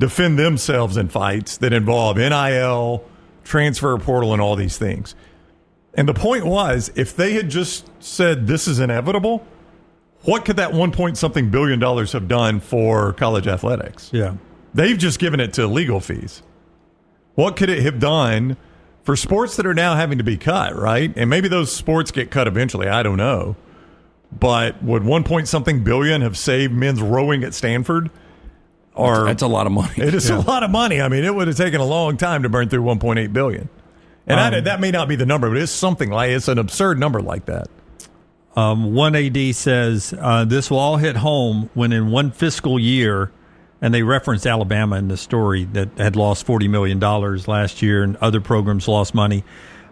defend themselves in fights that involve NIL, transfer portal, and all these things. And the point was, if they had just said this is inevitable, what could that $1 billion have done for college athletics? Yeah. They've just given it to legal fees. What could it have done for sports that are now having to be cut, right? And maybe those sports get cut eventually. I don't know. But would $1 billion have saved men's rowing at Stanford? Or that's a lot of money. It is a lot of money. I mean, it would have taken a long time to burn through $1.8 billion. And that may not be the number, but it's something like it's an absurd number like that. One AD says this will all hit home when in one fiscal year, and they referenced Alabama in the story that had lost $40 million last year and other programs lost money.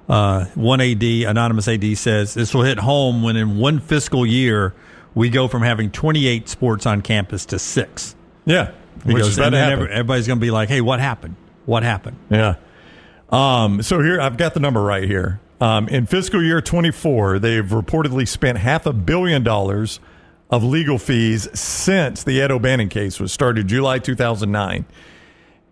One AD, anonymous AD, says this will hit home when in one fiscal year we go from having 28 sports on campus to 6. Yeah. Because then everybody's going to be like, hey, what happened? What happened? Yeah. So here, I've got the number right here. In fiscal year 24, they've reportedly spent $500 million of legal fees since the Ed O'Bannon case was started July 2009.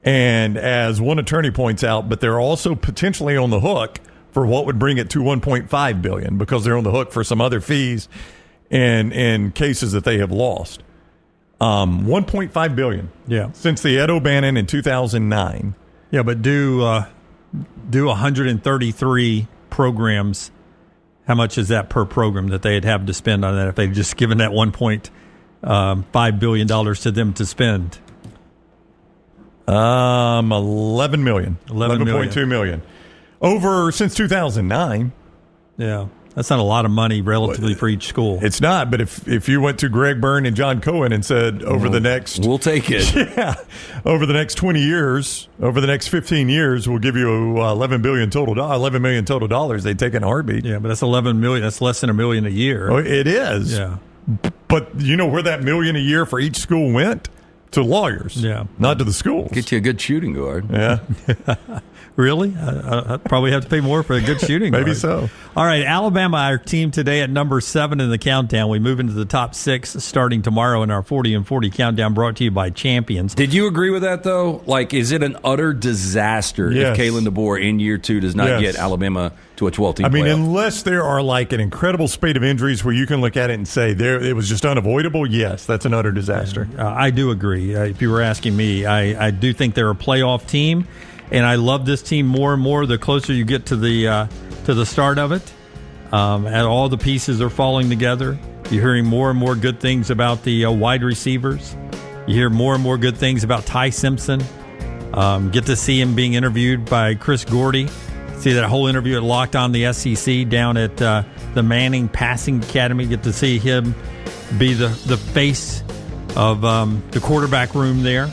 And as one attorney points out, but they're also potentially on the hook for what would bring it to $1.5 billion because they're on the hook for some other fees in cases that they have lost. $1.5 billion. Yeah. Since the Ed O'Bannon in 2009. Yeah, but do 133 programs. How much is that per program that they'd have to spend on that if they'd just given that $1.5 billion to them to spend? $11 million. $11.2 million. Over since 2009. Yeah. That's not a lot of money relatively for each school. It's not, but if you went to Greg Byrne and John Cohen and said over the next... We'll take it. Yeah. Over the next 20 years, over the next 15 years, we'll give you $11 million total dollars, they'd take it in a heartbeat. Yeah, but that's $11 million. That's less than $1 million a year. Oh, it is. Yeah. But you know where that $1 million a year for each school went? To lawyers. Yeah. Not to the schools. Get you a good shooting guard. Yeah. Really? I'd probably have to pay more for a good shooting guard. Maybe so. All right, Alabama, our team today at number 7 in the countdown. We move into the top 6 starting tomorrow in our 40 and 40 countdown brought to you by Champions. Did you agree with that, though? Like, is it an utter disaster if Kalen DeBoer in year 2 does not get Alabama to a 12-team playoff? I mean, unless there are like an incredible spate of injuries where you can look at it and say it was just unavoidable, yes, that's an utter disaster. I do agree. If you were asking me, I do think they're a playoff team. And I love this team more and more the closer you get to the start of it. And all the pieces are falling together. You're hearing more and more good things about the wide receivers. You hear more and more good things about Ty Simpson. Get to see him being interviewed by Chris Gordy. See that whole interview at Locked On the SEC down at the Manning Passing Academy. Get to see him be the face of the quarterback room there.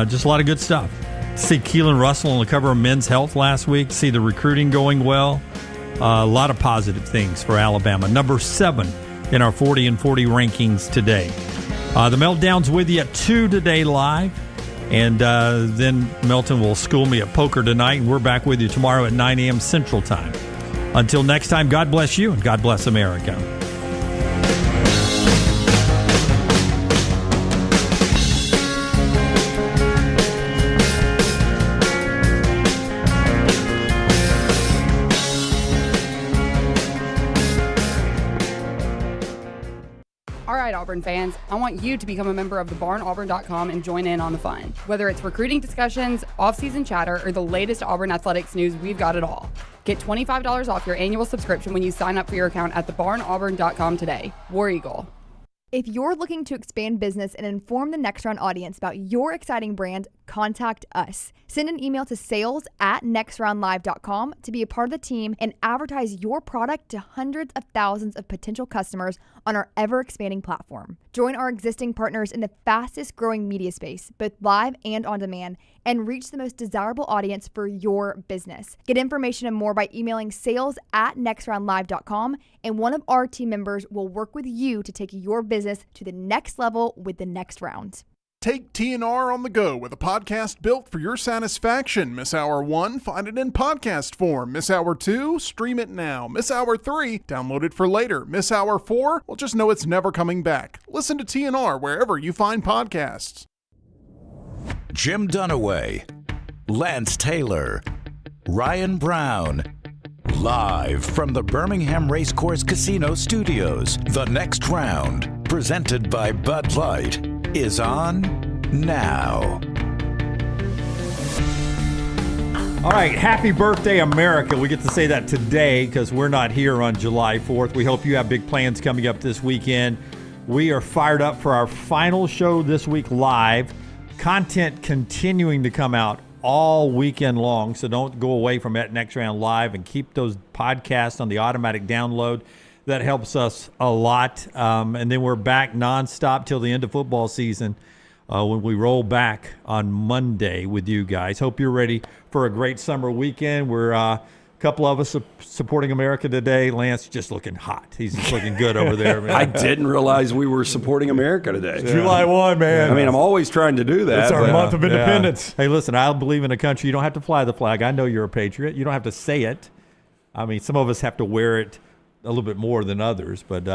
Just a lot of good stuff. See Keelan Russell on the cover of Men's Health last week. See the recruiting going well. A lot of positive things for Alabama. Number 7 in our 40 and 40 rankings today. The Meltdown's with you at 2 today live. And then Melton will school me at poker tonight. And we're back with you tomorrow at 9 a.m. Central Time. Until next time, God bless you and God bless America. Auburn fans, I want you to become a member of thebarnauburn.com and join in on the fun. Whether it's recruiting discussions, off-season chatter, or the latest Auburn athletics news, we've got it all. Get $25 off your annual subscription when you sign up for your account at thebarnauburn.com today. War Eagle. If you're looking to expand business and inform the Next Round audience about your exciting brand, contact us. Send an email to sales@nextroundlive.com to be a part of the team and advertise your product to hundreds of thousands of potential customers on our ever-expanding platform. Join our existing partners in the fastest-growing media space, both live and on demand, and reach the most desirable audience for your business. Get information and more by emailing sales@nextroundlive.com, and one of our team members will work with you to take your business to the next level with the Next Round. Take TNR on the go with a podcast built for your satisfaction. Miss Hour 1? Find it in podcast form. Miss Hour 2? Stream it now. Miss Hour 3? Download it for later. Miss Hour 4? Well, just know it's never coming back. Listen to TNR wherever you find podcasts. Jim Dunaway, Lance Taylor, Ryan Brown. Live from the Birmingham Racecourse Casino Studios, the next round, presented by Bud Light, is on now. All right, happy birthday, America. We get to say that today because we're not here on July 4th. We hope you have big plans coming up this weekend. We are fired up for our final show this week live. Content continuing to come out all weekend long, so don't go away from that next round live and keep those podcasts on the automatic download. That helps us a lot. And then we're back nonstop till the end of football season when we roll back on Monday with you guys. Hope you're ready for a great summer weekend. We're a couple of us supporting America today. Lance just looking hot. He's just looking good over there, man. I didn't realize we were supporting America today. July 1, man. I mean, I'm always trying to do that. It's our month of independence. Hey, listen, I believe in a country. You don't have to fly the flag. I know you're a patriot. You don't have to say it. I mean, some of us have to wear it a little bit more than others, but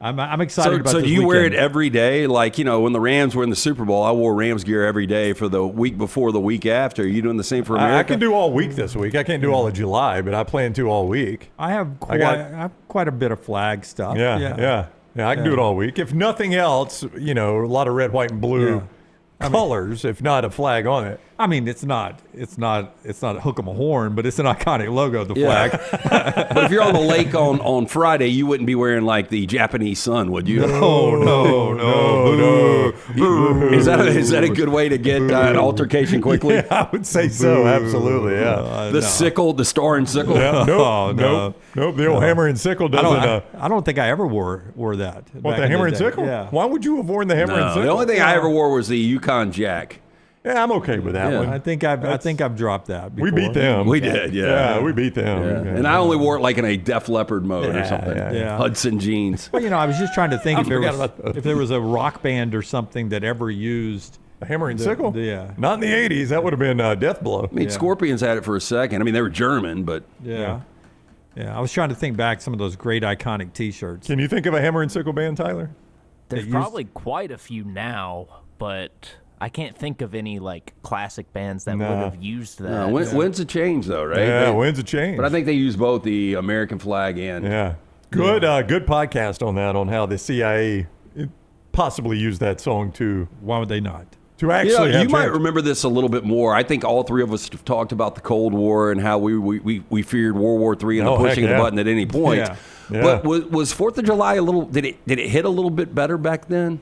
I'm excited about this. So do you weekend. wear it every day? Like, you know, when the Rams were in the Super Bowl, I wore Rams gear every day for the week before, the week after. Are you doing the same for America? I can do all week this week. I can't do all of July, but I plan to all week. I have quite a bit of flag stuff. Yeah. I can do it all week. If nothing else, you know, a lot of red, white, and blue colors, if not a flag on it. I mean, it's not a hook 'em a horn, but it's an iconic logo of the flag. But if you're on the lake on Friday, you wouldn't be wearing like the Japanese sun, would you? No. Is that a good way to get an altercation quickly? Yeah, I would say so. Absolutely. Yeah. The sickle, the star and sickle. Yeah, nope. The old hammer and sickle doesn't. I don't think I ever wore that. What, the hammer and sickle? Yeah. Why would you have worn the hammer and sickle? The only thing I ever wore was the Yukon Jack. Yeah, I'm okay with that one. I think I've dropped that before. We beat them. We did, Yeah, we beat them. Yeah. And I only wore it like in a Def Leppard mode or something. Yeah. Hudson jeans. Well, you know, I was just trying to think if there was a rock band or something that ever used a hammer and sickle? Yeah. Not in the 80s. That would have been Death Blow. I mean, Scorpions had it for a second. I mean, they were German, but... Yeah. I was trying to think back some of those great iconic T-shirts. Can you think of a hammer and sickle band, Tyler? There's probably quite a few now, but... I can't think of any like classic bands that would have used that. No, when's the change though, right? Yeah, when's the change? But I think they use both the American flag and good podcast on that, on how the CIA possibly used that song to. Why would they not? To actually, you might remember this a little bit more. I think all three of us have talked about the Cold War and how we feared World War III and the pushing the button at any point. Yeah. But was 4th of July a little? Did it hit a little bit better back then?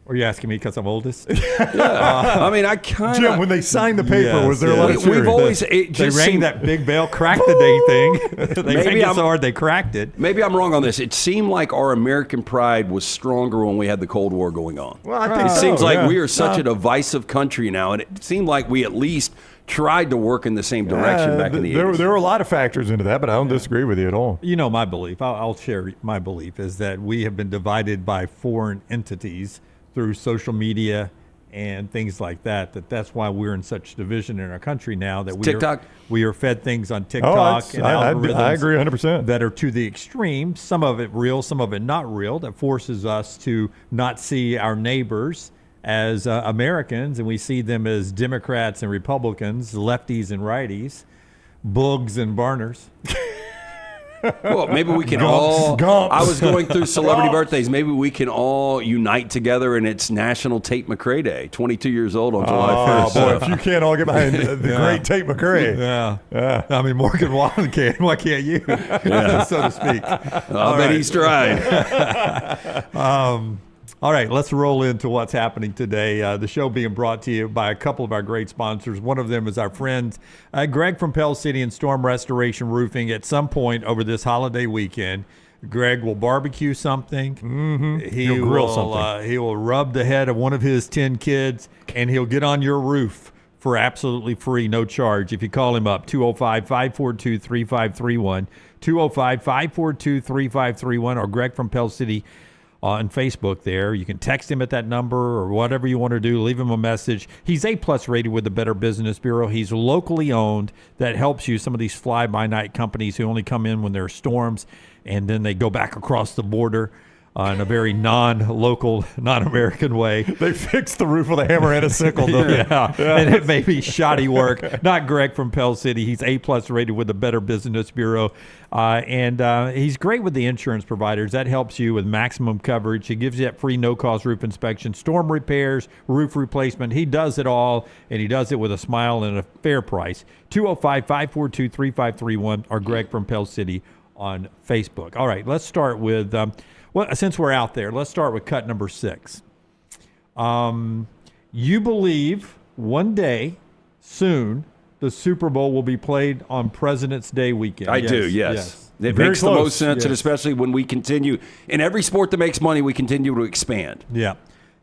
Are you asking me because I'm oldest? I mean, I kind of... Jim, when they signed the paper, was there a lot of We've always... They rang that big bell, cracked the dang thing. They rang it so hard they cracked it. Maybe I'm wrong on this. It seemed like our American pride was stronger when we had the Cold War going on. Well, I think it so, seems like we are such a divisive country now, and it seemed like we at least tried to work in the same direction back in the 80s. There were a lot of factors into that, but I don't disagree with you at all. You know my belief. I'll share my belief is that we have been divided by foreign entities through social media and things like that. That's why we're in such division in our country now. That we are fed things on TikTok and algorithms. I agree 100%. That are to the extreme. Some of it real, some of it not real. That forces us to not see our neighbors as Americans, and we see them as Democrats and Republicans, lefties and righties, boogs and barners. Well, maybe we can all... I was going through celebrity birthdays. Maybe we can all unite together, and it's National Tate McRae Day. 22 years old on July 1st. Boy, if you can't all get behind the great Tate McRae. Yeah. I mean, Morgan Wallen can. Why can't you? So to speak. I'll bet he's tried. All right, let's roll into what's happening today. The show being brought to you by a couple of our great sponsors. One of them is our friend Greg from Pell City and Storm Restoration Roofing. At some point over this holiday weekend, Greg will barbecue something. Mm-hmm. He'll grill something. He will rub the head of one of his 10 kids, and he'll get on your roof for absolutely free, no charge. If you call him up, 205-542-3531, 205-542-3531, or Greg from Pell City on Facebook there. You can text him at that number or whatever you want to do. Leave him a message. He's A+ rated with the Better Business Bureau. He's locally owned. That helps you. Some of these fly-by-night companies who only come in when there are storms and then they go back across the border. in a very non-local, non-American way. They fixed the roof with a hammer and a sickle. Yeah. And it may be shoddy work. Not Greg from Pell City. He's A+ rated with the Better Business Bureau. And he's great with the insurance providers. That helps you with maximum coverage. He gives you that free no-cost roof inspection, storm repairs, roof replacement. He does it all, and he does it with a smile and a fair price. 205-542-3531 or Greg from Pell City on Facebook. All right, let's start with, since we're out there, let's start with cut number 6. You believe one day, soon, the Super Bowl will be played on President's Day weekend. I do, yes. It Very makes close. the most sense, and Yes. especially when we continue. In every sport that makes money, we continue to expand. Yeah.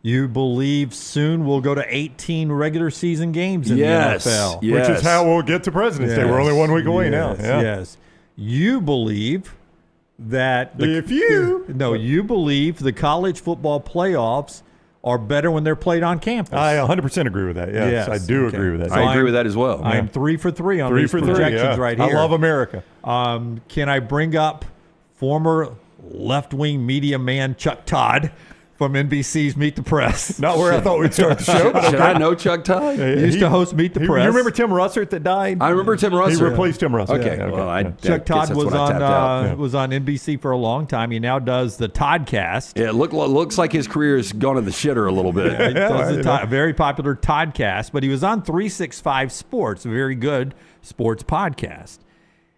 You believe soon we'll go to 18 regular season games in Yes, the NFL. yes. Which is how we'll get to President's Day. We're only 1 week away now. Yes, Yeah. yes. You believe that you believe the college football playoffs are better when they're played on campus. I 100% agree with that. Yes, I do agree with that. So I agree with that as well. I'm 3 for 3 on 3 these for 3. projections Yeah. right here. I love America. Can I bring up former left-wing media man Chuck Todd from NBC's Meet the Press? Not where I thought we'd start the show. But Should I know Chuck Todd? He used to host Meet the Press. You remember Tim Russert that died? I remember Tim Russert. He replaced Tim Russert. Okay, Yeah, well, I Chuck guess Todd that's was when I tapped out. was on NBC for a long time. He now does the Toddcast. Yeah, it looks like his career has gone in the shitter a little bit. He does the very popular Toddcast, but he was on 365 Sports, a very good sports podcast.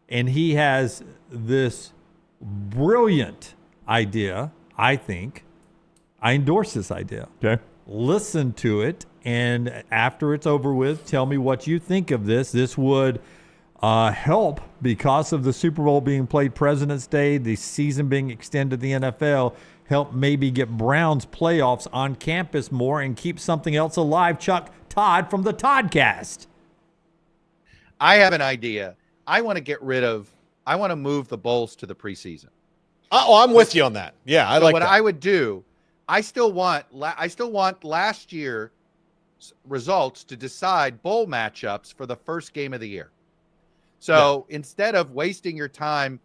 And he has this brilliant idea, I think. I endorse this idea. Okay. Listen to it, and after it's over with, tell me what you think of this. This would help because of the Super Bowl being played President's Day, the season being extended to the NFL, help maybe get Browns playoffs on campus more and keep something else alive. Chuck Todd from the Toddcast. I have an idea. I want to move the bowls to the preseason. Oh, I'm with you on that. Yeah, I like what that. I would do, I still want last year's results to decide bowl matchups for the first game of the year. So instead of wasting your time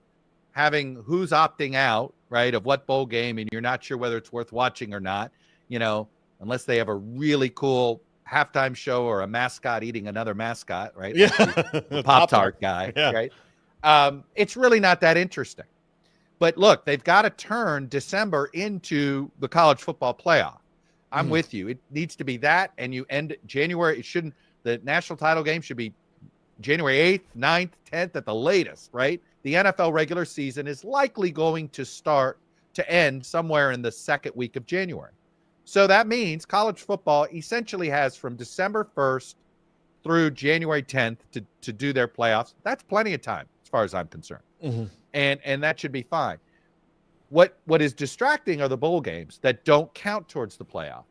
having who's opting out, right, of what bowl game, and you're not sure whether it's worth watching or not, unless they have a really cool halftime show or a mascot eating another mascot, right? Yeah. The Pop-Tart guy, Yeah. right? It's really not that interesting. But look, they've got to turn December into the college football playoff. I'm with you. It needs to be that, and you end January. The national title game should be January 8th, 9th, 10th at the latest, right? The NFL regular season is likely going to end somewhere in the second week of January. So that means college football essentially has from December 1st through January 10th to do their playoffs. That's plenty of time as far as I'm concerned. Mm-hmm. And that should be fine. What is distracting are the bowl games that don't count towards the playoff.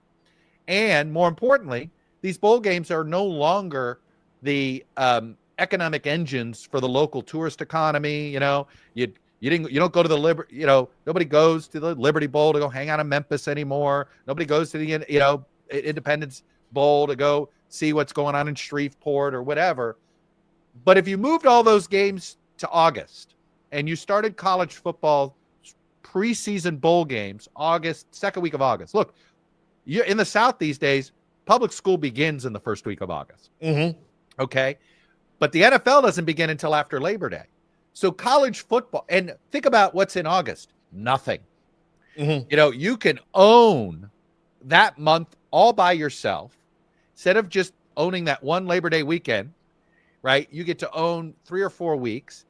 And more importantly, these bowl games are no longer the economic engines for the local tourist economy. You don't go to the nobody goes to the Liberty Bowl to go hang out in Memphis anymore. Nobody goes to the Independence Bowl to go see what's going on in Shreveport or whatever. But if you moved all those games to August and you started college football preseason bowl games, second week of August. Look, you're in the South these days, public school begins in the first week of August. Mm-hmm. Okay. But the NFL doesn't begin until after Labor Day. So college football, and think about what's in August. Nothing. Mm-hmm. You can own that month all by yourself. Instead of just owning that one Labor Day weekend, right? You get to own 3 or 4 weeks.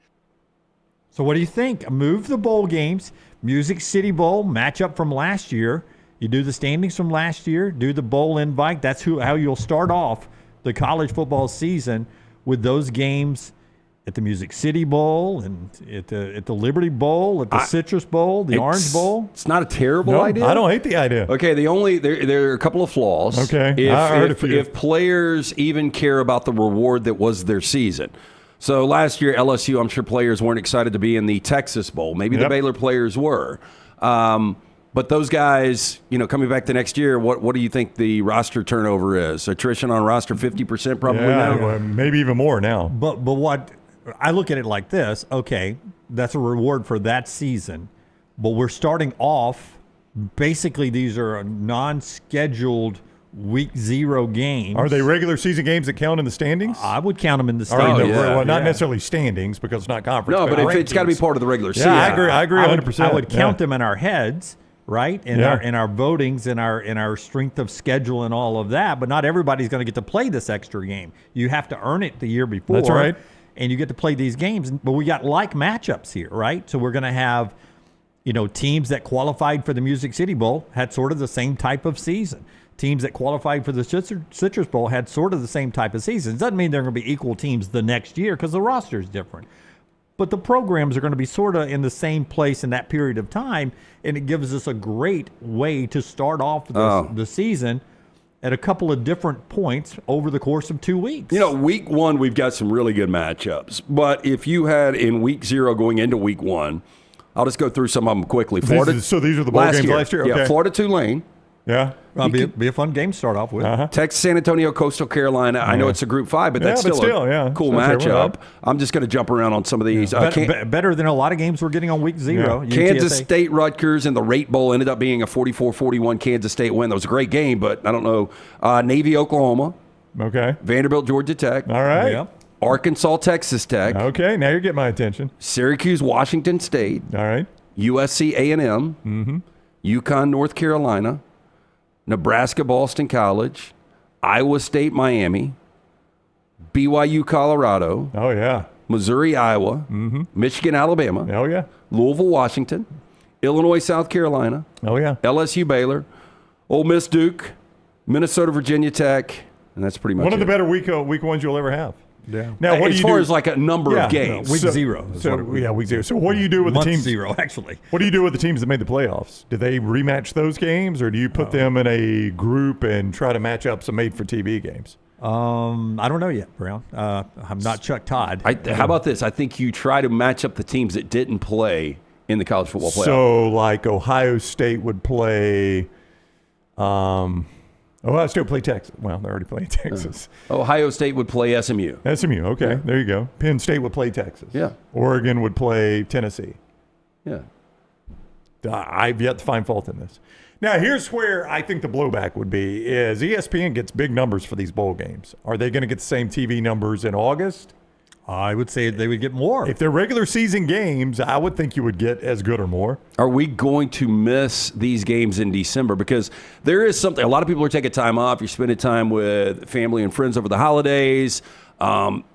So what do you think? Move the bowl games, Music City Bowl, matchup from last year. You do the standings from last year, do the bowl invite. That's how you'll start off the college football season with those games at the Music City Bowl and at the Liberty Bowl, at the Citrus Bowl, the Orange Bowl. It's not a terrible idea. I don't hate the idea. Okay, there are a couple of flaws. Okay, I heard a few. If players even care about the reward that was their season. So last year, LSU, I'm sure players weren't excited to be in the Texas Bowl. Maybe the Baylor players were. But those guys, coming back the next year, what do you think the roster turnover is? Attrition on roster 50% probably now? Well, maybe even more now. But what I look at it like this, okay, that's a reward for that season, but we're starting off basically these are non-scheduled week 0 games. Are they regular season games that count in the standings? I would count them in the Or in standings. the- well, not necessarily standings because it's not conference. No, but if it's got to be rankings. part of the regular season. Yeah, I agree 100%. I would count them in our heads, right? In Yeah. our votings, in our strength of schedule and all of that. But not everybody's going to get to play this extra game. You have to earn it the year before. That's right. And you get to play these games. But we got like matchups here, right? So we're going to have, teams that qualified for the Music City Bowl had sort of the same type of season. Teams that qualified for the Citrus Bowl had sort of the same type of season. It doesn't mean they're going to be equal teams the next year because the roster is different. But the programs are going to be sort of in the same place in that period of time, and it gives us a great way to start off the season at a couple of different points over the course of 2 weeks. Week 1, we've got some really good matchups. But if you had in week 0 going into week 1, I'll just go through some of them quickly. Florida. So these are the bowl games last year? Yeah, Okay. Florida Tulane. Yeah. Be a fun game to start off with. Texas, San Antonio, Coastal Carolina. I know it's a Group 5, but that's still a cool matchup. I'm just going to jump around on some of these. Better than a lot of games we're getting on week 0. Yeah. Kansas State, Rutgers, and the Rate Bowl ended up being a 44-41 Kansas State win. That was a great game, but I don't know. Navy, Oklahoma. Okay. Vanderbilt, Georgia Tech. All right. Yep. Arkansas, Texas Tech. Okay, now you're getting my attention. Syracuse, Washington State. All right. USC, A&M. UConn, North Carolina. Nebraska, Boston College. Iowa State, Miami. BYU, Colorado. Oh, yeah. Missouri, Iowa. Michigan, Alabama. Oh, yeah. Louisville, Washington. Illinois, South Carolina. Oh, yeah. LSU, Baylor. Ole Miss, Duke. Minnesota, Virginia Tech. And that's pretty much One of the it. better week ones you'll ever have. Yeah. Now, what do as you far do? as like a number of games. Week 0. Week 0. So what do you do with the Month teams? 0, actually. What do you do with the teams that made the playoffs? Do they rematch those games, or do you put them in a group and try to match up some made-for-TV games? I don't know yet, Brown. I'm not Chuck Todd. How about this? I think you try to match up the teams that didn't play in the college football playoff. So, like Ohio State would play. Ohio State would play Texas. Well, they're already playing Texas. Ohio State would play SMU. SMU, okay. There you go. Penn State would play Texas. Yeah. Oregon would play Tennessee. Yeah. I've yet to find fault in this. Now, here's where I think the blowback would be is ESPN gets big numbers for these bowl games. Are they going to get the same TV numbers in August? I would say they would get more. If they're regular season games, I would think you would get as good or more. Are we going to miss these games in December? Because there is something, a lot of people are taking time off. You're spending time with family and friends over the holidays.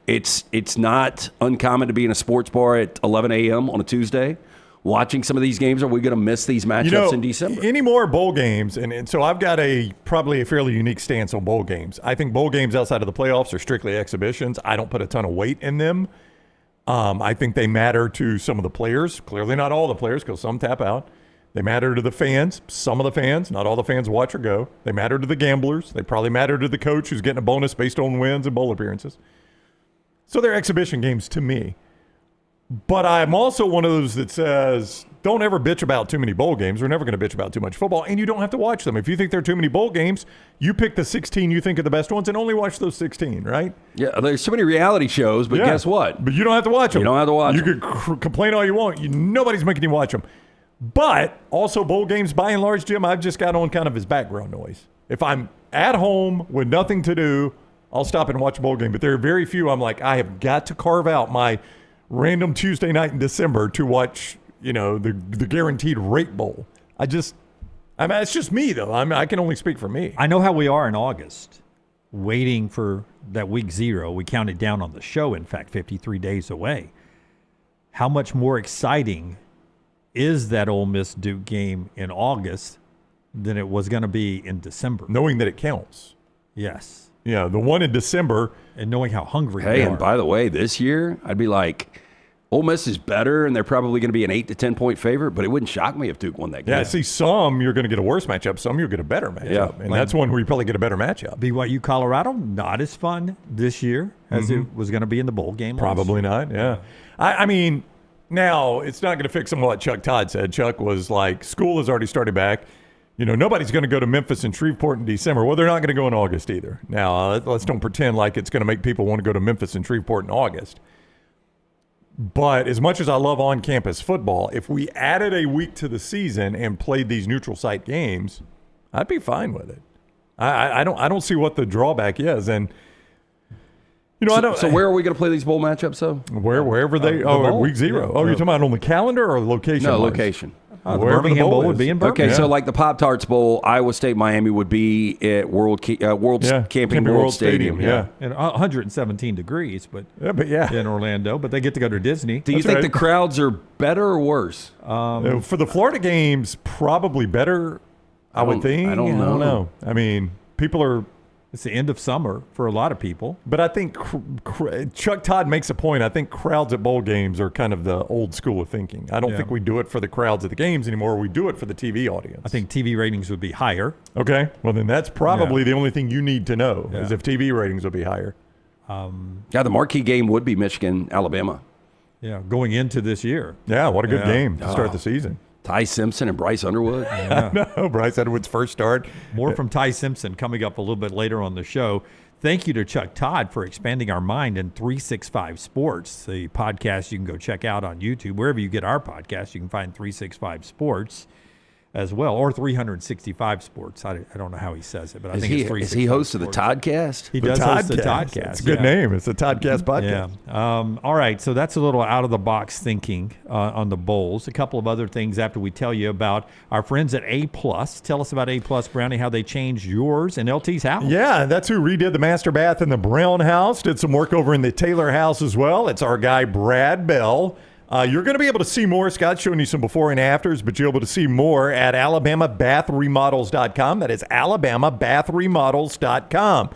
It's not uncommon to be in a sports bar at 11 a.m. on a Tuesday watching some of these games. Are we going to miss these matchups in December? Any more bowl games, and so I've got probably a fairly unique stance on bowl games. I think bowl games outside of the playoffs are strictly exhibitions. I don't put a ton of weight in them. I think they matter to some of the players. Clearly not all the players because some tap out. They matter to the fans, some of the fans. Not all the fans watch or go. They matter to the gamblers. They probably matter to the coach who's getting a bonus based on wins and bowl appearances. So they're exhibition games to me. But I'm also one of those that says, don't ever bitch about too many bowl games. We're never going to bitch about too much football, and you don't have to watch them. If you think there are too many bowl games, you pick the 16 you think are the best ones and only watch those 16, right? Yeah, there's so many reality shows, but guess what? But you don't have to watch them. You don't have to watch them. You could complain all you want. Nobody's making you watch them. But also bowl games, by and large, Jim, I've just got on kind of as background noise. If I'm at home with nothing to do, I'll stop and watch a bowl game. But there are very few I'm like, I have got to carve out my random Tuesday night in December to watch, the guaranteed rate bowl. It's just me though. I can only speak for me. I know how we are in August, waiting for that week 0. We counted down on the show, in fact, 53 days away. How much more exciting is that Ole Miss Duke game in August than it was going to be in December? Knowing that it counts. Yes. Yeah, the one in December. And knowing how hungry they are. And by the way, this year, I'd be like, Ole Miss is better, and they're probably going to be an 8 to 10 point favorite, but it wouldn't shock me if Duke won that game. Yeah, see, some you're going to get a worse matchup, some you'll get a better matchup. Yeah. And that's one where you probably get a better matchup. BYU Colorado, not as fun this year as it was going to be in the bowl game. Probably not, yeah. I mean, now it's not going to fix what Chuck Todd said. Chuck was like, school has already started back. Nobody's going to go to Memphis and Shreveport in December. Well, they're not going to go in August either. Now, let's don't pretend like it's going to make people want to go to Memphis and Shreveport in August. But as much as I love on-campus football, if we added a week to the season and played these neutral site games, I'd be fine with it. I don't see what the drawback is, and I don't. So where are we going to play these bowl matchups? So wherever they. Week 0. Yeah. You're talking about on the calendar or location? No, wise? location. The Birmingham Bowl would be in Birmingham. Okay, so like the Pop-Tarts Bowl, Iowa State, Miami would be at Camping World Stadium. Yeah. And 117 degrees, but in Orlando, but they get to go to Disney. Do you think the crowds are better or worse? For the Florida games, probably better. I would think. I don't know. I mean, people are. It's the end of summer for a lot of people. But I think Chuck Todd makes a point. I think crowds at bowl games are kind of the old school of thinking. I don't think we do it for the crowds at the games anymore. We do it for the TV audience. I think TV ratings would be higher. Okay. Well, then that's probably the only thing you need to know is if TV ratings will be higher. The marquee game would be Michigan-Alabama. Yeah, going into this year. Yeah, what a good game to start the season. Ty Simpson and Bryce Underwood. No, Bryce Underwood's first start. More from Ty Simpson coming up a little bit later on the show. Thank you to Chuck Todd for expanding our mind in 365 Sports, the podcast you can go check out on YouTube. Wherever you get our podcast, you can find 365 Sports as well, or 365 Sports. I don't know how he says it, but I think it's 365. Is he host of the Toddcast? He does host the Toddcast. It's a good name. It's the Toddcast podcast. Yeah. All right, so that's a little out-of-the-box thinking on the bowls. A couple of other things after we tell you about our friends at A+. Tell us about A+, Brownie, how they changed yours and LT's house. Yeah, that's who redid the master bath in the Brown house. Did some work over in the Taylor house as well. It's our guy, Brad Bell. You're going to be able to see more. Scott's showing you some before and afters, but you're able to see more at alabamabathremodels.com. That is alabamabathremodels.com.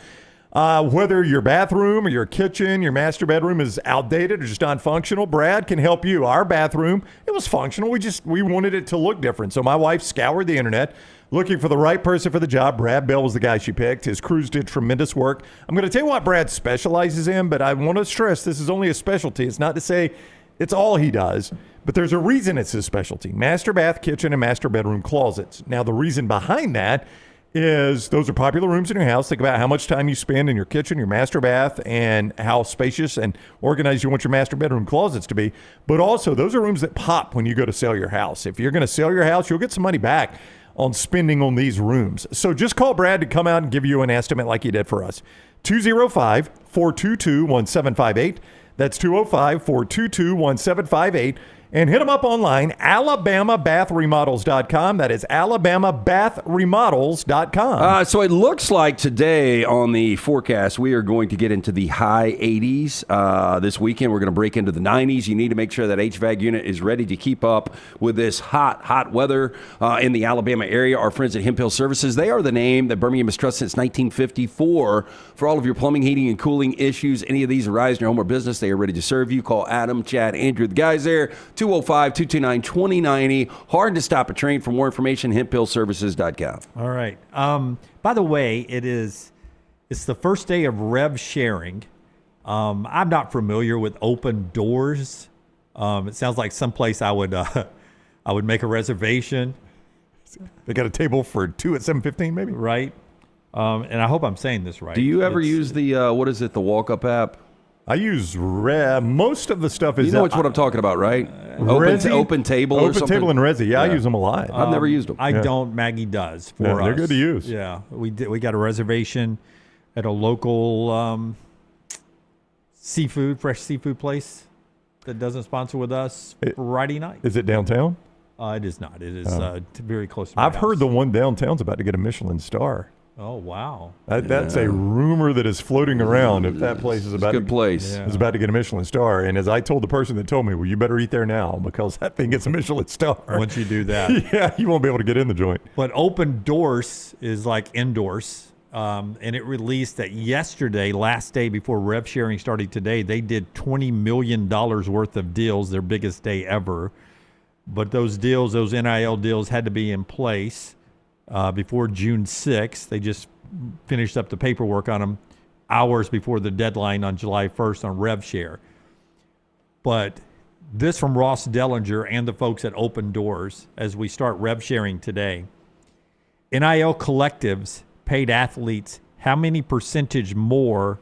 Whether your bathroom or your kitchen, your master bedroom is outdated or just non-functional, Brad can help you. Our bathroom, it was functional. We wanted it to look different. So my wife scoured the internet looking for the right person for the job. Brad Bell was the guy she picked. His crews did tremendous work. I'm going to tell you what Brad specializes in, but I want to stress this is only a specialty. It's not to say it's all he does, but there's a reason it's his specialty. Master bath, kitchen, and master bedroom closets. Now, the reason behind that is those are popular rooms in your house. Think about how much time you spend in your kitchen, your master bath, and how spacious and organized you want your master bedroom closets to be. But also, those are rooms that pop when you go to sell your house. If you're going to sell your house, you'll get some money back on spending on these rooms. So just call Brad to come out and give you an estimate like he did for us. 205-422-1758. That's 205-422-1758. And hit them up online, alabamabathremodels.com. That is alabamabathremodels.com. So it looks like today on the forecast, we are going to get into the high 80s. This weekend, we're going to break into the 90s. You need to make sure that HVAC unit is ready to keep up with this hot weather in the Alabama area. Our friends at Hemp Hill Services, they are the name that Birmingham has trusted since 1954 for all of your plumbing, heating, and cooling issues. Any of these arise in your home or business, they are ready to serve you. Call Adam, Chad, Andrew, the guys there. 205-229-2090. Hard to stop a train. For more information, hemphillservices.com. All right. By the way, it's the first day of rev sharing. I'm not familiar with Open Doors. It sounds like someplace I would make a reservation. They got a table for 2 at 7:15, maybe? Right. And I hope I'm saying this right. Do you ever use the the walk-up app? I use most of the stuff is. You know what I'm talking about, right? Open Table or something? Open Table and Resi. Yeah, I use them a lot. I've never used them. I don't. Maggie does for us. They're good to use. Yeah, we got a reservation at a local fresh seafood place that doesn't sponsor with us Friday night. Is it downtown? It is not. It is very close to my I've house. heard the one downtown's about to get a Michelin star. Oh, wow. That's a rumor that is floating around. If that place is about to get a Michelin star. And as I told the person that told me, well, you better eat there now because that thing gets a Michelin star. Once you do that. Yeah, you won't be able to get in the joint. But Open Doors is like indoors. And it released that yesterday, last day before rev sharing started today, they did $20 million worth of deals, their biggest day ever. But those deals, those NIL deals had to be in place before June 6th. They just finished up the paperwork on them hours before the deadline on July 1st on RevShare. But this from Ross Dellinger and the folks at Open Doors as we start rev sharing today. NIL collectives paid athletes how many percentage more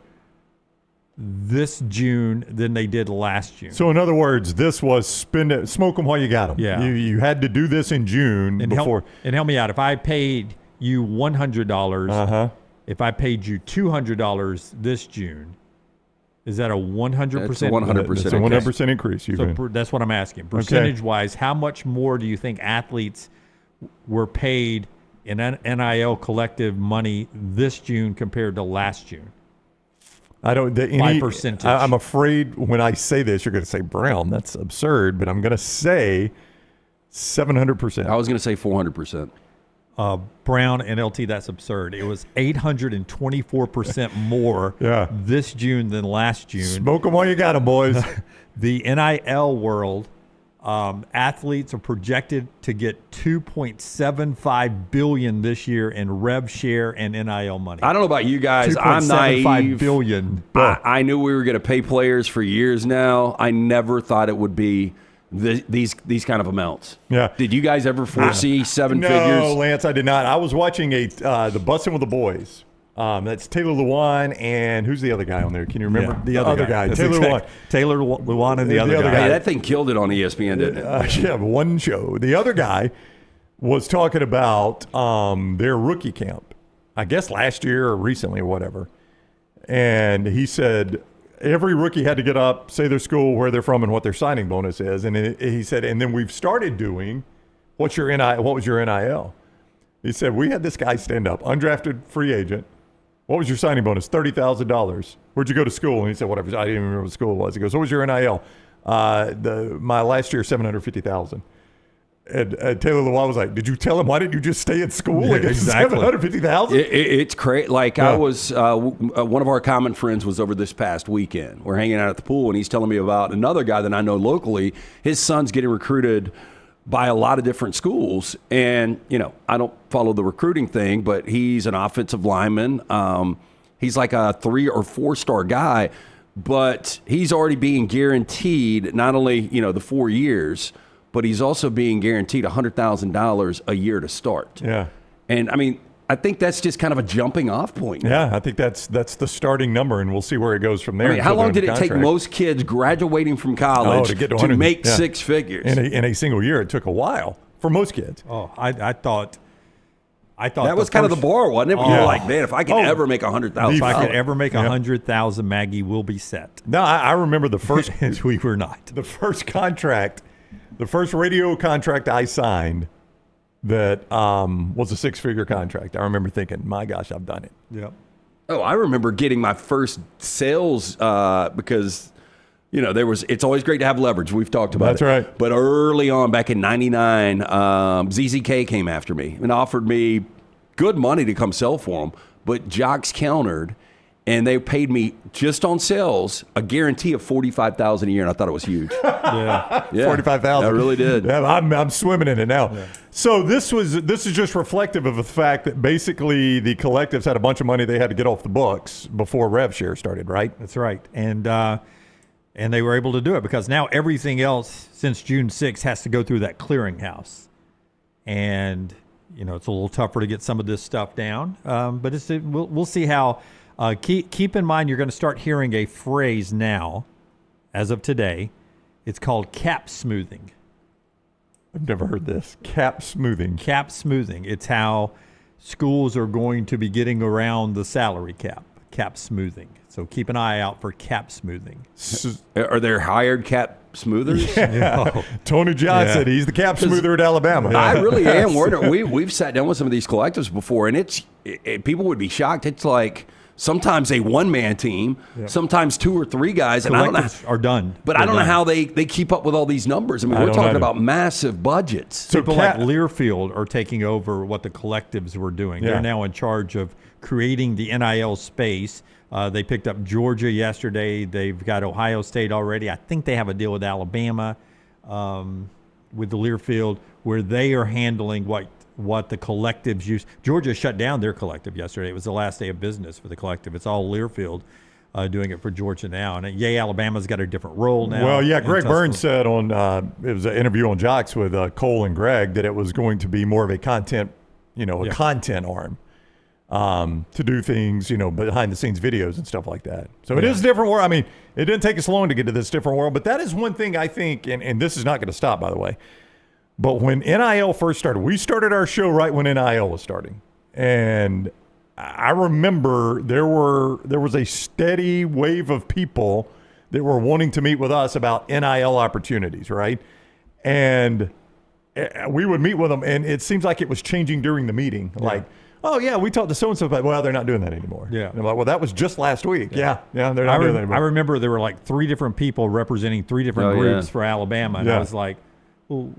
this June than they did last June. So in other words, this was smoke them while you got them. Yeah. You had to do this in June before. Help me out. If I paid you $100, if I paid you $200 this June, is that a 100%? It's a 100%. It's a 100% increase. That's what I'm asking. Percentage-wise, how much more do you think athletes were paid in NIL collective money this June compared to last June? I don't. By percentage. I'm afraid when I say this, you're going to say, Brown, that's absurd. But I'm going to say 700%. I was going to say 400%. Brown and LT, that's absurd. It was 824% more this June than last June. Smoke them while you got them, boys. The NIL world, athletes are projected to get $2.75 billion this year in rev share and NIL money. I don't know about you guys. I'm naive. $2.75 billion. I knew we were going to pay players for years now. I never thought it would be these kind of amounts. Yeah. Did you guys ever foresee seven figures? No, Lance, I did not. I was watching the Bussin' with the Boys. That's Taylor Lewan and who's the other guy on there? Can you remember? The other guy. Taylor Lewan. Taylor Lewan and the other guy. Hey, that thing killed it on ESPN, didn't it? Yeah, one show. The other guy was talking about their rookie camp, I guess last year or recently or whatever. And he said every rookie had to get up, say their school, where they're from, and what their signing bonus is. And he said, and then we've started doing, what was your NIL? He said, we had this guy stand up, undrafted free agent. What was your signing bonus? $30,000. Where'd you go to school? And he said, whatever. I didn't even remember what school it was. He goes, what was your NIL? My last year, $750,000. And Taylor Lewan was like, did you tell him, why didn't you just stay at school and get $750,000? It's crazy. Like I was, one of our common friends was over this past weekend. We're hanging out at the pool, and he's telling me about another guy that I know locally. His son's getting recruited by a lot of different schools. And, I don't follow the recruiting thing, but he's an offensive lineman. He's like a 3 or 4 star guy, but he's already being guaranteed not only, the 4 years, but he's also being guaranteed $100,000 a year to start. Yeah. And I think that's just kind of a jumping off point. Yeah, I think that's the starting number, and we'll see where it goes from there. How long did it take most kids graduating from college to make 6 figures? In a single year, it took a while for most kids. Oh, I thought that was kind of the bar, wasn't it? You're like, man, if I could ever make $100,000. If I could ever make $100,000, Maggie will be set. No, I remember the first. We were not. The first contract, the first radio contract I signed that was a 6-figure contract. I remember thinking, my gosh, I've done it. Yep. Oh, I remember getting my first sales because, it's always great to have leverage. We've talked about That's right. But early on, back in 99, ZZK came after me and offered me good money to come sell for them. But Jocks countered, and they paid me just on sales a guarantee of $45,000 a year, and I thought it was huge. Yeah. $45,000. I really did. Yeah, I'm swimming in it now. Yeah. So this is just reflective of the fact that basically the collectives had a bunch of money they had to get off the books before rev share started, right? That's right. And they were able to do it because now everything else since June 6th has to go through that clearinghouse. And, it's a little tougher to get some of this stuff down. But we'll see how. Keep in mind, you're going to start hearing a phrase now, as of today. It's called cap smoothing. I've never heard this. Cap smoothing. Cap smoothing. It's how schools are going to be getting around the salary cap. Cap smoothing. So keep an eye out for cap smoothing. Are there hired cap smoothers? Yeah. Tony John said he's the cap smoother at Alabama. I really am worried. We've sat down with some of these collectives before, and people would be shocked. It's like sometimes a one-man team, sometimes 2 or 3 guys, and I don't know are done. But I don't know how they keep up with all these numbers. We're talking about massive budgets. So people like Learfield are taking over what the collectives were doing. Yeah. They're now in charge of creating the NIL space. They picked up Georgia yesterday. They've got Ohio State already. I think they have a deal with Alabama with the Learfield where they are handling what the collectives use. Georgia shut down their collective yesterday. It was the last day of business for the collective. It's all Learfield doing it for Georgia now. And Alabama's got a different role now. Well, yeah, Greg Burns said on it was an interview on Jocks with Cole and Greg that it was going to be more of a content, content arm. to do things, behind the scenes videos and stuff like that. So it is a different world. I mean, it didn't take us long to get to this different world, but that is one thing I think, and this is not going to stop, by the way. But when NIL first started, we started our show right when NIL was starting. And I remember there was a steady wave of people that were wanting to meet with us about NIL opportunities, right? And we would meet with them, and it seems like it was changing during the meeting. Yeah. Like, oh, yeah, we talked to so-and-so, but, well, they're not doing that anymore. Yeah. And I'm like, well, that was just last week. Yeah, they're not doing that anymore. I remember there were like 3 different people representing 3 different groups for Alabama, and I was like, well,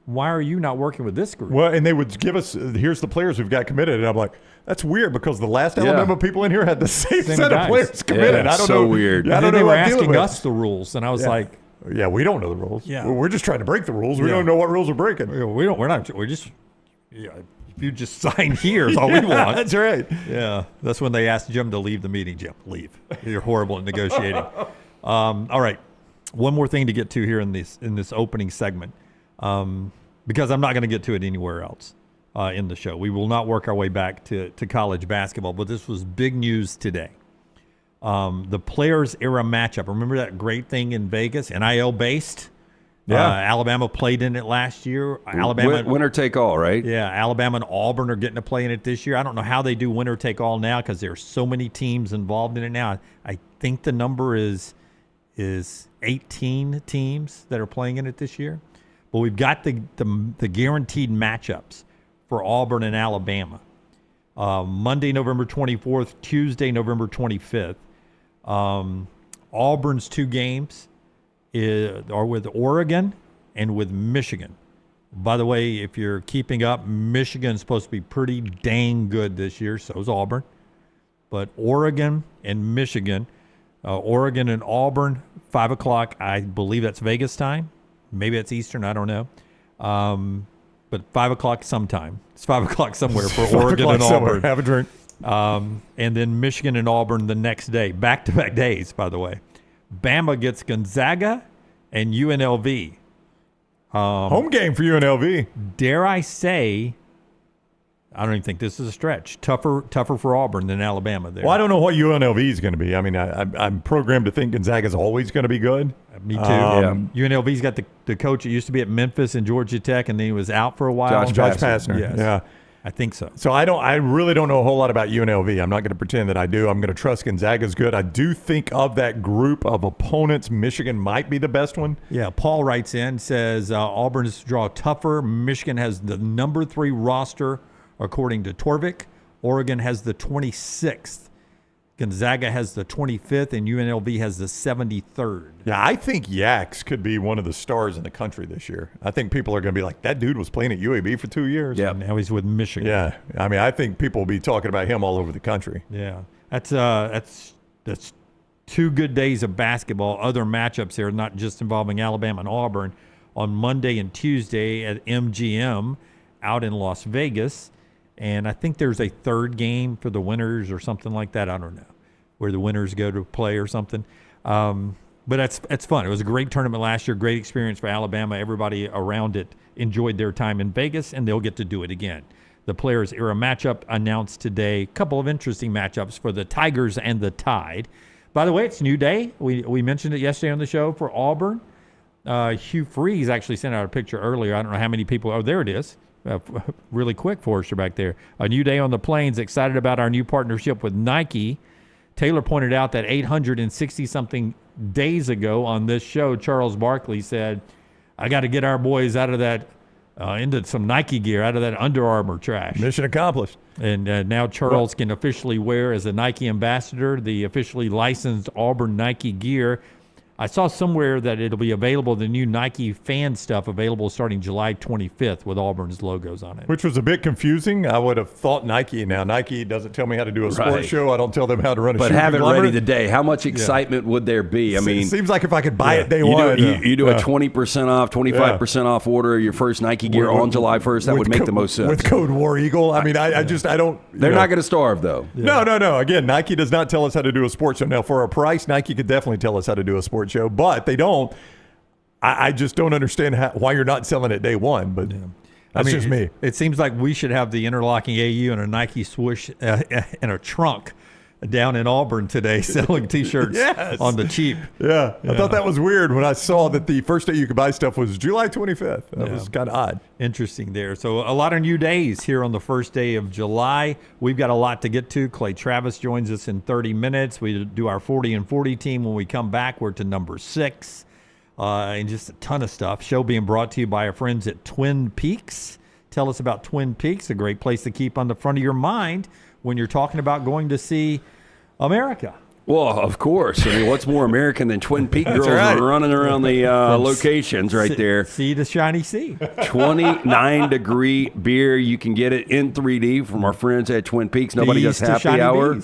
why are you not working with this group? Well, and they would give us, here's the players we've got committed. And I'm like, that's weird because the last Alabama people in here had the same set of players committed. I don't know. Weird. I don't know. They were asking us the rules, and I was like, yeah, we don't know the rules. Yeah. We're just trying to break the rules. We don't know what rules we're breaking. We're just if you just sign here is all we want. That's right. Yeah. That's when they asked Jim to leave the meeting. Jim, leave. You're horrible at negotiating. All right. One more thing to get to here in this opening segment. Because I'm not going to get to it anywhere else in the show. We will not work our way back to college basketball, but this was big news today. The Players Era matchup. Remember that great thing in Vegas, NIL-based? Yeah. Alabama played in it last year. Alabama winner take all, right? Yeah, Alabama and Auburn are getting to play in it this year. I don't know how they do winner take all now because there are so many teams involved in it now. I think the number is 18 teams that are playing in it this year. But we've got the guaranteed matchups for Auburn and Alabama. Monday, November 24th, Tuesday, November 25th. Auburn's 2 games are with Oregon and with Michigan. By the way, if you're keeping up, Michigan's supposed to be pretty dang good this year. So is Auburn. But Oregon and Michigan, Oregon and Auburn, 5 o'clock. I believe that's Vegas time. Maybe it's Eastern. I don't know. But 5 o'clock sometime. It's 5 o'clock somewhere for Oregon and Auburn. Have a drink. And then Michigan and Auburn the next day. Back-to-back days, by the way. Bama gets Gonzaga and UNLV. Home game for UNLV. Dare I say, I don't even think this is a stretch. Tougher for Auburn than Alabama there. Well, I don't know what UNLV is going to be. I mean, I'm programmed to think Gonzaga's always going to be good. Me too. UNLV's got the coach that used to be at Memphis and Georgia Tech, and then he was out for a while. Josh Pastner. Yes. Yeah. I think so. So I really don't know a whole lot about UNLV. I'm not going to pretend that I do. I'm going to trust Gonzaga's good. I do think of that group of opponents, Michigan might be the best one. Yeah, Paul writes in, says Auburn's draw tougher. Michigan has the number 3 roster according to Torvik. Oregon has the 26th. Gonzaga has the 25th, and UNLV has the 73rd. Yeah, I think Yax could be one of the stars in the country this year. I think people are going to be like, that dude was playing at UAB for 2 years. Yeah, now he's with Michigan. Yeah, I mean, I think people will be talking about him all over the country. Yeah, that's 2 good days of basketball. Other matchups here, not just involving Alabama and Auburn, on Monday and Tuesday at MGM out in Las Vegas. And I think there's a 3rd game for the winners or something like that. I don't know, where the winners go to play or something. But it's fun. It was a great tournament last year, great experience for Alabama. Everybody around it enjoyed their time in Vegas, and they'll get to do it again. The Players Era matchup announced today. A couple of interesting matchups for the Tigers and the Tide. By the way, it's New Day. We mentioned it yesterday on the show for Auburn. Hugh Freeze actually sent out a picture earlier. I don't know how many people. Oh, there it is. Really quick, Forrester, back there. A new day on the plains. Excited about our new partnership with Nike. Taylor pointed out that 860-something days ago on this show, Charles Barkley said, I got to get our boys out of that, into some Nike gear, out of that Under Armour trash. Mission accomplished. And now Charles can officially wear, as a Nike ambassador, the officially licensed Auburn Nike gear. I saw somewhere that it'll be available, the new Nike fan stuff available starting July 25th with Auburn's logos on it. Which was a bit confusing. I would have thought Nike. Now, Nike doesn't tell me how to do a sports show. I don't tell them how to run a show. But have it ready today. How much excitement would there be? I mean, it seems like if I could buy it day one. You do a 20% off, 25% off order of your first Nike gear on July 1st. That would make the most sense. With code War Eagle. I mean, I don't. They're not going to starve, though. Yeah. No. Again, Nike does not tell us how to do a sports show. Now, for a price, Nike could definitely tell us how to do a sports show, but they don't. I just don't understand why you're not selling it day one. But That's just me. It seems like we should have the interlocking AU and a Nike swoosh in a trunk down in Auburn today selling T-shirts on the cheap. Yeah. I thought that was weird when I saw that the first day you could buy stuff was July 25th. That was kind of odd. Interesting there. So a lot of new days here on the first day of July. We've got a lot to get to. Clay Travis joins us in 30 minutes. We do our 40 and 40 team. When we come back, we're to number 6. And just a ton of stuff. Show being brought to you by our friends at Twin Peaks. Tell us about Twin Peaks, a great place to keep on the front of your mind when you're talking about going to see America. Well, of course. I mean, what's more American than Twin Peak girls running around the locations right there? Sea to shiny sea. 29-degree beer. You can get it in 3D from our friends at Twin Peaks. Nobody does happy hour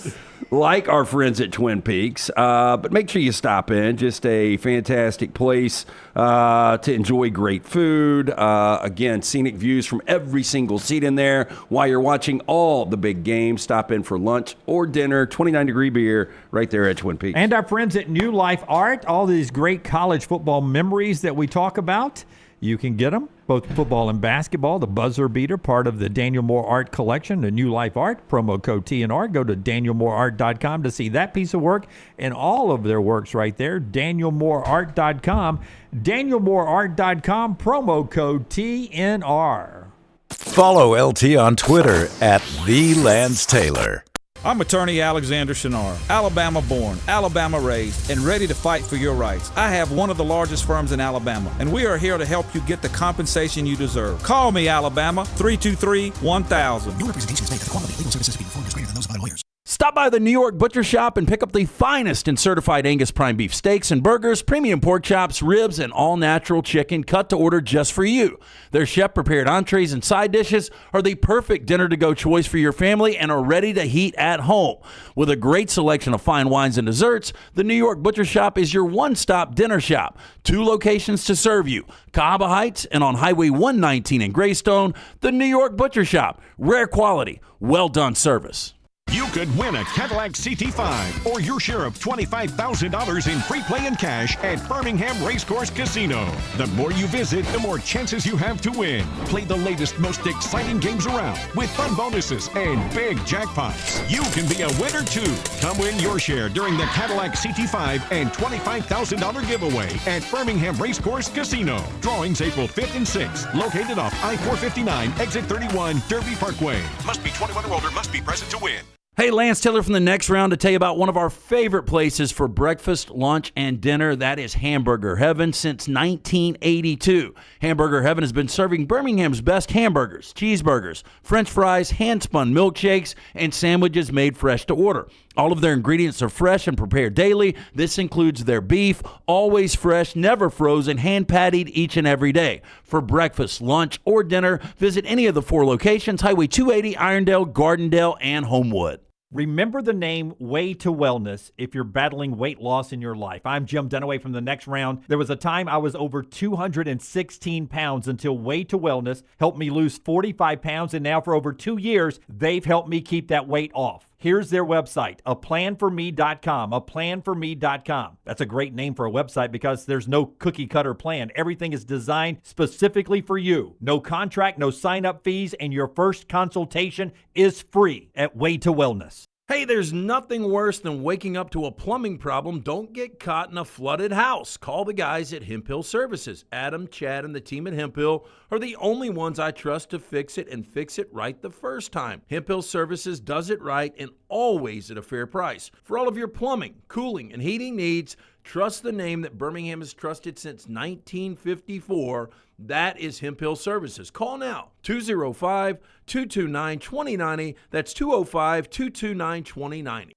like our friends at Twin Peaks. But make sure you stop in. Just a fantastic place to enjoy great food. Again, scenic views from every single seat in there. While you're watching all the big games, stop in for lunch or dinner. 29-degree beer right there at Twin Peaks. And our friends at New Life Art, all these great college football memories that we talk about, you can get them, both football and basketball. The buzzer beater, part of the Daniel Moore Art collection, the New Life Art, promo code TNR. Go to danielmooreart.com to see that piece of work and all of their works right there, danielmooreart.com. danielmooreart.com, promo code TNR. Follow LT on Twitter at @TheLanceTaylor. I'm attorney Alexander Shunnarah, Alabama born, Alabama raised, and ready to fight for your rights. I have one of the largest firms in Alabama, and we are here to help you get the compensation you deserve. Call me, Alabama, 323-1000. No representations made that the quality of legal services to be performed is greater than those of other lawyers. Stop by the New York Butcher Shop and pick up the finest in certified Angus prime beef steaks and burgers, premium pork chops, ribs, and all-natural chicken cut to order just for you. Their chef-prepared entrees and side dishes are the perfect dinner-to-go choice for your family and are ready to heat at home. With a great selection of fine wines and desserts, the New York Butcher Shop is your one-stop dinner shop. 2 locations to serve you, Cahaba Heights and on Highway 119 in Greystone. The New York Butcher Shop, rare quality, well-done service. You could win a Cadillac CT5 or your share of $25,000 in free play and cash at Birmingham Racecourse Casino. The more you visit, the more chances you have to win. Play the latest, most exciting games around with fun bonuses and big jackpots. You can be a winner too. Come win your share during the Cadillac CT5 and $25,000 giveaway at Birmingham Racecourse Casino. Drawings April 5th and 6th. Located off I-459, exit 31, Derby Parkway. Must be 21 or older, must be present to win. Hey, Lance Taylor from the Next Round to tell you about one of our favorite places for breakfast, lunch, and dinner. That is Hamburger Heaven since 1982. Hamburger Heaven has been serving Birmingham's best hamburgers, cheeseburgers, French fries, hand-spun milkshakes, and sandwiches made fresh to order. All of their ingredients are fresh and prepared daily. This includes their beef, always fresh, never frozen, hand-pattied each and every day. For breakfast, lunch, or dinner, visit any of the 4 locations, Highway 280, Irondale, Gardendale, and Homewood. Remember the name Way to Wellness if you're battling weight loss in your life. I'm Jim Dunaway from the Next Round. There was a time I was over 216 pounds until Way to Wellness helped me lose 45 pounds, and now for over 2 years, they've helped me keep that weight off. Here's their website, aplanforme.com, aplanforme.com. That's a great name for a website because there's no cookie-cutter plan. Everything is designed specifically for you. No contract, no sign-up fees, and your first consultation is free at Way to Wellness. Hey, there's nothing worse than waking up to a plumbing problem. Don't get caught in a flooded house. Call the guys at Hemp Hill Services. Adam, Chad, and the team at Hemp Hill are the only ones I trust to fix it and fix it right the first time. Hemp Hill Services does it right and always at a fair price. For all of your plumbing, cooling, and heating needs, trust the name that Birmingham has trusted since 1954. That is Hemp Hill Services. Call now, 205-229-2090. That's 205-229-2090.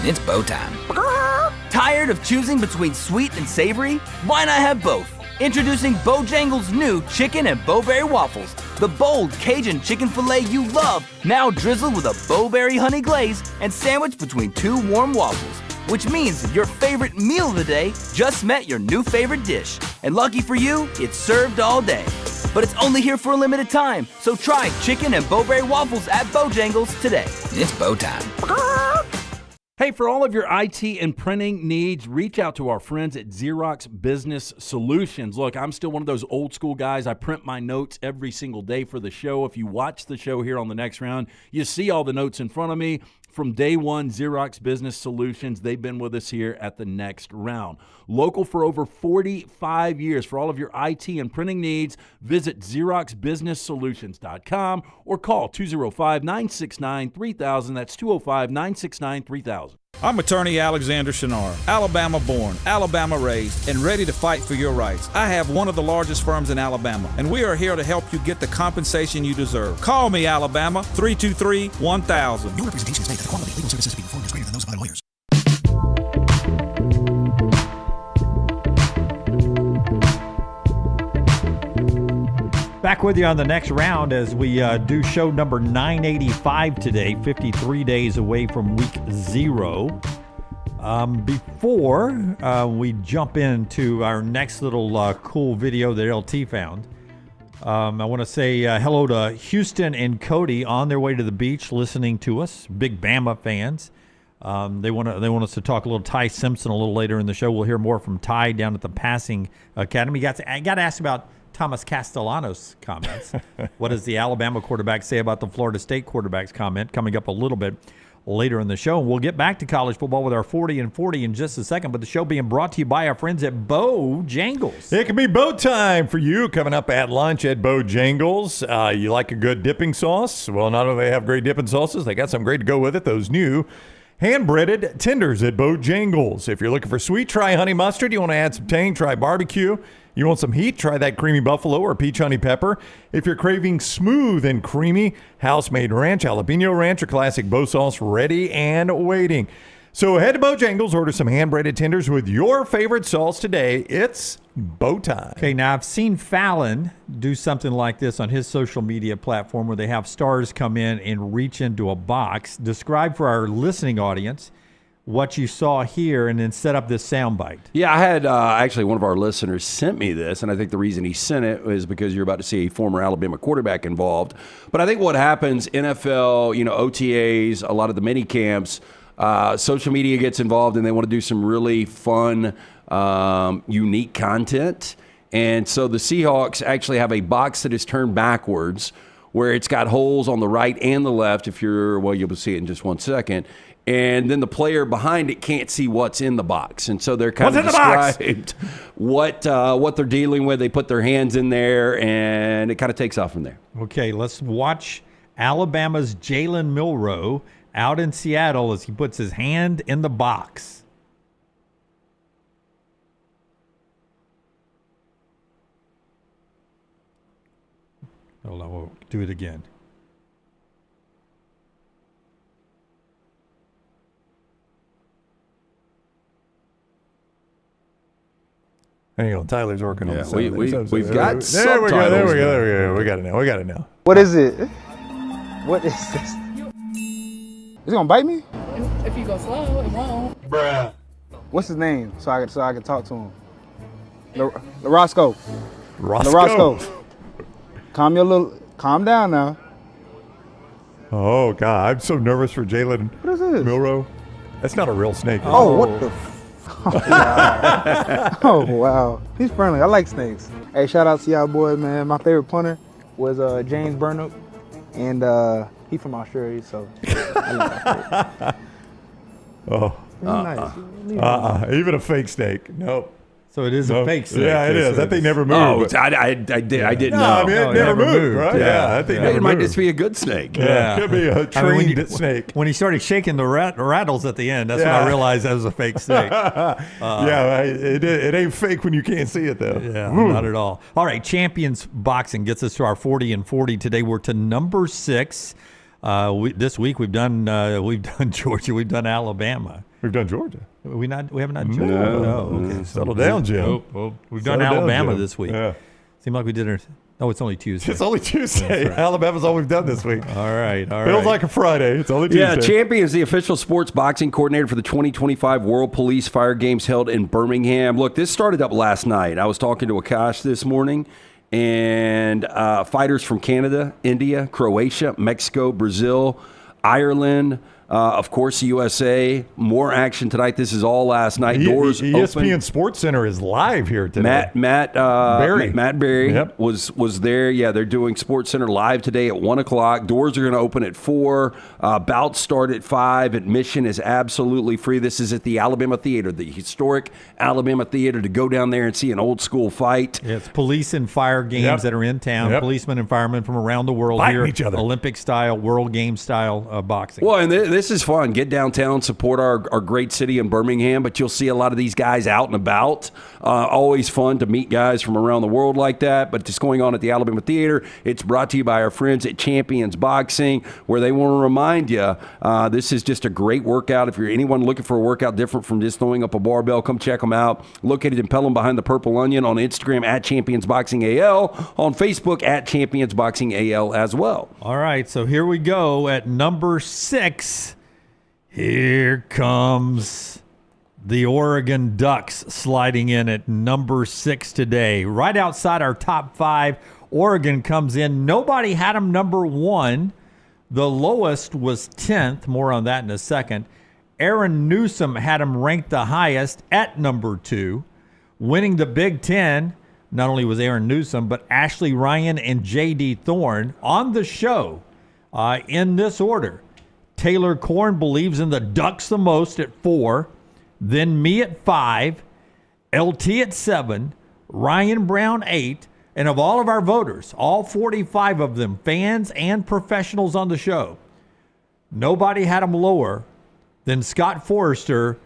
It's bow time. Tired of choosing between sweet and savory? Why not have both? Introducing Bojangles' new chicken and bowberry waffles. The bold Cajun chicken filet you love, now drizzled with a bowberry honey glaze and sandwiched between 2 warm waffles. Which means your favorite meal of the day just met your new favorite dish. And lucky for you, it's served all day. But it's only here for a limited time, so try chicken and bowberry waffles at Bojangles today. It's bow time. Hey, for all of your IT and printing needs, reach out to our friends at Xerox Business Solutions. Look, I'm still one of those old school guys. I print my notes every single day for the show. If you watch the show here on the next round, you see all the notes in front of me. From day one, Xerox Business Solutions, they've been with us here at the next round. Local for over 45 years. For all of your IT and printing needs, visit XeroxBusinessSolutions.com or call 205-969-3000. That's 205-969-3000. I'm attorney Alexander Shunnarah, Alabama born, Alabama raised, and ready to fight for your rights. I have one of the largest firms in Alabama, and we are here to help you get the compensation you deserve. Call me, Alabama, 323-1000. No representation is made that the quality of legal services being performed is greater than those of other lawyers. Back with you on the next round as we do show number 985 today, 53 days away from week 0. Before we jump into our next little cool video that LT found, I want to say hello to Houston and Cody on their way to the beach listening to us, big Bama fans. They want us to talk a little Ty Simpson a little later in the show. We'll hear more from Ty down at the Passing Academy. I got asked about Thomas Castellanos' comments. What does the Alabama quarterback say about the Florida State quarterback's comment? Coming up a little bit later in the show. We'll get back to college football with our 40 and 40 in just a second, but the show being brought to you by our friends at Bojangles. It can be bow time for you coming up at lunch at Bojangles. You like a good dipping sauce? Well, not only do they have great dipping sauces, they got some great to go with it. Those new hand-breaded tenders at Bojangles. If you're looking for sweet, try honey mustard. You want to add some tang, try barbecue. You want some heat? Try that creamy buffalo or peach honey pepper. If you're craving smooth and creamy, house-made ranch, jalapeno ranch, or classic bow sauce ready and waiting. So head to Bojangles, order some hand-breaded tenders with your favorite sauce today. It's bow time. Okay, now I've seen Fallon do something like this on his social media platform where they have stars come in and reach into a box. Describe for our listening audience what you saw here and then set up this soundbite. Yeah, I had actually one of our listeners sent me this, and I think the reason he sent it is because you're about to see a former Alabama quarterback involved. But I think what happens, NFL, OTAs, a lot of the mini camps, social media gets involved and they want to do some really fun, unique content. And so the Seahawks actually have a box that is turned backwards where it's got holes on the right and the left. You'll see it in just 1 second. And then the player behind it can't see what's in the box. And so they're kind of described what they're dealing with. They put their hands in there, and it kind of takes off from there. Okay, let's watch Alabama's Jalen Milroe out in Seattle as he puts his hand in the box. Hold on, we'll do it again. Hang on, Tyler's working on it. We've got there we go. We got it now. What is it? What is this? Is it gonna bite me? If you go slow, it won't. Bruh. What's his name? So I can talk to him. Roscoe. Roscoe. Calm down now. Oh God, I'm so nervous for Jalen. What is this? Milroe. That's not a real snake. Oh, what the? Oh wow, he's friendly. I like snakes. Hey, shout out to y'all boys, man. My favorite punter was James Burnop, and he from Australia, so. I like that. Oh, nice. Even a fake snake. Nope. So it is a fake snake. Yeah, it is. That thing never moved. Oh, I didn't know. I mean, it never moved, right? Yeah, that thing never moved. It might just be a good snake. Yeah, it could be a trained snake. When he started shaking the rattles at the end, that's when I realized that was a fake snake. It ain't fake when you can't see it, though. Yeah, not at all. All right, Champions Boxing gets us to our 40 and 40. Today we're to number 6. This week we've done Georgia, we've done Alabama. We've done Georgia. We haven't done Georgia. No. Okay. Settle down, Jim. We've done Alabama this week. Yeah. Seemed like we did it. Oh, it's only Tuesday. It's only Tuesday. Right. Alabama's all we've done this week. All right. Feels like a Friday. It's only Tuesday. Yeah, Champion is the official sports boxing coordinator for the 2025 World Police Fire Games held in Birmingham. Look, this started up last night. I was talking to Akash this morning, and fighters from Canada, India, Croatia, Mexico, Brazil, Ireland, Of course, USA, more action tonight. This is all last night. Doors ESPN open. Sports Center is live here today. Matt Berry was there. Yeah, they're doing Sports Center live today at 1 o'clock. Doors are going to open at 4. Bouts start at 5. Admission is absolutely free. This is at the Alabama Theater, the historic Alabama Theater, to go down there and see an old school fight. Yeah, it's police and fire games that are in town. Policemen and firemen from around the world fighting here. Each other. Olympic style, world game style boxing. Well, and this is fun. Get downtown, support our great city in Birmingham, but you'll see a lot of these guys out and about. Always fun to meet guys from around the world like that, but it's going on at the Alabama Theater. It's brought to you by our friends at Champions Boxing, where they want to remind you this is just a great workout. If you're anyone looking for a workout different from just throwing up a barbell, come check them out. Located in Pelham behind the Purple Onion, on Instagram at Champions Boxing AL, on Facebook at Champions Boxing AL as well. All right, so here we go at number 6. Here comes the Oregon Ducks sliding in at number 6 today. Right outside our top 5, Oregon comes in. Nobody had them number 1. The lowest was 10th. More on that in a second. Aaron Newsom had them ranked the highest at number 2. Winning the Big Ten, not only was Aaron Newsom, but Ashley Ryan and J.D. Thorne on the show in this order. Taylor Korn believes in the Ducks the most at 4. Then me at 5. LT at 7. Ryan Brown 8. And of all of our voters, all 45 of them, fans and professionals on the show, nobody had them lower than Scott Forrester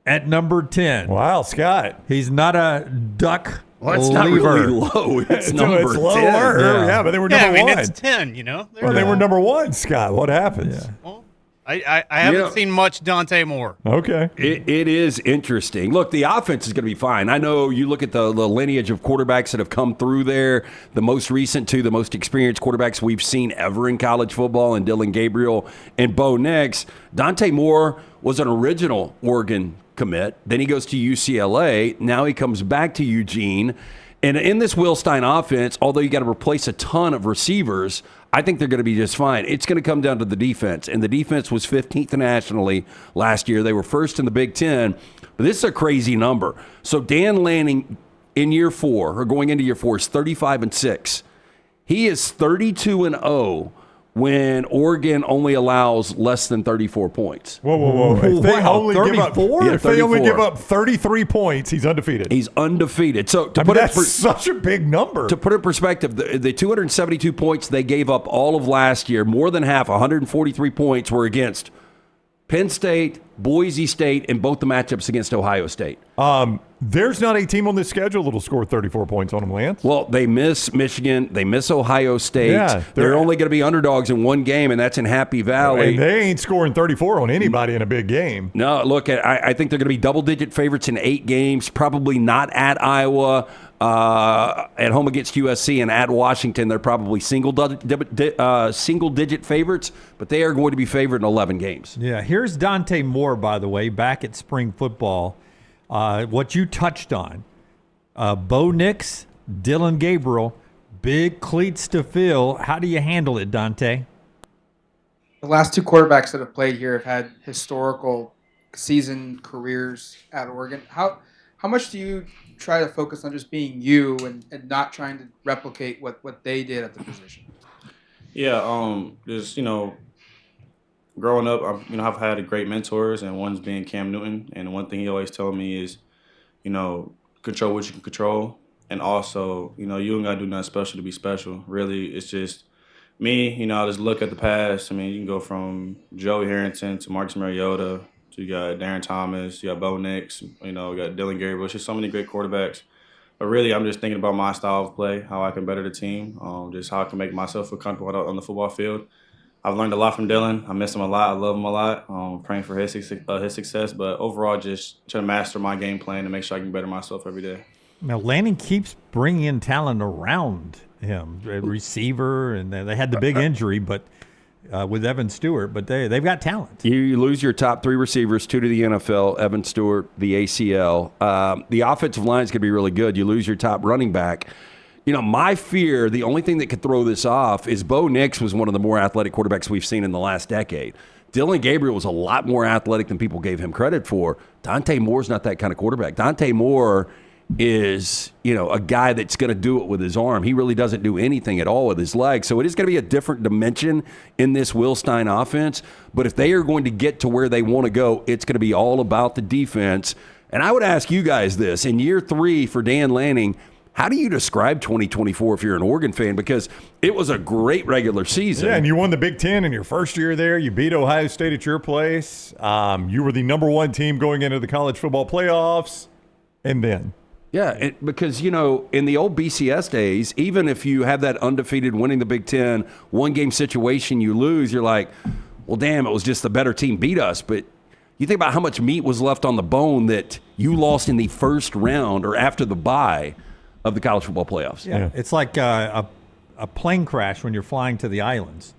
at number 10. Wow, Scott. He's not a Duck Well, it's not really low. It's number 10. Lower. Yeah, but they were number 1. It's 10, you know. Well, they were number 1, Scott. What happens? Well, I haven't seen much Donte Moore. Okay. It is interesting. Look, the offense is going to be fine. I know you look at the lineage of quarterbacks that have come through there, the most recent 2, the most experienced quarterbacks we've seen ever in college football, and Dillon Gabriel and Bo Nix. Donte Moore was an original Oregon commit. Then he goes to UCLA. Now he comes back to Eugene. And in this Will Stein offense, although you got to replace a ton of receivers, I think they're going to be just fine. It's going to come down to the defense. And the defense was 15th nationally last year. They were first in the Big Ten. But this is a crazy number. So Dan Lanning in year 4, or going into year 4, is 35-6. He is 32-0 when Oregon only allows less than 34 points. Whoa. If they only 34? If they only give up 33 points, he's undefeated. He's undefeated. So that's such a big number. To put it in perspective, the 272 points they gave up all of last year, more than half, 143 points, were against Penn State, Boise State, and both the matchups against Ohio State. There's not a team on this schedule that'll score 34 points on them, Lance. Well, they miss Michigan. They miss Ohio State. Yeah, they're only going to be underdogs in one game, and that's in Happy Valley. And they ain't scoring 34 on anybody in a big game. No, look, I think they're going to be double-digit favorites in 8 games, probably not at Iowa. At home against USC and at Washington, they're probably single-digit favorites, but they are going to be favored in 11 games. Yeah, here's Donte Moore, by the way, back at spring football. What you touched on, Bo Nix, Dillon Gabriel, big cleats to fill. How do you handle it, Donte? The last 2 quarterbacks that have played here have had historical season careers at Oregon. How much do you try to focus on just being you and not trying to replicate what they did at the position? Yeah, just, growing up, I've had great mentors, and one's being Cam Newton. And one thing he always told me is, control what you can control. And also, you ain't got to do nothing special to be special. Really, it's just me, I just look at the past. I mean, you can go from Joey Harrington to Marcus Mariota, to you got Darren Thomas, you got Bo Nix, we got Dillon Gabriel. It's just so many great quarterbacks. But really, I'm just thinking about my style of play, how I can better the team, just how I can make myself feel comfortable on the football field. I've learned a lot from Dillon. I miss him a lot. I love him a lot. Praying for his success. But overall, just trying to master my game plan and make sure I can better myself every day. Now, Lanning keeps bringing in talent around him, a receiver, and they had the big injury, but with Evan Stewart, but they've got talent. You lose your top 3 receivers, 2 to the NFL, Evan Stewart, the ACL. The offensive line is going to be really good. You lose your top running back. My fear, the only thing that could throw this off is Bo Nix was one of the more athletic quarterbacks we've seen in the last decade. Dillon Gabriel was a lot more athletic than people gave him credit for. Donte Moore's not that kind of quarterback. Donte Moore is, a guy that's going to do it with his arm. He really doesn't do anything at all with his legs. So it is going to be a different dimension in this Will Stein offense. But if they are going to get to where they want to go, it's going to be all about the defense. And I would ask you guys this. In year 3 for Dan Lanning, how do you describe 2024 if you're an Oregon fan? Because it was a great regular season. Yeah, and you won the Big Ten in your first year there. You beat Ohio State at your place. You were the number 1 team going into the college football playoffs. And then... Yeah, because, in the old BCS days, even if you have that undefeated winning the Big Ten, one-game situation you lose, you're like, well, damn, it was just the better team beat us. But you think about how much meat was left on the bone that you lost in the first round or after the bye of the college football playoffs. Yeah. It's like a plane crash when you're flying to the islands.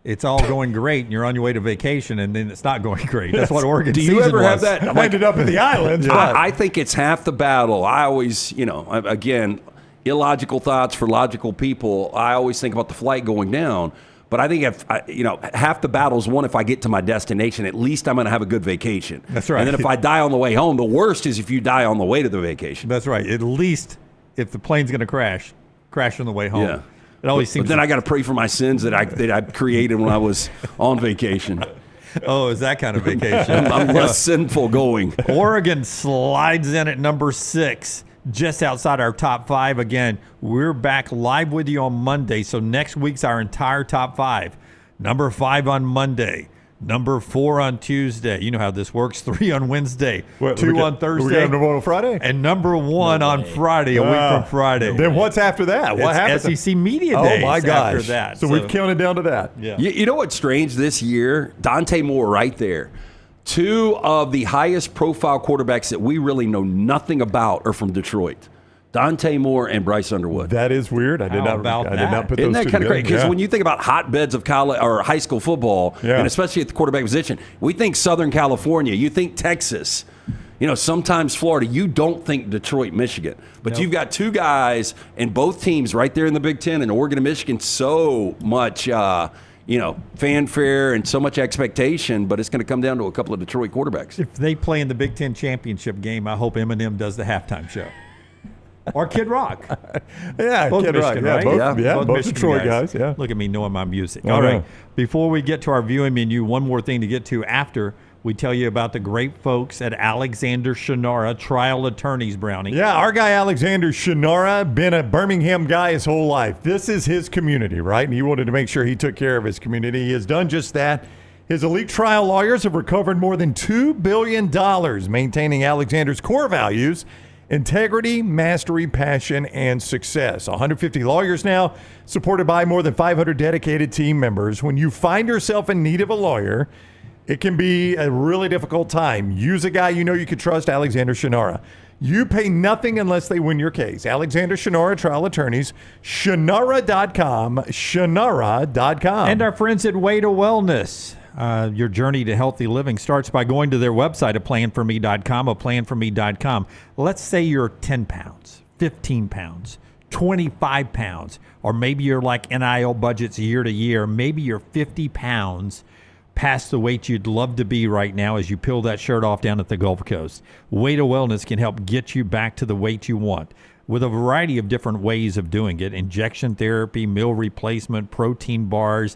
It's all going great, and you're on your way to vacation, and then it's not going great. That's what Oregon Do season you ever was. have that? I ended up in the islands. I think it's half the battle. I always, again, illogical thoughts for logical people. I always think about the flight going down. But I think half the battle is won if I get to my destination. At least I'm going to have a good vacation. That's right. And then if I die on the way home, the worst is if you die on the way to the vacation. That's right. At least if the plane's going to crash on the way home. Yeah. It always seems. But then I got to pray for my sins that I created when I was on vacation. Oh, is that kind of vacation? I'm less sinful going. Oregon slides in at number 6, just outside our top 5. Again, we're back live with you on Monday, so next week's our entire top 5. Number 5 on Monday. Number 4 on Tuesday. You know how this works. 3 on Wednesday. 2 on Thursday. We got number 1 on Friday? And number 1 on Friday, a week from Friday. Then what's after that? What happens? SEC Media Days. Oh, my gosh. After that. So we've counted down to that. Yeah. You know what's strange this year? Donte Moore right there. 2 of the highest profile quarterbacks that we really know nothing about are from Detroit. Donte Moore and Bryce Underwood. That is weird. I did not put Isn't those that two kind of together. great? Because when you think about hotbeds of college or high school football, Yeah. and especially at the quarterback position, we think Southern California, you think Texas, sometimes Florida. You don't think Detroit, Michigan. But Nope. you've got 2 guys and both teams right there in the Big Ten, and Oregon and Michigan, so much fanfare and so much expectation, but it's going to come down to a couple of Detroit quarterbacks. If they play in the Big Ten championship game, I hope Eminem does the halftime show. Or Kid Rock. Yeah, both Kid Michigan, Rock. right? Both Michigan Detroit guys. Yeah. Look at me knowing my music. I All right. know. Before we get to our viewing menu, one more thing to get to after we tell you about the great folks at Alexander Shunnarah Trial Attorneys, Brownie. Yeah, our guy Alexander Shunnarah, been a Birmingham guy his whole life. This is his community, right? And he wanted to make sure he took care of his community. He has done just that. His elite trial lawyers have recovered more than $2 billion, maintaining Alexander's core values: integrity, mastery, passion, and success. 150 lawyers now, supported by more than 500 dedicated team members. When you find yourself in need of a lawyer, it can be a really difficult time. Use a guy you know you can trust, Alexander Shunnarah. You pay nothing unless they win your case. Alexander Shunnarah Trial Attorneys, Shunnarah.com, Shunnarah.com. And our friends at Way to Wellness. Your journey to healthy living starts by going to their website at planforme.com, planforme.com. Let's say you're 10 pounds, 15 pounds, 25 pounds, or maybe you're like NIL budgets year to year. Maybe you're 50 pounds past the weight you'd love to be right now as you peel that shirt off down at the Gulf Coast. Way to Wellness can help get you back to the weight you want with a variety of different ways of doing it: injection therapy, meal replacement, protein bars,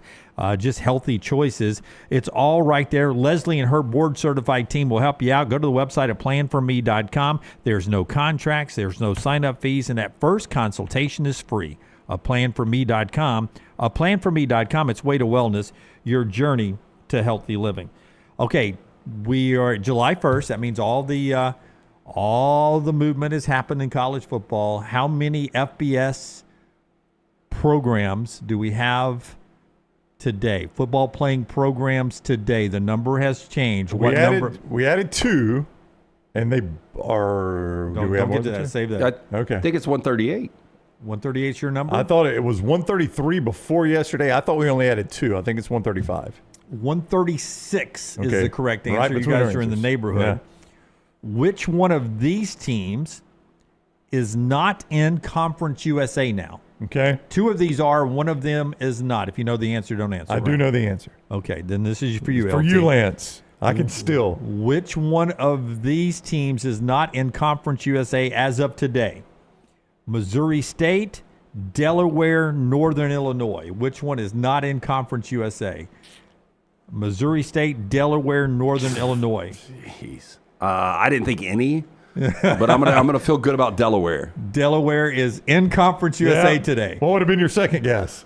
just healthy choices. It's all right there. Leslie and her board-certified team will help you out. Go to the website at planforme.com. There's no contracts. There's no sign-up fees, and that first consultation is free. Planforme.com. Planforme.com. It's Way to Wellness, your journey to healthy living. Okay, we are July 1st. That means all the movement has happened in college football. How many FBS programs do we have today? Football playing programs today. The number has changed. We added 2, and they are. Don't get to that. Save that. Okay. I think it's 138. 138 is your number? I thought it was 133 before yesterday. I thought we only added 2. I think it's 135. 136 is Okay. the correct answer. Right you between guys our are in the answers. neighborhood. Which one of these teams is not in Conference USA now? Okay. 2 of these are. One of them is not. If you know the answer, don't answer. I do know the answer. Okay, then this is for you, For LT. you, Lance. I can still. Which one of these teams is not in Conference USA as of today? Missouri State, Delaware, Northern Illinois. Which one is not in Conference USA? Missouri State, Delaware, Northern Illinois. Jeez. I didn't think any, but I'm gonna feel good about Delaware. Delaware is in Conference USA today. What would have been your second guess?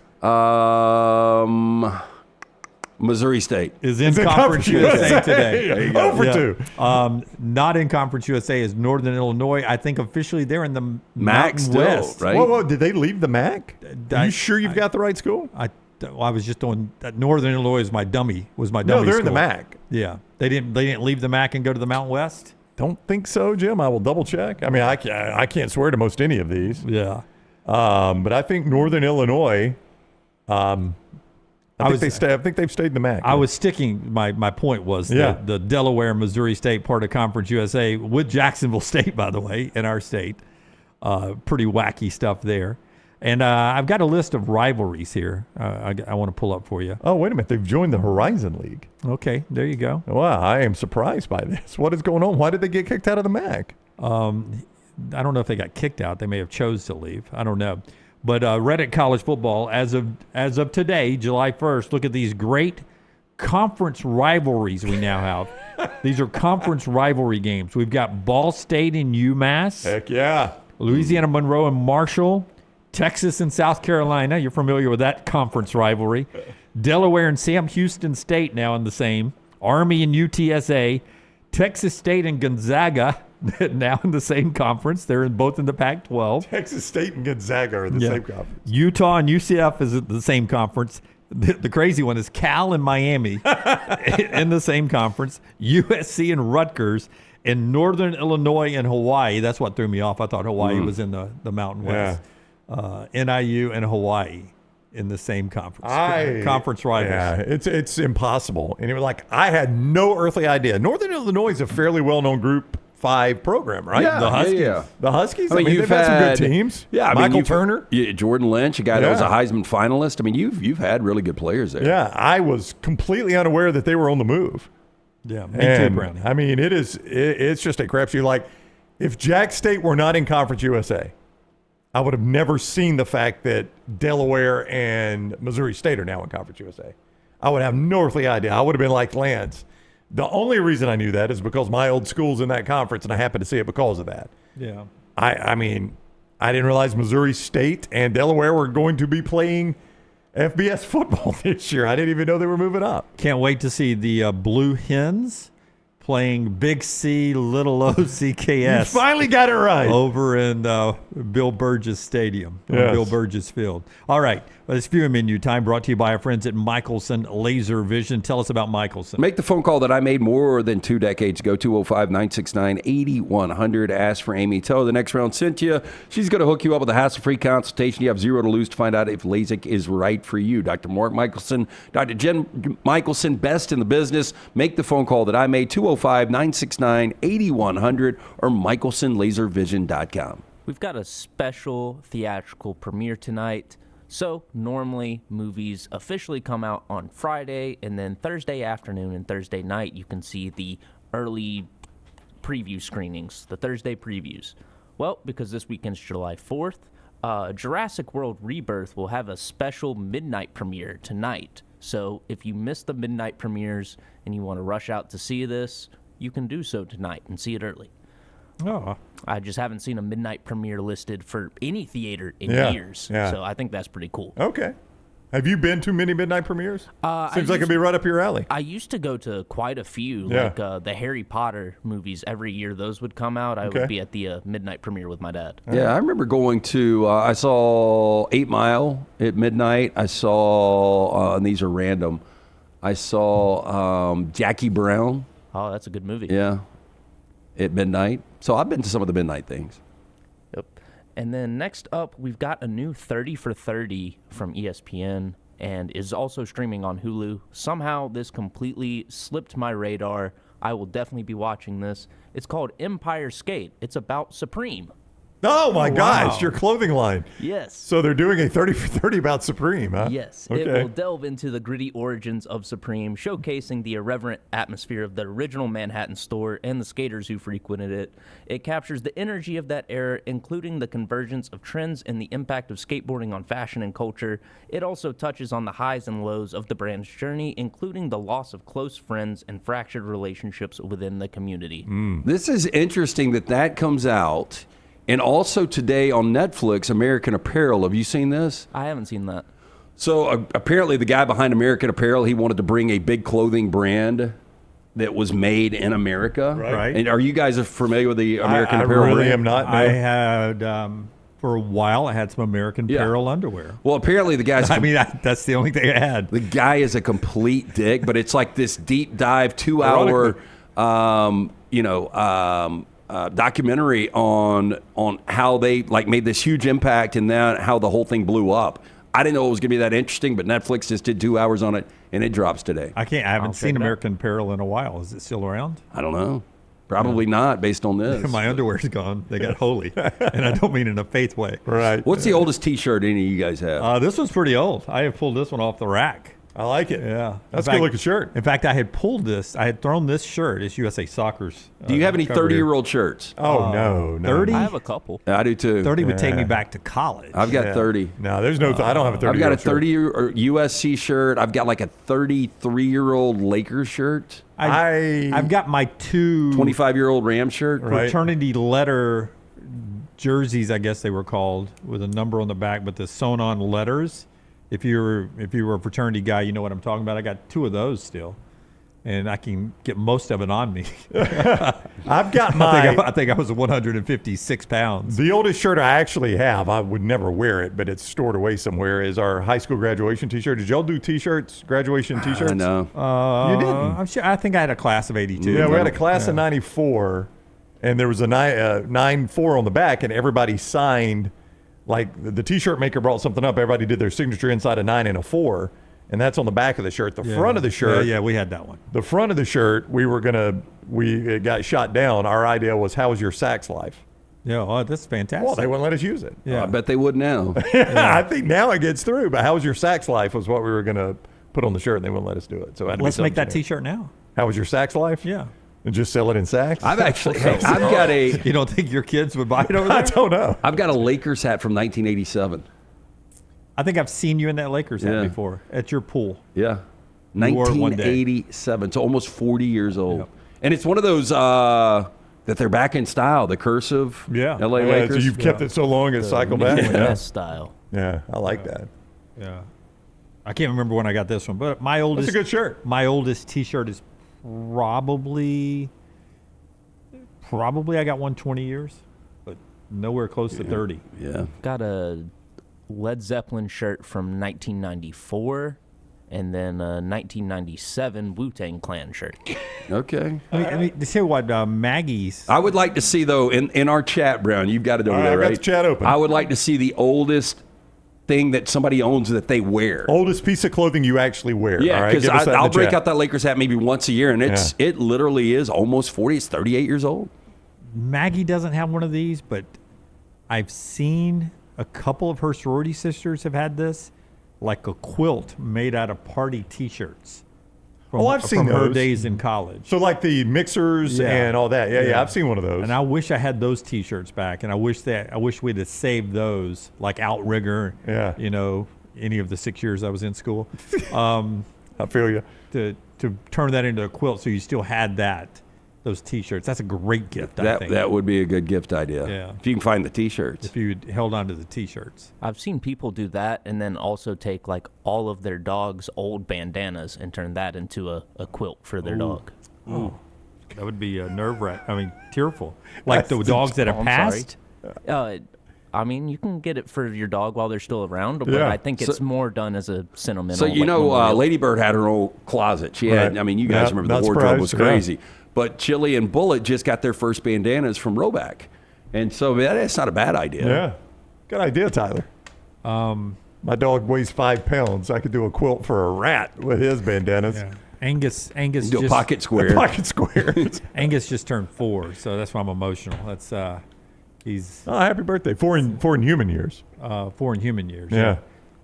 Missouri State is in Conference USA today. There you go. Over 2. Not in Conference USA is Northern Illinois. I think officially they're in the MAC Mountain still, West. right? Whoa, did they leave the MAC? Are you sure you've got the right school? I was just doing that. Northern Illinois was my dummy. No, they're school. in the MAC. Yeah, they didn't leave the MAC and go to the Mountain West. Don't think so, Jim. I will double check. I mean, I can't swear to most any of these. Yeah, but I think Northern Illinois. I think they've stayed in the MAC. I was sticking. My point was the Delaware, Missouri State part of Conference USA with Jacksonville State, by the way, in our state. Pretty wacky stuff there. And I've got a list of rivalries here I want to pull up for you. Oh, wait a minute. They've joined the Horizon League. Okay, there you go. Wow, I am surprised by this. What is going on? Why did they get kicked out of the MAC? I don't know if they got kicked out. They may have chose to leave. I don't know. But Reddit College Football, as of today, July 1st, look at these great conference rivalries we now have. These are conference rivalry games. We've got Ball State and UMass. Heck yeah. Louisiana Monroe and Marshall. Texas and South Carolina. You're familiar with that conference rivalry. Delaware and Sam Houston State now in the same. Army and UTSA. Texas State and Gonzaga now in the same conference. They're both in the Pac-12. Texas State and Gonzaga are in the same conference. Utah and UCF is in the same conference. The crazy one is Cal and Miami in the same conference. USC and Rutgers. And Northern Illinois and Hawaii. That's what threw me off. I thought Hawaii was in the Mountain West. NIU and Hawaii in the same conference. Conference rivals. Yeah, it's impossible. And it was like, I had no earthly idea. Northern Illinois is a fairly well-known Group 5 program, right? Yeah, the Huskies. yeah. The Huskies. I mean, they've had some good teams. Yeah, Michael Turner. Jordan Lynch, a guy that was a Heisman finalist. I mean, you've had really good players there. Yeah, I was completely unaware that they were on the move. Yeah, me too, Brownie. I mean, it's just a crapshoot. Like, if Jack State were not in Conference USA, I would have never seen the fact that Delaware and Missouri State are now in Conference USA. I would have no earthly idea. I would have been like Lance. The only reason I knew that is because my old school's in that conference, and I happened to see it because of that. Yeah. I mean, I didn't realize Missouri State and Delaware were going to be playing FBS football this year. I didn't even know they were moving up. Can't wait to see the Blue Hens playing Big C, Little OCKS. You finally got it right. Over in Bill Burgess Stadium, Bill Burgess Field. All right, let's view a menu time brought to you by our friends at Michelson Laser Vision. Tell us about Michelson. Make the phone call that I made more than 2 decades ago, 205-969-8100. Ask for Amy. Tell her the next round sent you. She's going to hook you up with a hassle-free consultation. You have 0 to lose to find out if LASIK is right for you. Dr. Mark Michelson, Dr. Jen Michelson, best in the business. Make the phone call that I made, 205-969-8100 or michelsonlaservision.com. We've got a special theatrical premiere tonight. So normally movies officially come out on Friday, and then Thursday afternoon and Thursday night you can see the early preview screenings, the Thursday previews. Well, because this weekend's July 4th, Jurassic World Rebirth will have a special midnight premiere tonight. So if you miss the midnight premieres and you want to rush out to see this, you can do so tonight and see it early. Oh. I just haven't seen a midnight premiere listed for any theater in years. Yeah. So I think that's pretty cool. Okay. Have you been to many midnight premieres? Seems like it'd be right up your alley. I used to go to quite a few, Yeah. like the Harry Potter movies. Every year those would come out. I would be at the midnight premiere with my dad. Yeah, I remember going to, I saw 8 Mile at midnight. I saw, and these are random, I saw Jackie Brown. Oh, that's a good movie. Yeah, at midnight. So I've been to some of the midnight things. Yep. And then next up, we've got a new 30 for 30 from ESPN and is also streaming on Hulu. Somehow this completely slipped my radar. I will definitely be watching this. It's called Empire Skate. It's about Supreme. Oh my gosh, wow. your clothing line. Yes. So they're doing a 30 for 30 about Supreme, huh? Yes, Okay. it will delve into the gritty origins of Supreme, showcasing the irreverent atmosphere of the original Manhattan store and the skaters who frequented it. It captures the energy of that era, including the convergence of trends and the impact of skateboarding on fashion and culture. It also touches on the highs and lows of the brand's journey, including the loss of close friends and fractured relationships within the community. This is interesting that comes out. And also today on Netflix, American Apparel. Have you seen this? I haven't seen that. So apparently the guy behind American Apparel, he wanted to bring a big clothing brand that was made in America. Right. And are you guys familiar with the American Apparel I really brand? am not. No. I had, for a while, I had some American Apparel underwear. Well, apparently the guy's... that's the only thing I had. The guy is a complete dick, but it's like this deep dive 2-hour, documentary on how they made this huge impact and then how the whole thing blew up. I didn't know it was going to be that interesting, but Netflix just did 2 hours on it, and it drops today. I haven't seen American Apparel in a while. Is it still around? I don't know. Probably not, based on this. My underwear's gone. They got holy, and I don't mean in a faith way. Right. What's the oldest T-shirt any of you guys have? This one's pretty old. I have pulled this one off the rack. I like it. Yeah. That's a good looking shirt. In fact, I had pulled this. I had thrown this shirt. It's USA Soccer's. Do you have any 30-year-old shirts? Oh, no. 30? I have a couple. I do too. 30 would take me back to college. I've got 30. No, there's no. I don't have a 30. I've got a 30-year USC shirt. I've got like a 33-year-old Lakers shirt. I've got my two 25-year-old Ram shirt. Fraternity letter jerseys, I guess they were called, with a number on the back, but the sewn on letters. If you were a fraternity guy, you know what I'm talking about. I got 2 of those still, and I can get most of it on me. I've got my. I think I was 156 pounds. The oldest shirt I actually have, I would never wear it, but it's stored away somewhere, is our high school graduation T-shirt. Did y'all do T-shirts, graduation T-shirts? No. You didn't. I'm sure. I think I had a class of 82. Yeah, we had a class of 94, and there was a 9-4 on the back, and everybody signed. Like the T-shirt maker brought something up, everybody did their signature inside a 9 and a 4, and that's on the back of the shirt. The front of the shirt, yeah, we had that one. The front of the shirt, it got shot down. Our idea was, how was your sax life? Yeah, that's fantastic. Well, they wouldn't let us use it. I bet they would now. I think now it gets through. But how was your sax life was what we were going to put on the shirt, and they wouldn't let us do it. So let's make that T-shirt now. How was your sax life? Yeah. And just sell it in sacks? I've got a... You don't think your kids would buy it over there? I don't know. I've got a Lakers hat from 1987. I think I've seen you in that Lakers hat before at your pool. Yeah. You wore it one day. 1987. So almost 40 years old. Yep. And it's one of those that they're back in style, the cursive LA Lakers. So you've kept it so long it's cycled back. Style. Yeah, I like that. Yeah. I can't remember when I got this one, but my oldest... That's a good shirt. My oldest T-shirt is probably I got one 20 years, but nowhere close to 30. Yeah. Got a Led Zeppelin shirt from 1994 and then a 1997 Wu-Tang Clan shirt. Okay. I mean, to say what Maggie's... I would like to see, though, in our chat, Brown, you've got it over there, right? I got the chat open. I would like to see the oldest thing that somebody owns that they wear. Oldest piece of clothing you actually wear. Yeah, because I'll break out that Lakers hat maybe once a year, and it literally is almost 40. It's 38 years old. Maggie doesn't have one of these, but I've seen a couple of her sorority sisters have had this, like a quilt made out of party T-shirts. I've seen her those. days in college. So like the mixers and all that. Yeah, I've seen one of those. And I wish I had those T-shirts back. And I wish we'd have saved those, like Outrigger. Yeah. You know, any of the 6 years I was in school. I feel you. To turn that into a quilt, so you still had those T-shirts. That's a great gift. I think that would be a good gift idea. Yeah. If you can find the T-shirts. If you held on to the T-shirts. I've seen people do that and then also take like all of their dog's old bandanas and turn that into a quilt for their dog. Oh, that would be tearful. Like the dogs that have passed. I mean, you can get it for your dog while they're still around, but I think it's more done as a sentimental. So Lady Bird had her own closet. She had. I mean, you guys remember the wardrobe was crazy. But Chili and Bullet just got their first bandanas from Roback. And so that's not a bad idea. Yeah. Good idea, Tyler. My dog weighs 5 pounds. I could do a quilt for a rat with his bandanas. Yeah. Angus do a pocket square. A pocket square. Angus just turned 4, so that's why I'm emotional. That's He's happy birthday! Four in human years. 4 in human years. Yeah.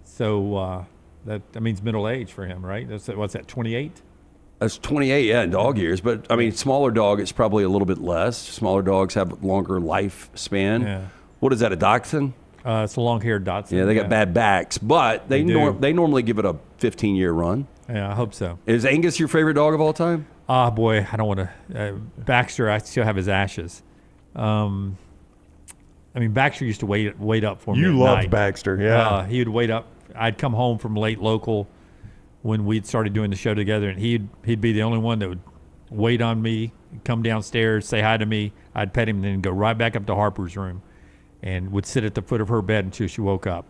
So that means middle age for him, right? What's that? 28. That's 28, yeah, in dog years. But, I mean, smaller dog, it's probably a little bit less. Smaller dogs have longer lifespan. Yeah. What is that, a dachshund? It's a long-haired Dachshund. Yeah, they got bad backs, but they normally give it a 15-year run. Yeah, I hope so. Is Angus your favorite dog of all time? Boy, I don't want to. Baxter, I still have his ashes. I mean, Baxter used to wait up for me. You at loved night. Baxter, yeah. He would wait up. I'd come home from late local when we'd started doing the show together, and he'd be the only one that would wait on me, come downstairs, say hi to me. I'd pet him, and then go right back up to Harper's room, and would sit at the foot of her bed until she woke up.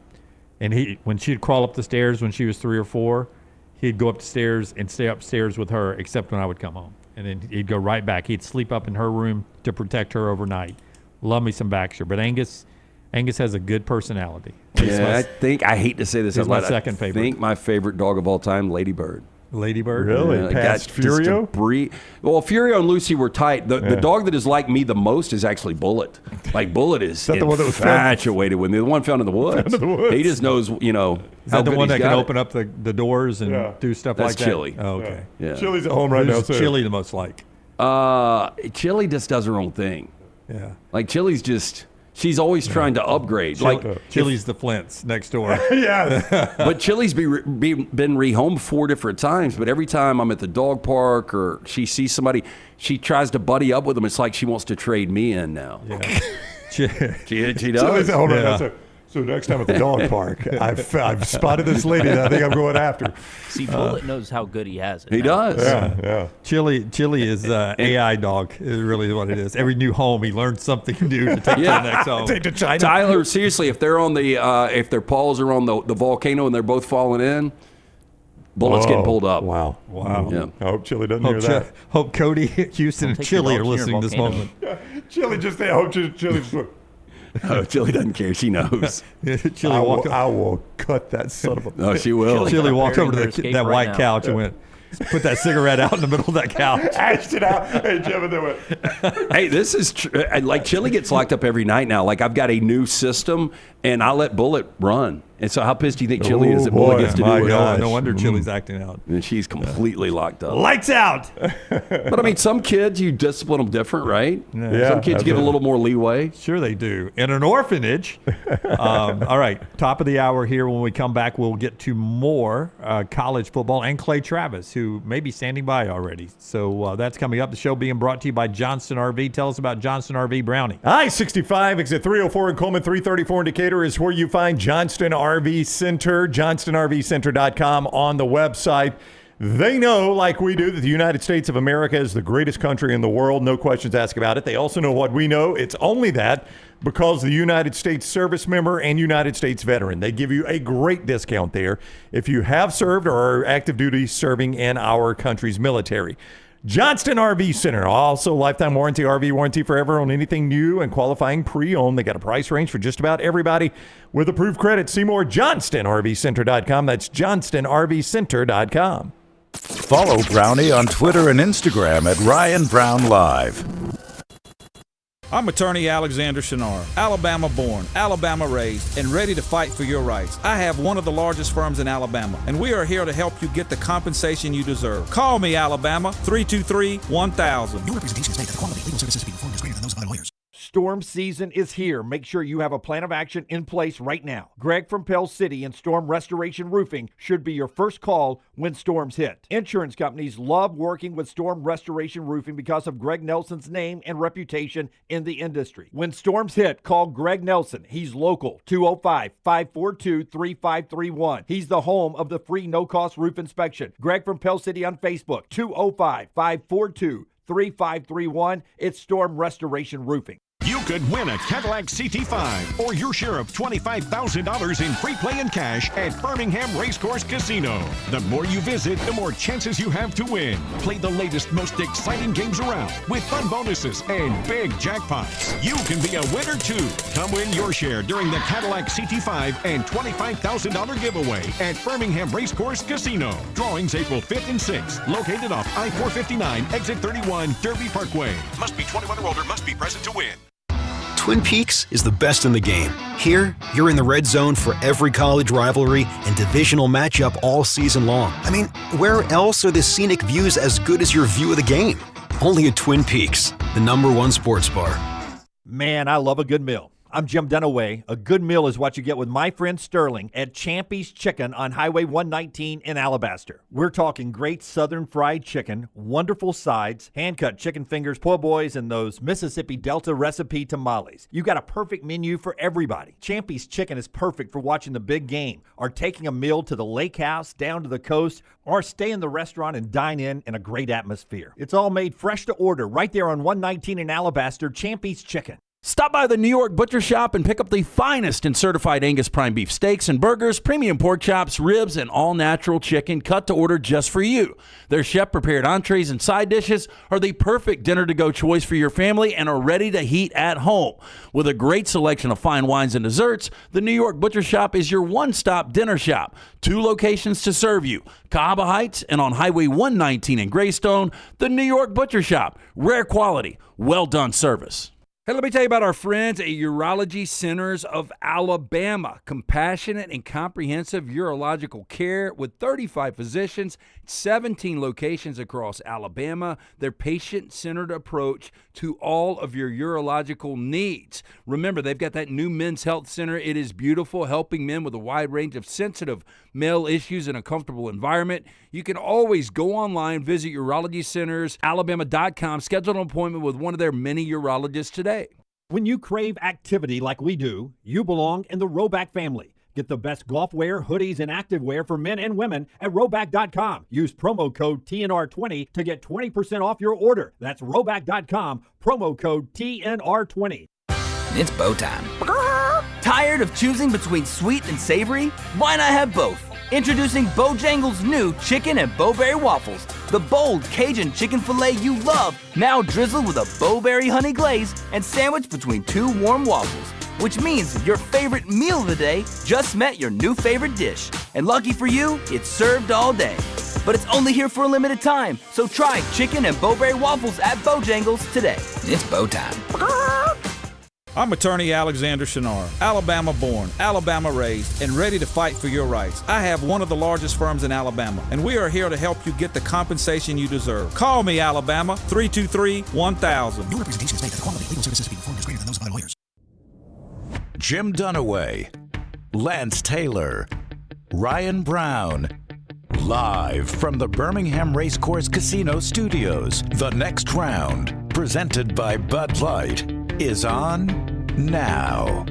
And when she'd crawl up the stairs when she was 3 or 4, he'd go up the stairs and stay upstairs with her, except when I would come home. And then he'd go right back. He'd sleep up in her room to protect her overnight. Love me some Baxter. But Angus has a good personality. Yeah, I hate to say this. He's my second favorite. I think my favorite dog of all time, Lady Bird. Lady Bird? Really? Yeah, Past Furio? Well, Furio and Lucy were tight. The dog that is like me the most is actually Bullet. Like, Bullet is that the one that was infatuated with me. The one found in the woods. He just knows, Is that the one that can open up the doors and do stuff That's like that? Chili. Oh, okay. Yeah. Chili's at home right now, too. Chili the most like? Chili just does her own thing. Yeah. Like, Chili's just... She's always trying to upgrade. Chili's the Flints next door. Yeah. But Chili's been rehomed 4 different times. But every time I'm at the dog park or she sees somebody, she tries to buddy up with them. It's like she wants to trade me in now. Yeah. She does. Chili's at home right now, so next time at the dog park, I've spotted this lady that I think I'm going after. See, Bullet knows how good he has it. He does. Yeah. Chili is AI dog. Is really what it is. Every new home, he learns something new to take to the next home. Take to China. Tyler, seriously, if they're on if their paws are on the volcano and they're both falling in, Bullet's getting pulled up. Wow. Yeah. I hope Chili doesn't hear that. Hope Cody, Houston, and Chili are listening this moment. Chili just I hope Chili just went. Oh, Chili doesn't care. She knows. I will cut that son of a... Oh, she will. Chili walked over to that white couch and went, put that cigarette out in the middle of that couch. Ashed it out. Hey, Jim, and then went... Hey, this is... like, Chili gets locked up every night now. Like, I've got a new system, and I let Bullet run. And so how pissed do you think Chili is that Bullet gets to do it? No wonder Chili's acting out. And she's completely locked up. Lights out! But, I mean, some kids, you discipline them different, right? Yeah, some kids get a little more leeway. Sure they do. In an orphanage. All right, top of the hour here. When we come back, we'll get to more college football and Clay Travis, who may be standing by already. So that's coming up. The show being brought to you by Johnston RV. Tell us about Johnston RV Brownie. I-65, exit 304 in Coleman, 334 in Decatur is where you find Johnston RV Center, johnstonrvcenter.com on the website. They know, like we do, that the United States of America is the greatest country in the world. No questions asked about it. They also know what we know. It's only that because the United States service member and United States veteran. They give you a great discount there if you have served or are active duty serving in our country's military. Johnston RV Center, also lifetime warranty, RV warranty forever on anything new and qualifying pre-owned. They got a price range for just about everybody with approved credit. See more, johnstonrvcenter.com. That's johnstonrvcenter.com. Follow Brownie on Twitter and Instagram at Ryan Brown Live. I'm attorney Alexander Shunnarah, Alabama born, Alabama raised, and ready to fight for your rights. I have one of the largest firms in Alabama, and we are here to help you get the compensation you deserve. Call me, Alabama, 323-1000. No representation is made that the quality of legal services being performed is greater than those of other lawyers. Storm season is here. Make sure you have a plan of action in place right now. Greg from Pell City and Storm Restoration Roofing should be your first call when storms hit. Insurance companies love working with Storm Restoration Roofing because of Greg Nelson's name and reputation in the industry. When storms hit, call Greg Nelson. He's local, 205-542-3531. He's the home of the free no-cost roof inspection. Greg from Pell City on Facebook, 205-542-3531. It's Storm Restoration Roofing. You could win a Cadillac CT5 or your share of $25,000 in free play and cash at Birmingham Racecourse Casino. The more you visit, the more chances you have to win. Play the latest, most exciting games around with fun bonuses and big jackpots. You can be a winner too. Come win your share during the Cadillac CT5 and $25,000 giveaway at Birmingham Racecourse Casino. Drawings April 5th and 6th. Located off I-459, exit 31, Derby Parkway. Must be 21 or older, must be present to win. Twin Peaks is the best in the game. Here, you're in the red zone for every college rivalry and divisional matchup all season long. I mean, where else are the scenic views as good as your view of the game? Only at Twin Peaks, the #1 sports bar. Man, I love a good meal. I'm Jim Dunaway. A good meal is what you get with my friend Sterling at Champy's Chicken on Highway 119 in Alabaster. We're talking great southern fried chicken, wonderful sides, hand-cut chicken fingers, po' boys, and those Mississippi Delta recipe tamales. You got a perfect menu for everybody. Champy's Chicken is perfect for watching the big game, or taking a meal to the lake house, down to the coast, or stay in the restaurant and dine in a great atmosphere. It's all made fresh to order right there on 119 in Alabaster, Champy's Chicken. Stop by the New York Butcher Shop and pick up the finest in certified Angus prime beef steaks and burgers, premium pork chops, ribs, and all-natural chicken cut to order just for you. Their chef-prepared entrees and side dishes are the perfect dinner-to-go choice for your family and are ready to heat at home. With a great selection of fine wines and desserts, the New York Butcher Shop is your one-stop dinner shop. 2 locations to serve you, Cahaba Heights and on Highway 119 in Greystone. The New York Butcher Shop. Rare quality, well-done service. Hey, let me tell you about our friends at Urology Centers of Alabama. Compassionate and comprehensive urological care with 35 physicians, 17 locations across Alabama. Their patient-centered approach to all of your urological needs. Remember, they've got that new men's health center. It is beautiful, helping men with a wide range of sensitive male issues in a comfortable environment. You can always go online, visit urologycentersalabama.com, schedule an appointment with one of their many urologists today. When you crave activity like we do, you belong in the Roback family. Get the best golf wear, hoodies, and active wear for men and women at Roback.com. Use promo code TNR20 to get 20% off your order. That's Roback.com, promo code TNR20. It's bow time. Tired of choosing between sweet and savory? Why not have both? Introducing Bojangles' new chicken and bowberry waffles. The bold Cajun chicken filet you love, now drizzled with a bowberry honey glaze and sandwiched between 2 warm waffles. Which means your favorite meal of the day just met your new favorite dish. And lucky for you, it's served all day. But it's only here for a limited time, so try chicken and bowberry waffles at Bojangles today. It's bow time. I'm attorney Alexander Shunnarah, Alabama born, Alabama raised, and ready to fight for your rights. I have one of the largest firms in Alabama, and we are here to help you get the compensation you deserve. Call me, Alabama, 323-1000. Your representation is made that the quality of legal services being performed is greater than those of other lawyers. Jim Dunaway, Lance Taylor, Ryan Brown. Live from the Birmingham Racecourse Casino Studios, the next round, presented by Bud Light, is on now.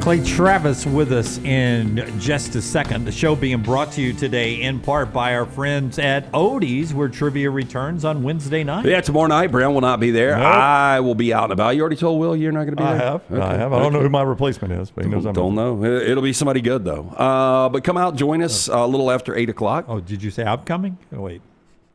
Clay Travis with us in just a second. The show being brought to you today in part by our friends at Odie's, where trivia returns on Wednesday night. Yeah, tomorrow night. Brown will not be there. Nope. I will be out and about. You already told Will you're not going to be there? I have. Okay. I don't know who my replacement is, but he knows I'm Don't know. It'll be somebody good, though. But come out, join us a little after 8 o'clock. Oh, did you say I'm coming? Oh, wait.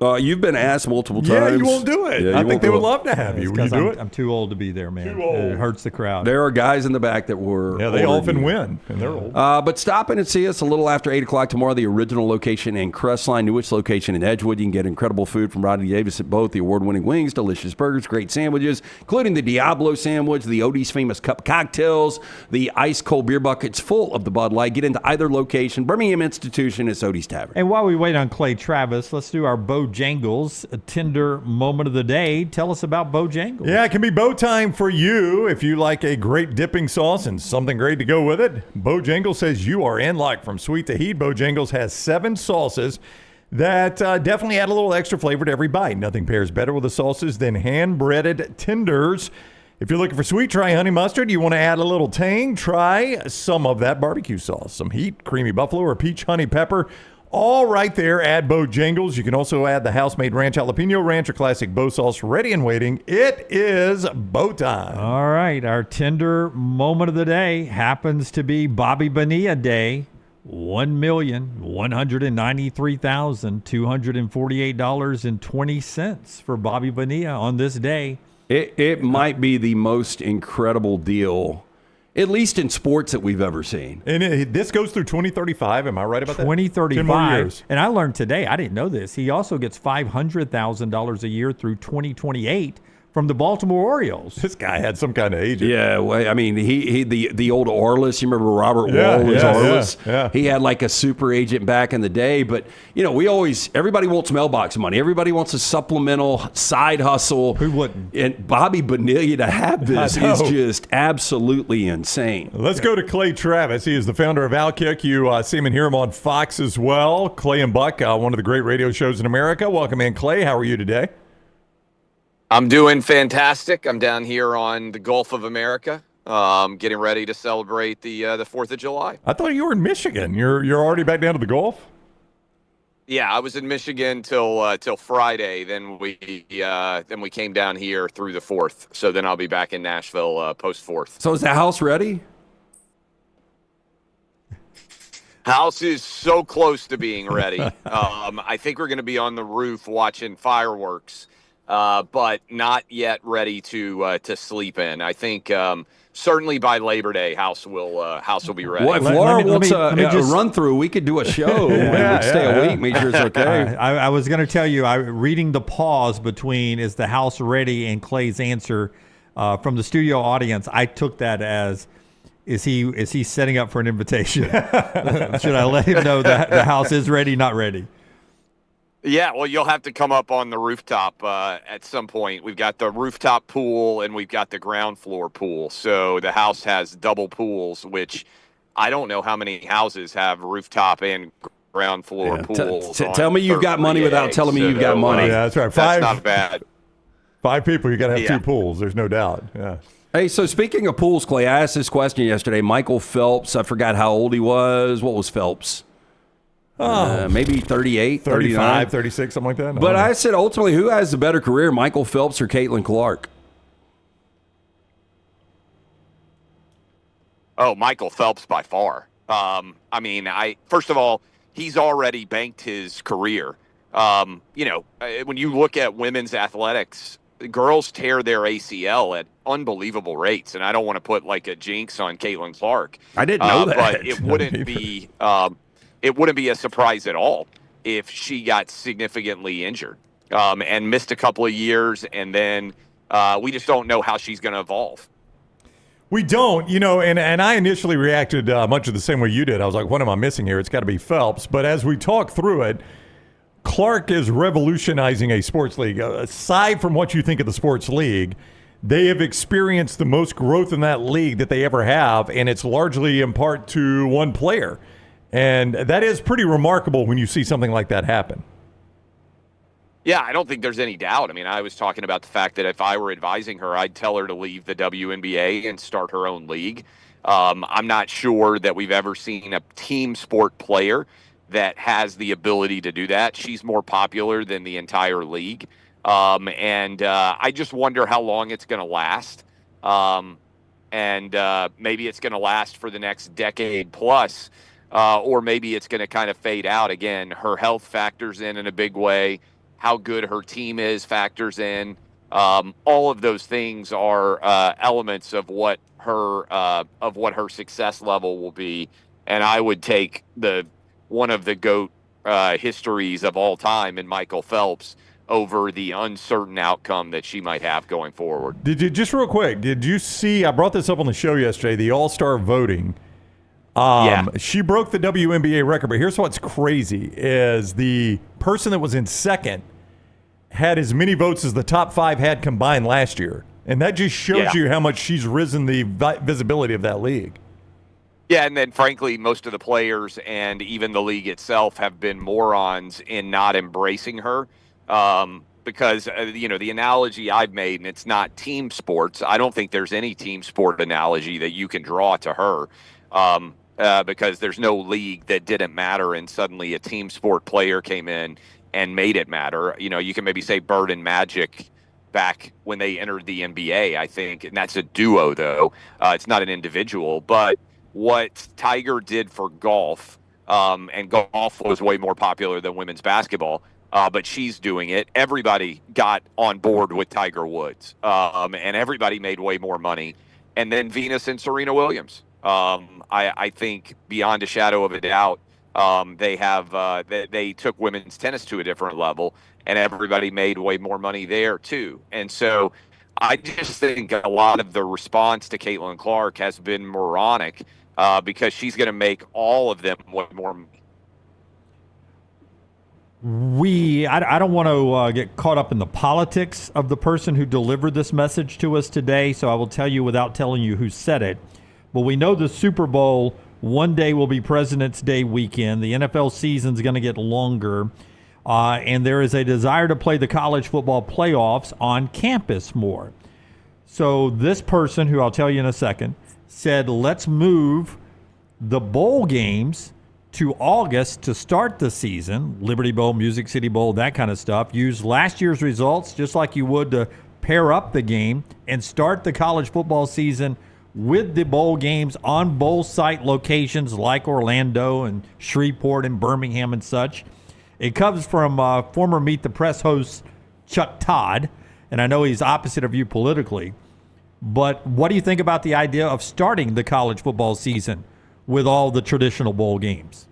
You've been asked multiple times. Yeah, you won't do it. Yeah, I think they would love to have you. Will you do it? I'm too old to be there, man. Too old. It hurts the crowd. There are guys in the back that were. Yeah, they older often than you. win, and they're old. But stop in and see us a little after 8 o'clock tomorrow. The original location in Crestline, newest location in Edgewood. You can get incredible food from Rodney Davis at both. The award-winning wings, delicious burgers, great sandwiches, including the Diablo sandwich, the Odie's famous cup cocktails, the ice-cold beer buckets full of the Bud Light. Get into either location. Birmingham Institution is Odie's Tavern. And while we wait on Clay Travis, let's do our Bojangles, a tender moment of the day. Tell us about Bojangles. Yeah, it can be bow time for you if you like a great dipping sauce and something great to go with it. Bojangles says you are in luck. From sweet to heat, Bojangles has 7 sauces that definitely add a little extra flavor to every bite. Nothing pairs better with the sauces than hand-breaded tenders. If you're looking for sweet, try honey mustard. You want to add a little tang, try some of that barbecue sauce. Some heat, creamy buffalo or peach honey pepper. All right there at Bojangles. You can also add the house-made ranch jalapeno ranch or classic bow sauce ready and waiting. It is bow time. All right, our tender moment of the day happens to be Bobby Bonilla Day. $1,193,248.20 for Bobby Bonilla on this day. It might be the most incredible deal at least in sports that we've ever seen. And this goes through 2035. Am I right about that? 2035. 10 more years. And I learned today, I didn't know this, he also gets $500,000 a year through 2028 from the Baltimore Orioles. This guy had some kind of agent. Yeah, well, I mean, the old Arliss. You remember Robert Wall was Arliss? Yeah. He had like a super agent back in the day. But everybody wants mailbox money. Everybody wants a supplemental side hustle. Who wouldn't? And Bobby Bonilla to have this is just absolutely insane. Let's go to Clay Travis. He is the founder of Outkick. You see him and hear him on Fox as well. Clay and Buck, one of the great radio shows in America. Welcome in, Clay. How are you today? I'm doing fantastic. I'm down here on the Gulf of America, getting ready to celebrate the 4th of July. I thought you were in Michigan. You're already back down to the Gulf? Yeah, I was in Michigan till Friday. Then we came down here through the 4th. So then I'll be back in Nashville post 4th. So is the house ready? House is so close to being ready. I think we're going to be on the roof watching fireworks. But not yet ready to sleep in. I think certainly by Labor Day, house will be ready. Well, if Laura wants a run through, we could do a show. We'd stay a week, make sure it's okay. I was going to tell you, reading the pause between is the house ready and Clay's answer from the studio audience, I took that as is he setting up for an invitation? Should I let him know that the house is ready, not ready? Yeah, well, you'll have to come up on the rooftop at some point. We've got the rooftop pool and we've got the ground floor pool. So the house has double pools, which I don't know how many houses have rooftop and ground floor pools. Tell me you've got money without telling me you've got money. Yeah, that's right. That's not bad. 5 people, you got to have 2 pools. There's no doubt. Yeah. Hey, so speaking of pools, Clay, I asked this question yesterday. Michael Phelps, I forgot how old he was. What was Phelps? Maybe 38, 35, 36, something like that. But I said, ultimately, who has the better career, Michael Phelps or Caitlin Clark? Oh, Michael Phelps by far. First of all, he's already banked his career. When you look at women's athletics, girls tear their ACL at unbelievable rates. And I don't want to put like a jinx on Caitlin Clark. I didn't know that. But it wouldn't be... it wouldn't be a surprise at all if she got significantly injured and missed a couple of years, and then we just don't know how she's going to evolve. We don't, and I initially reacted much of the same way you did. I was like, what am I missing here? It's got to be Phelps. But as we talk through it, Clark is revolutionizing a sports league. Aside from what you think of the sports league, they have experienced the most growth in that league that they ever have, and it's largely in part to one player. And that is pretty remarkable when you see something like that happen. Yeah, I don't think there's any doubt. I mean, I was talking about the fact that if I were advising her, I'd tell her to leave the WNBA and start her own league. I'm not sure that we've ever seen a team sport player that has the ability to do that. She's more popular than the entire league. I just wonder how long it's going to last. Maybe it's going to last for the next decade plus. Or maybe it's going to kind of fade out again. Her health factors in a big way. How good her team is factors in. All of those things are elements of what her success level will be. And I would take one of the GOAT histories of all time in Michael Phelps over the uncertain outcome that she might have going forward. Just real quick, did you see? I brought this up on the show yesterday. The All-Star voting. She broke the WNBA record, but here's what's crazy is the person that was in second had as many votes as the top 5 had combined last year. And that just shows you how much she's risen the visibility of that league. Yeah, and then frankly, most of the players and even the league itself have been morons in not embracing her because, the analogy I've made, and it's not team sports, I don't think there's any team sport analogy that you can draw to her. Because there's no league that didn't matter and suddenly a team sport player came in and made it matter. You can maybe say Bird and Magic back when they entered the NBA, I think, and that's a duo, though. It's not an individual. But what Tiger did for golf, and golf was way more popular than women's basketball, but she's doing it. Everybody got on board with Tiger Woods, and everybody made way more money. and then Venus and Serena Williams. I think beyond a shadow of a doubt, they took women's tennis to a different level, and everybody made way more money there too. And so I just think a lot of the response to Caitlin Clark has been moronic because she's going to make all of them way more money. I don't want to get caught up in the politics of the person who delivered this message to us today, so I will tell you without telling you who said it. But we know the Super Bowl one day will be President's Day weekend. The NFL season's going to get longer, and there is a desire to play the college football playoffs on campus more. So this person, who I'll tell you in a second, said, let's move the bowl games to August to start the season, Liberty Bowl, Music City Bowl, that kind of stuff. Use last year's results just like you would to pair up the game and start the college football season with the bowl games on bowl site locations like Orlando and Shreveport and Birmingham and such. It comes from former Meet the Press host Chuck Todd, and I know he's opposite of you politically, but what do you think about the idea of starting the college football season with all the traditional bowl games?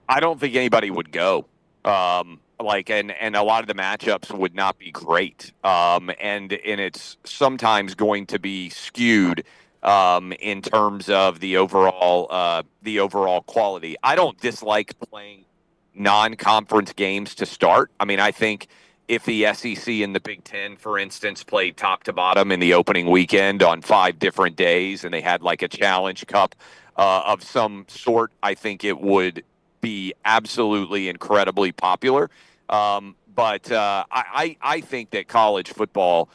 I don't think anybody would go. And a lot of the matchups would not be great. And it's sometimes going to be skewed in terms of the overall quality. I don't dislike playing non-conference games to start. I mean, I think if the SEC and the Big Ten, for instance, played top to bottom in the opening weekend on 5 different days and they had like a Challenge Cup of some sort, I think it would be absolutely incredibly popular. But I think that college football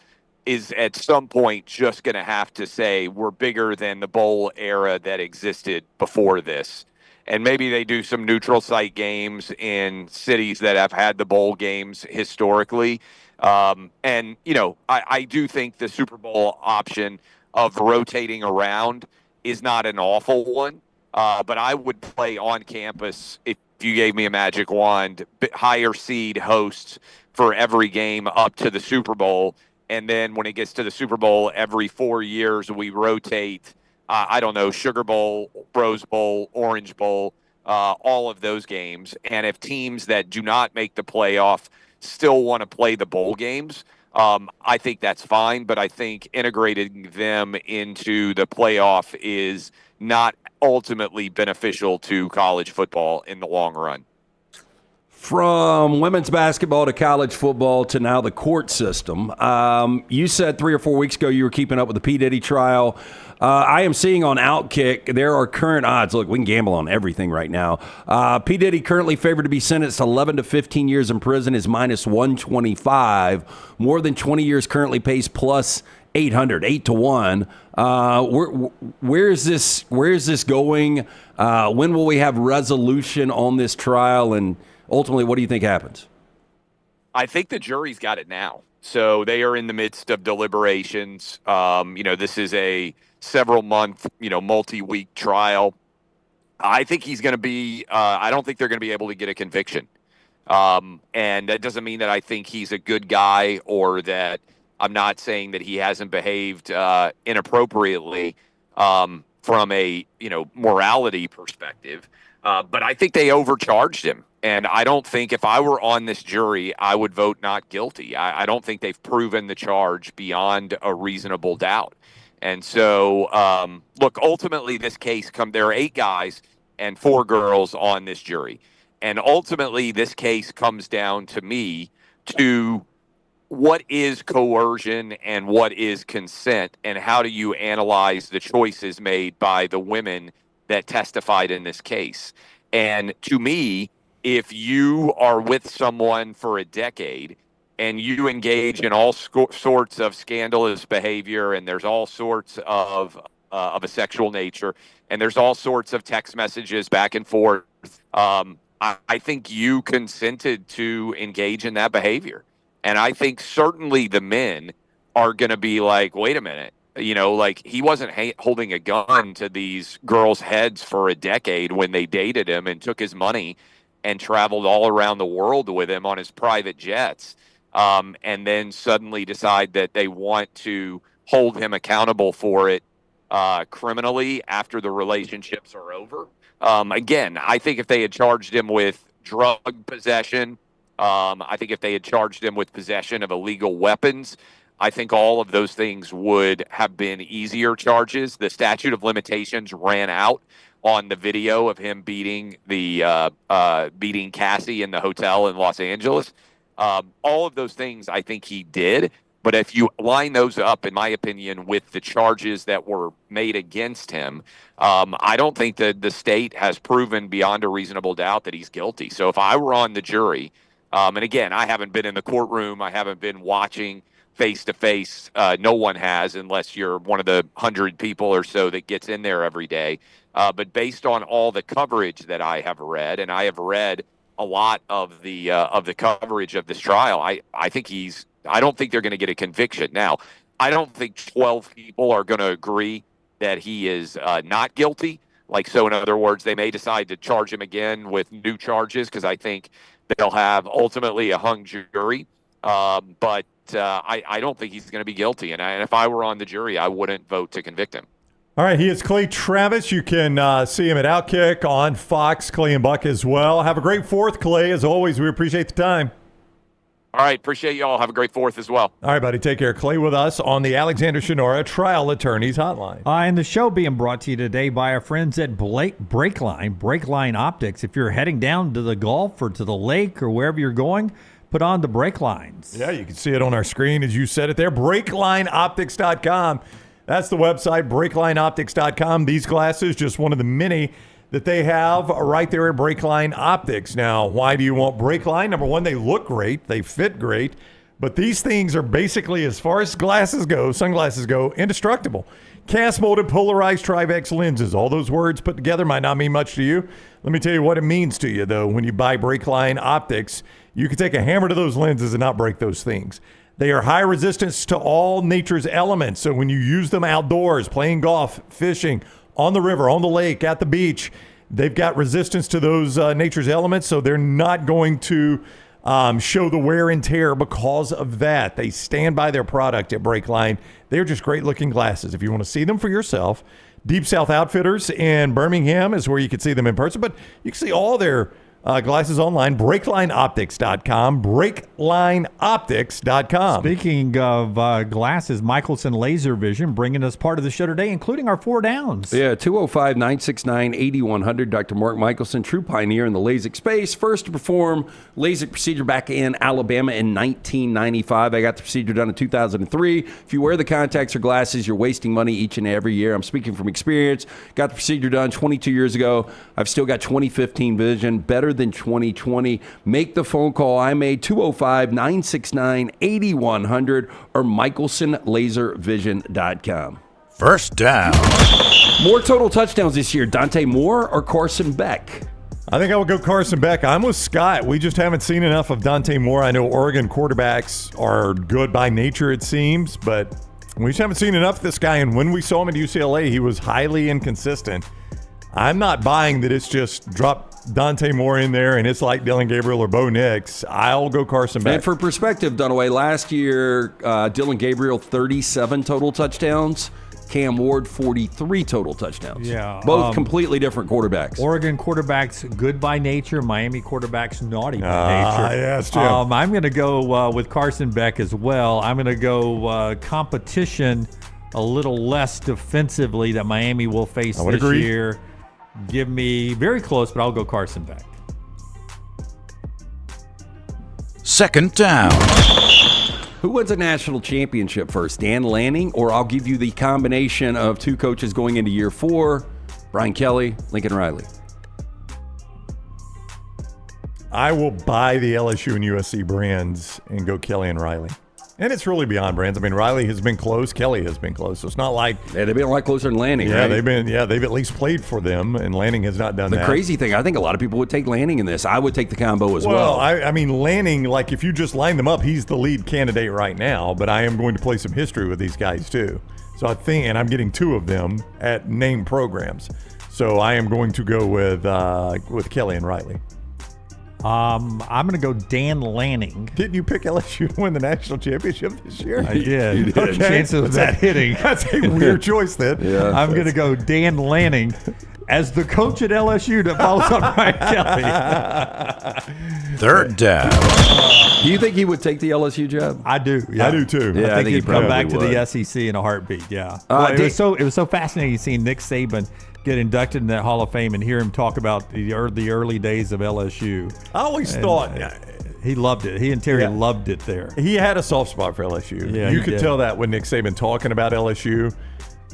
is at some point just going to have to say we're bigger than the bowl era that existed before this. And maybe they do some neutral site games in cities that have had the bowl games historically. And, you know, I do think the Super Bowl option of rotating around is not an awful one. But I would play on campus if you gave me a magic wand, higher seed hosts for every game up to the Super Bowl. And then when it gets to the Super Bowl, every 4 years we rotate, I don't know, Sugar Bowl, Rose Bowl, Orange Bowl, all of those games. And if teams that do not make the playoff still want to play the bowl games, I think that's fine. But I think integrating them into the playoff is not ultimately beneficial to college football in the long run. From women's basketball to college football to now the court system. You said 3 or 4 weeks ago you were keeping up with the P. Diddy trial. I am seeing on Outkick there are current odds. Look, we can gamble on everything right now. P. Diddy currently favored to be sentenced 11 to 15 years in prison is minus 125. More than 20 years currently pays plus 800, 8 to 1. Where is this going? When will we have resolution on this trial? And ultimately, what do you think happens? I think the jury's got it now. So they are in the midst of deliberations. This is a several-month, multi-week trial. I think he's going to be I don't think they're going to be able to get a conviction. And that doesn't mean that I think he's a good guy or that I'm not saying that he hasn't behaved inappropriately from a, morality perspective. But I think they overcharged him. And I don't think if I were on this jury, I would vote not guilty. I don't think they've proven the charge beyond a reasonable doubt. And so, look, ultimately this case there are 8 guys and 4 girls on this jury. And ultimately this case comes down to me to what is coercion and what is consent, and how do you analyze the choices made by the women that testified in this case. And to me, if you are with someone for a decade and you engage in all sorts of scandalous behavior, and there's all sorts of a sexual nature, and there's all sorts of text messages back and forth, I think you consented to engage in that behavior. And I think certainly the men are going to be like, wait a minute, he wasn't holding a gun to these girls' heads for a decade when they dated him and took his money and traveled all around the world with him on his private jets. and then suddenly decide that they want to hold him accountable for it criminally after the relationships are over. Again, I think if they had charged him with drug possession, I think if they had charged him with possession of illegal weapons, I think all of those things would have been easier charges. The statute of limitations ran out on the video of him beating Cassie in the hotel in Los Angeles. All of those things I think he did. But if you line those up, in my opinion, with the charges that were made against him, I don't think that the state has proven beyond a reasonable doubt that he's guilty. So if I were on the jury, and again, I haven't been in the courtroom, I haven't been watching face-to-face. No one has, unless you're one of the 100 people or so that gets in there every day. But based on all the coverage that I have read, and I have read a lot of the coverage of this trial, I don't think they're going to get a conviction. Now, I don't think 12 people are going to agree that he is not guilty. So in other words, they may decide to charge him again with new charges because I think they'll have ultimately a hung jury. But I don't think he's going to be guilty. And if I were on the jury, I wouldn't vote to convict him. All right, he is Clay Travis. You can see him at Outkick on Fox, Clay and Buck as well. Have a great 4th, Clay. As always, we appreciate the time. All right, appreciate you all. Have a great 4th as well. All right, buddy, take care. Clay with us on the Alexander Shunnarah Trial Attorneys Hotline. And the show being brought to you today by our friends at Breakline Optics. If you're heading down to the Gulf or to the lake or wherever you're going, put on the brake lines. Yeah, you can see it on our screen as you said it there. BreaklineOptics.com. That's the website, BreaklineOptics.com. These glasses, just one of the many that they have right there at Breakline Optics. Now, why do you want Breakline? Number one, they look great. They fit great. But these things are basically, as far as glasses go, sunglasses go, indestructible. Cast-molded, polarized Trivex lenses. All those words put together might not mean much to you. Let me tell you what it means to you, though. When you buy Breakline Optics, you can take a hammer to those lenses and not break those things. They are high resistance to all nature's elements. So when you use them outdoors, playing golf, fishing, on the river, on the lake, at the beach, they've got resistance to those nature's elements. So they're not going to show the wear and tear because of that. They stand by their product at Breakline. They're just great looking glasses. If you want to see them for yourself, Deep South Outfitters in Birmingham is where you can see them in person, but you can see all their glasses online, BreaklineOptics.com, BreaklineOptics.com. Speaking of glasses, Michelson Laser Vision bringing us part of the show today, including our 4 downs. Yeah, 205-969-8100. Dr. Mark Michelson, true pioneer in the LASIK space. First to perform LASIK procedure back in Alabama in 1995. I got the procedure done in 2003. If you wear the contacts or glasses, you're wasting money each and every year. I'm speaking from experience. Got the procedure done 22 years ago. I've still got 2015 vision. Better than 2020. Make the phone call I made, 205-969-8100 or MichelsonLaserVision.com. First down. More total touchdowns this year, Donte Moore or Carson Beck? I think I would go Carson Beck. I'm with Scott. We just haven't seen enough of Donte Moore. I know Oregon quarterbacks are good by nature, it seems, but we just haven't seen enough of this guy. And when we saw him at UCLA, he was highly inconsistent. I'm not buying that it's just drop Donte Moore in there and it's like Dillon Gabriel or Bo Nix. I'll go Carson Beck. And for perspective, Dunaway, last year, Dillon Gabriel, 37 total touchdowns. Cam Ward, 43 total touchdowns. Yeah. Both completely different quarterbacks. Oregon quarterbacks, good by nature. Miami quarterbacks, naughty by nature. Yes, Jim. I'm going to go with Carson Beck as well. I'm going to go competition a little less defensively that Miami will face this year. Give me very close, but I'll go Carson Beck. Second down. Who wins a national championship first, Dan Lanning, or I'll give you the combination of two coaches going into year 4, Brian Kelly, Lincoln Riley? I will buy the LSU and USC brands and go Kelly and Riley. And it's really beyond brands. I mean, Riley has been close. Kelly has been close. So it's not like... Yeah, they've been a lot closer than Lanning, yeah, right? they've at least played for them, and Lanning has not done that. The crazy thing, I think a lot of people would take Lanning in this. I would take the combo as well. I mean, Lanning, like if you just line them up, he's the lead candidate right now, but I am going to play some history with these guys too. So I think, and I'm getting 2 of them at named programs. So I am going to go with Kelly and Riley. I'm going to go Dan Lanning. Didn't you pick LSU to win the national championship this year? Yeah. You did. Okay. Chances of that hitting. That's a weird choice then. Yeah. I'm going to go Dan Lanning as the coach at LSU that follows on Brian Kelly. Third down. Do you think he would take the LSU job? I do. Yeah. I do too. Yeah, I think he'd come back to would. the SEC in a heartbeat. Yeah. It was so fascinating seeing Nick Saban get inducted in that Hall of Fame and hear him talk about the early days of LSU. I always thought he loved it. He and Terry loved it there. he had a soft spot for LSU. Yeah, you he could did. tell that when Nick Saban talking about LSU.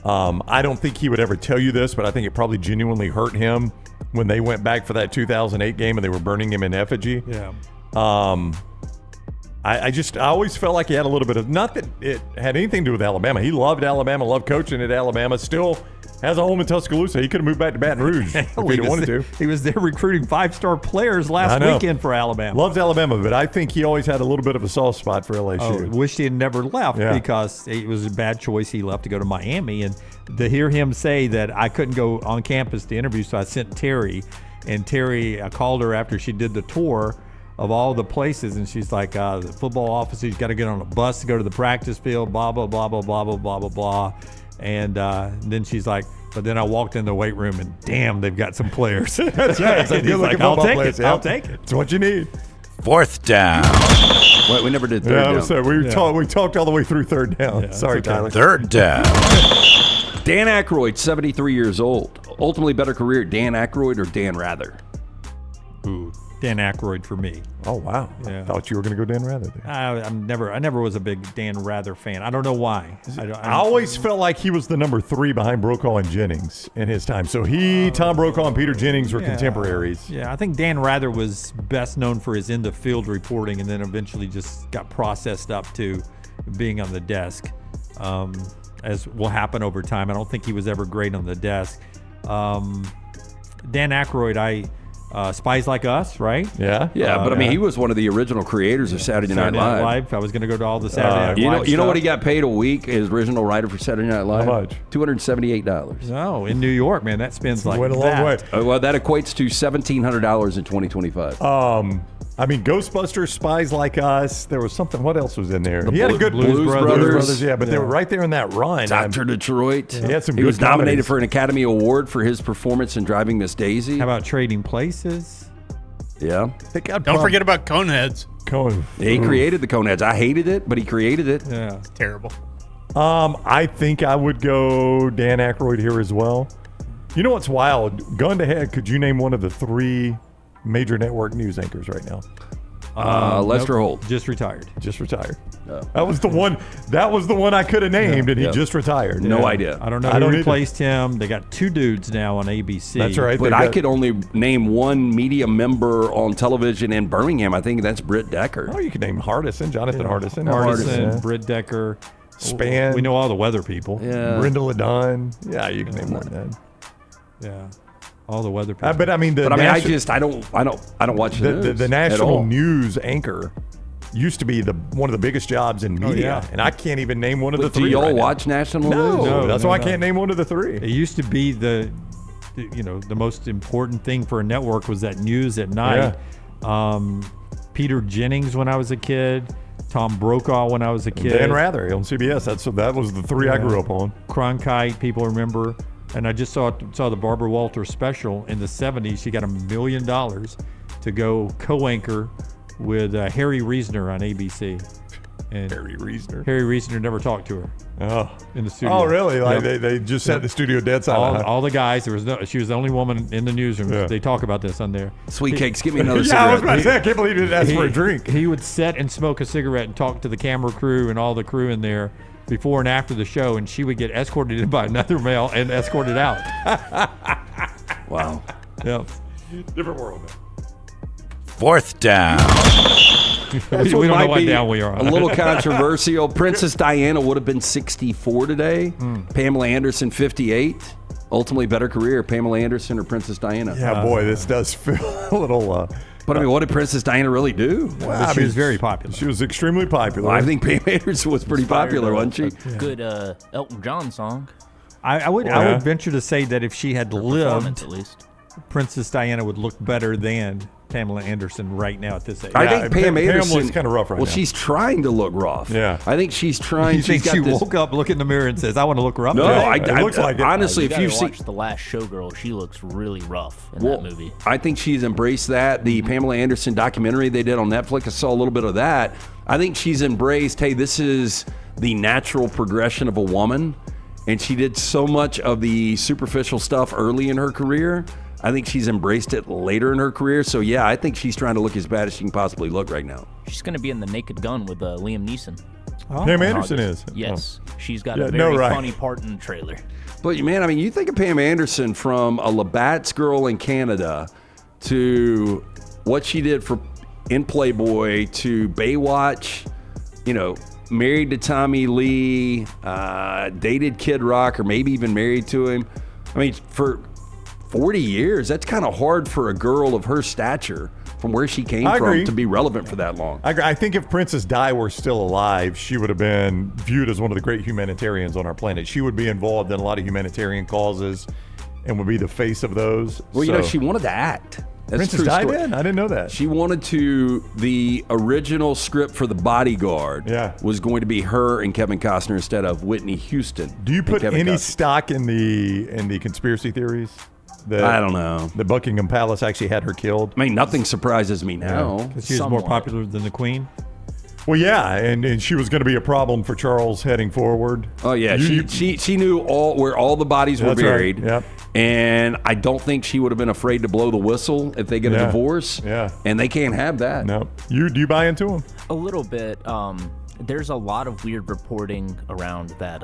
I don't think he would ever tell you this, but I think it probably genuinely hurt him when they went back for that 2008 game and they were burning him in effigy. Yeah. I always felt like he had a little bit of, not that it had anything to do with Alabama. He loved Alabama, loved coaching at Alabama, still has a home in Tuscaloosa. He could have moved back to Baton Rouge if he wanted to. He was there recruiting 5-star players last weekend for Alabama. Loves Alabama, but I think he always had a little bit of a soft spot for LSU. Wish he had never left because it was a bad choice. He left to go to Miami. And to hear him say that I couldn't go on campus to interview, so I sent Terry. And Terry, I called her after she did the tour of all the places, and she's like, the football office, he's got to get on a bus to go to the practice field, blah, blah, blah, blah, blah, blah, blah, blah, blah. And then she's like, but then I walked in the weight room, and damn, they've got some players. That's right. So he's like, I'll take it. I'll take it. It's what you need. Fourth down. Wait, we never did third down. So we talked all the way through third down. Yeah, Sorry, okay. Tyler. Third down. Dan Aykroyd, 73 years old. Ultimately better career, Dan Aykroyd or Dan Rather? Ooh, Dan Aykroyd for me. Oh, wow. Yeah. I thought you were going to go Dan Rather there. I never was a big Dan Rather fan. I don't know why. I always felt like he was the number 3 behind Brokaw and Jennings in his time. So Tom Brokaw and Peter Jennings were contemporaries. Yeah, I think Dan Rather was best known for his in-the-field reporting and then eventually just got processed up to being on the desk, as will happen over time. I don't think he was ever great on the desk. Dan Aykroyd, Spies Like Us, right? Yeah. Yeah, but I mean, he was one of the original creators of Saturday Night Live. I was going to go to all the Saturday Night Live You know what stuff. he got paid a week as original writer for Saturday Night Live? How much? $278. Oh, in New York, man, that spends like Went a long way. Well, that equates to $1,700 in 2025. I mean, Ghostbusters, Spies Like Us. There was something. What else was in there? The He had a good Blues Brothers. Yeah, but they were right there in that run. Dr. Detroit. He had some He good was nominated comedies. for an Academy Award for his performance in Driving Miss Daisy. How about Trading Places? Yeah. Don't forget about Coneheads. He created the Coneheads. I hated it, but he created it. Yeah. It's terrible. I think I would go Dan Aykroyd here as well. You know what's wild? Gun to head, could you name one of the 3 major network news anchors right now? Lester Holt. Just retired. Just retired. That was the one. That was the one I could have named, and he just retired. No idea. I don't know who replaced him. They got 2 dudes now on ABC. That's right. But I could only name one media member on television in Birmingham. I think that's Britt Decker. Oh, you could name Hardison, Jonathan Hardison. Hardison, Britt Decker. Span. We know all the weather people. Yeah. Brenda Ladon. Yeah, you can name more than that. Yeah. All the weather people. But I mean, I don't watch the news the at national all. news anchor used to be one of the biggest jobs in media, and I can't even name one of the 3. Do y'all right now. watch national No, news? that's why I can't name one of the 3. It used to be the most important thing for a network was that news at night. Peter Jennings when I was a kid, Tom Brokaw when I was a kid, Dan Rather on CBS. That was the 3 I grew up on. Cronkite, people remember. And I just saw the Barbara Walters special in the 70s. She got $1 million to go co-anchor with Harry Reasoner on ABC. And Harry Reasoner. Harry Reasoner never talked to her. Oh, in the studio. Oh, really? Like Yep. they just set the studio dead silent. All the guys. She was the only woman in the newsroom. Yeah. They talk about this on there. Sweet cakes, give me another Yeah, I was cigarette. about to say, I can't believe you didn't ask for a drink. He would sit and smoke a cigarette and talk to the camera crew and all the crew in there before and after the show, and she would get escorted in by another male and escorted out. Wow. Yep. Different world, man. Fourth down. This we one don't know might what be down we are on. A little controversial. Princess Diana would have been 64 today. Pamela Anderson, 58. Ultimately, better career, Pamela Anderson or Princess Diana? Yeah, boy, this does feel a little. But I mean, what did Princess Diana really do? Well, she was very popular. She was extremely popular. Well, I think Pam Anderson was pretty popular, wasn't she? Good Elton John song. I would venture to say that if she had Performance, lived, at least. Princess Diana would look better than Pamela Anderson right now at this age. I think Pam Anderson Pamela's kind of rough right now. Well, she's trying to look rough. Yeah. I think she's trying. You think she woke up, look in the mirror, and says, "I want to look rough"? No, today? it looks like it. Honestly, you if you've watch seen The Last Showgirl, she looks really rough in that movie. I think she's embraced that. The Pamela Anderson documentary they did on Netflix, I saw a little bit of that. I think she's embraced, hey, this is the natural progression of a woman. And she did so much of the superficial stuff early in her career. I think she's embraced it later in her career. So, yeah, I think she's trying to look as bad as she can possibly look right now. She's going to be in The Naked Gun with Liam Neeson. Pam Anderson is. Yes. She's got a very funny part in the trailer. But, man, I mean, you think of Pam Anderson from a Labatt's girl in Canada to what she did in Playboy to Baywatch, married to Tommy Lee, dated Kid Rock, or maybe even married to him. I mean, for 40 years, that's kind of hard for a girl of her stature from where she came from to be relevant for that long. I think if Princess Di were still alive, she would have been viewed as one of the great humanitarians on our planet. She would be involved in a lot of humanitarian causes and would be the face of those. Well, she wanted to act. That's Princess Di did? I didn't know that. She wanted to. The original script for The Bodyguard was going to be her and Kevin Costner instead of Whitney Houston. Do you put any stock in the conspiracy theories? I don't know. The Buckingham Palace actually had her killed. I mean, nothing surprises me now. Because she was more popular than the Queen. Well, yeah, and she was going to be a problem for Charles heading forward. Oh yeah, she knew where all the bodies were buried. Right. Yep. And I don't think she would have been afraid to blow the whistle if they get a divorce. Yeah. And they can't have that. No. Do you buy into them? A little bit. There's a lot of weird reporting around that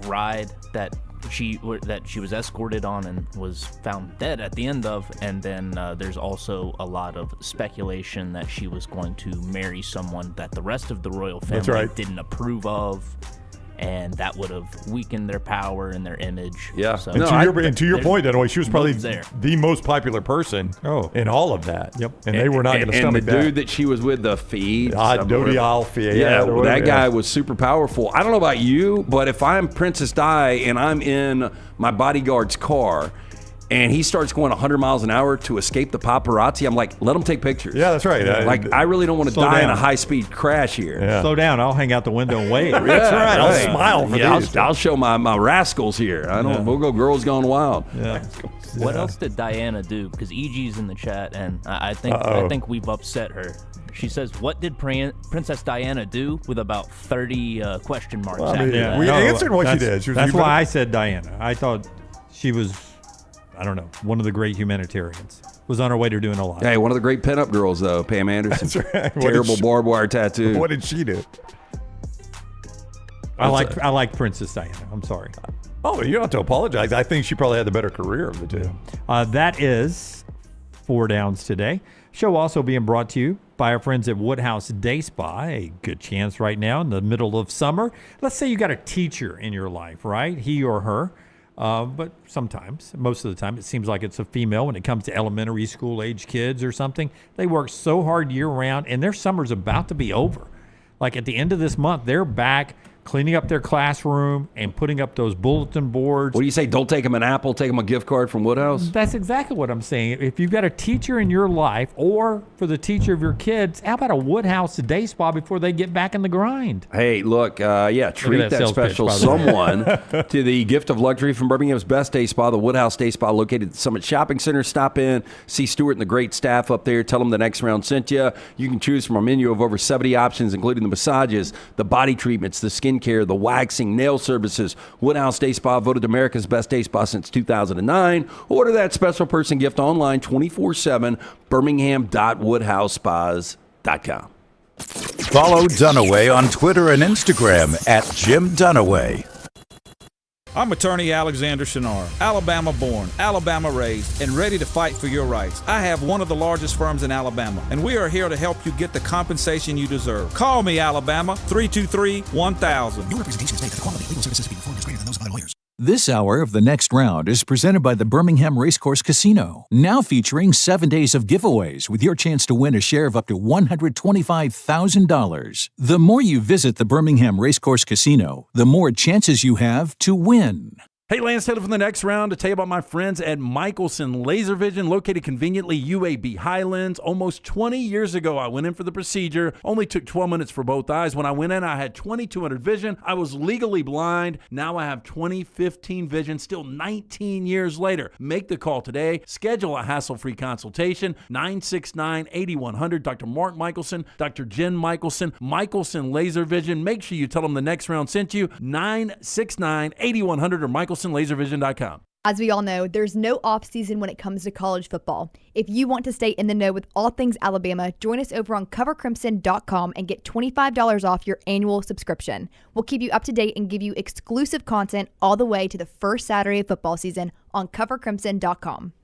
ride that she was escorted on and was found dead at the end of, and then there's also a lot of speculation that she was going to marry someone that the rest of the royal family didn't approve of, and that would have weakened their power and their image. Yeah. So, and to your point, Dunaway, she was probably the most popular person in all of that. Yep. And they were not going to stomach that. And the dude that she was with, the Feed. Dodi Al-Fayed. Yeah, that guy was super powerful. I don't know about you, but if I'm Princess Di and I'm in my bodyguard's car and he starts going 100 miles an hour to escape the paparazzi, I'm like, let him take pictures. Yeah, that's right. I really don't want to die in a high-speed crash here. Yeah. Slow down. I'll hang out the window and wave. That's right. I'll smile for these. I'll show my rascals here. We'll go Girls Gone Wild. Yeah. What else did Diana do? Because EG's in the chat, and I think we've upset her. She says, "What did Princess Diana do?" with about 30 question marks. After that. We answered what she did. That's why I said Diana. I thought she was, I don't know, one of the great humanitarians. Was on her way to doing a lot. Hey, one of the great pinup girls, though, Pam Anderson. That's right. Terrible barbed wire tattoo. What did she do? I like Princess Diana. I'm sorry. Oh, you don't have to apologize. I think she probably had the better career of the two. That is 4 Downs today. Show also being brought to you by our friends at Woodhouse Day Spa. A good chance right now in the middle of summer. Let's say you got a teacher in your life, right? He or her. But sometimes, most of the time, it seems like it's a female when it comes to elementary school age kids or something. They work so hard year round, and their summer's about to be over. Like at the end of this month, they're back cleaning up their classroom and putting up those bulletin boards. What do you say? Don't take them an apple, take them a gift card from Woodhouse? That's exactly what I'm saying. If you've got a teacher in your life or for the teacher of your kids, how about a Woodhouse Day Spa before they get back in the grind? Hey, look, treat that special someone to the gift of luxury from Birmingham's best day spa, the Woodhouse Day Spa, located at the Summit Shopping Center. Stop in, see Stuart and the great staff up there. Tell them the next round sent you. You can choose from a menu of over 70 options, including the massages, the body treatments, the skincare, the waxing, nail services. Woodhouse Day Spa, voted America's best day spa since 2009. Order that special person gift online 24/7, birmingham.woodhousespas.com. Follow Dunaway on Twitter and Instagram at Jim Dunaway. I'm attorney Alexander Shunnarah, Alabama born, Alabama raised, and ready to fight for your rights. I have one of the largest firms in Alabama, and we are here to help you get the compensation you deserve. Call me, Alabama, 323-1000. No representation is made that the quality of legal services being performed is greater than those of other lawyers. This hour of The Next Round is presented by the Birmingham Racecourse Casino, now featuring 7 days of giveaways with your chance to win a share of up to $125,000. The more you visit the Birmingham Racecourse Casino, the more chances you have to win. Hey, Lance Taylor from the next round to tell you about my friends at Michelson Laser Vision, located conveniently UAB Highlands. Almost 20 years ago, I went in for the procedure. Only took 12 minutes for both eyes. When I went in, I had 2200 vision. I was legally blind. Now I have 20/15 vision, still 19 years later. Make the call today. Schedule a hassle-free consultation. 969-8100. Dr. Mark Michelson, Dr. Jen Michelson, Michelson Laser Vision. Make sure you tell them the next round sent you. 969-8100 or MichelsonLaserVision.com. As we all know, there's no off-season when it comes to college football. If you want to stay in the know with all things Alabama, join us over on CoverCrimson.com and get $25 off your annual subscription. We'll keep you up to date and give you exclusive content all the way to the first Saturday of football season on CoverCrimson.com.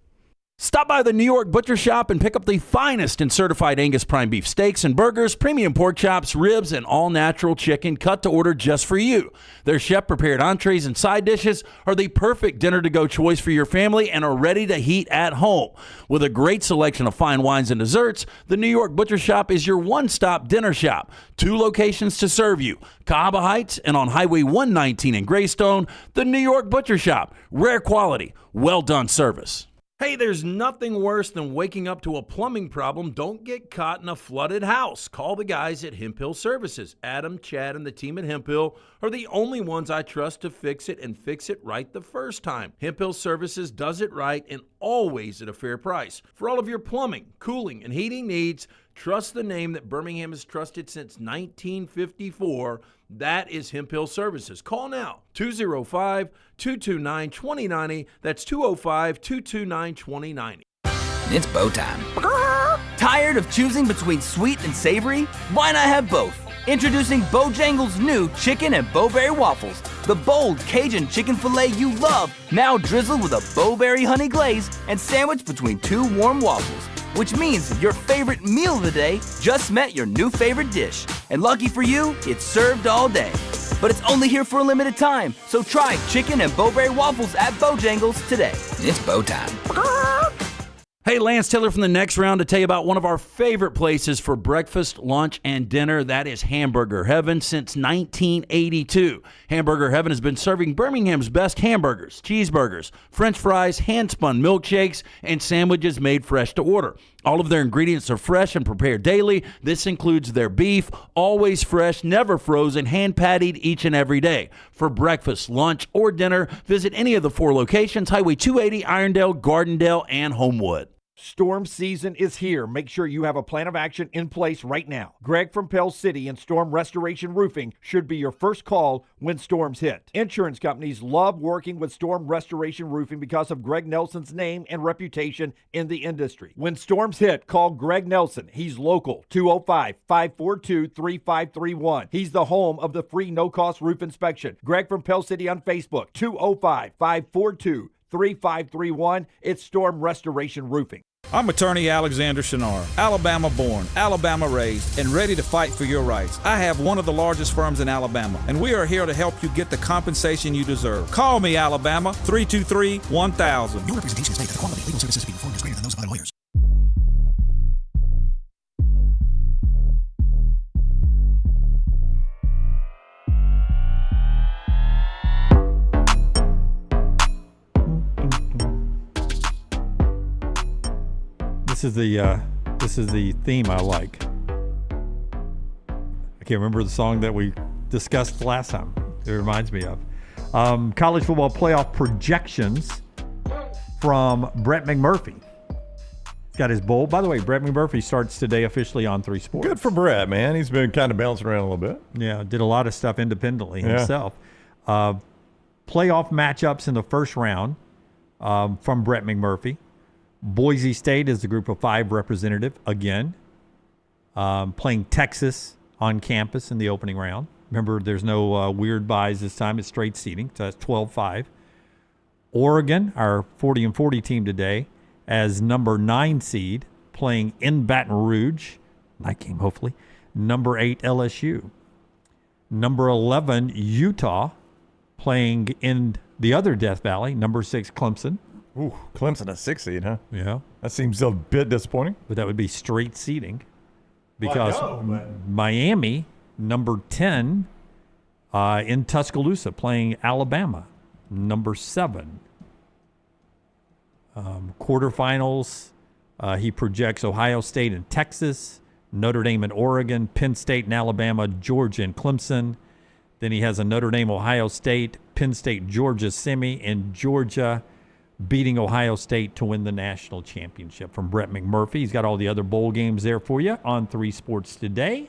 Stop by the New York Butcher Shop and pick up the finest in certified Angus prime beef steaks and burgers, premium pork chops, ribs, and all-natural chicken cut to order just for you. Their chef-prepared entrees and side dishes are the perfect dinner-to-go choice for your family and are ready to heat at home. With a great selection of fine wines and desserts, the New York Butcher Shop is your one-stop dinner shop. 2 locations to serve you, Cahaba Heights and on Highway 119 in Greystone. The New York Butcher Shop, rare quality, well-done service. Hey, there's nothing worse than waking up to a plumbing problem. Don't get caught in a flooded house. Call the guys at Hemphill Services. Adam, Chad, and the team at Hemphill are the only ones I trust to fix it and fix it right the first time. Hemphill Services does it right and always at a fair price. For all of your plumbing, cooling, and heating needs, trust the name that Birmingham has trusted since 1954. That is Hemphill Services. Call now, 205-229-2090. That's 205-229-2090. It's bow time. Tired of choosing between sweet and savory? Why not have both? Introducing Bojangles' new chicken and bowberry waffles. The bold Cajun chicken filet you love, now drizzled with a bowberry honey glaze and sandwiched between 2 warm waffles. Which means your favorite meal of the day just met your new favorite dish. And lucky for you, it's served all day. But it's only here for a limited time, so try chicken and bowberry waffles at Bojangles today. It's bow time. Hey, Lance Taylor from the next round to tell you about one of our favorite places for breakfast, lunch, and dinner. That is Hamburger Heaven since 1982. Hamburger Heaven has been serving Birmingham's best hamburgers, cheeseburgers, French fries, hand-spun milkshakes, and sandwiches made fresh to order. All of their ingredients are fresh and prepared daily. This includes their beef, always fresh, never frozen, hand-pattied each and every day. For breakfast, lunch, or dinner, visit any of the 4 locations, Highway 280, Irondale, Gardendale, and Homewood. Storm season is here. Make sure you have a plan of action in place right now. Greg from Pell City and Storm Restoration Roofing should be your first call when storms hit. Insurance companies love working with Storm Restoration Roofing because of Greg Nelson's name and reputation in the industry. When storms hit, call Greg Nelson. He's local, 205-542-3531. He's the home of the free no-cost roof inspection. Greg from Pell City on Facebook, 205-542-3531. It's Storm Restoration Roofing. I'm attorney Alexander Shunnarah, Alabama born, Alabama raised, and ready to fight for your rights. I have one of the largest firms in Alabama, and we are here to help you get the compensation you deserve. Call me, Alabama, 323-1000. Your representation states that the quality of legal services being performed is greater than those of other lawyers. This is the theme I like. I can't remember the song that we discussed last time. It reminds me of college football playoff projections from Brett McMurphy. He's got his bowl. By the way, Brett McMurphy starts today officially on 3 Sports. Good for Brett, man. He's been kind of bouncing around a little bit. Yeah, did a lot of stuff independently himself. Playoff matchups in the first round from Brett McMurphy. Boise State is the group of 5 representative again, playing Texas on campus in the opening round. Remember, there's no weird buys this time. It's straight seeding, so that's 12-5. Oregon, our 40-40 team today, as number 9 seed, playing in Baton Rouge. Night game, hopefully. Number 8, LSU. Number 11, Utah, playing in the other Death Valley. Number 6, Clemson. Ooh, Clemson a 6 seed, huh? Yeah. That seems a bit disappointing. But that would be straight seeding because Miami, number 10, in Tuscaloosa, playing Alabama. number 7. Quarterfinals, he projects Ohio State and Texas, Notre Dame and Oregon, Penn State and Alabama, Georgia and Clemson. Then he has a Notre Dame, Ohio State, Penn State, Georgia semi, and Georgia beating Ohio State to win the national championship from Brett McMurphy. He's got all the other bowl games there for you on 3 Sports today.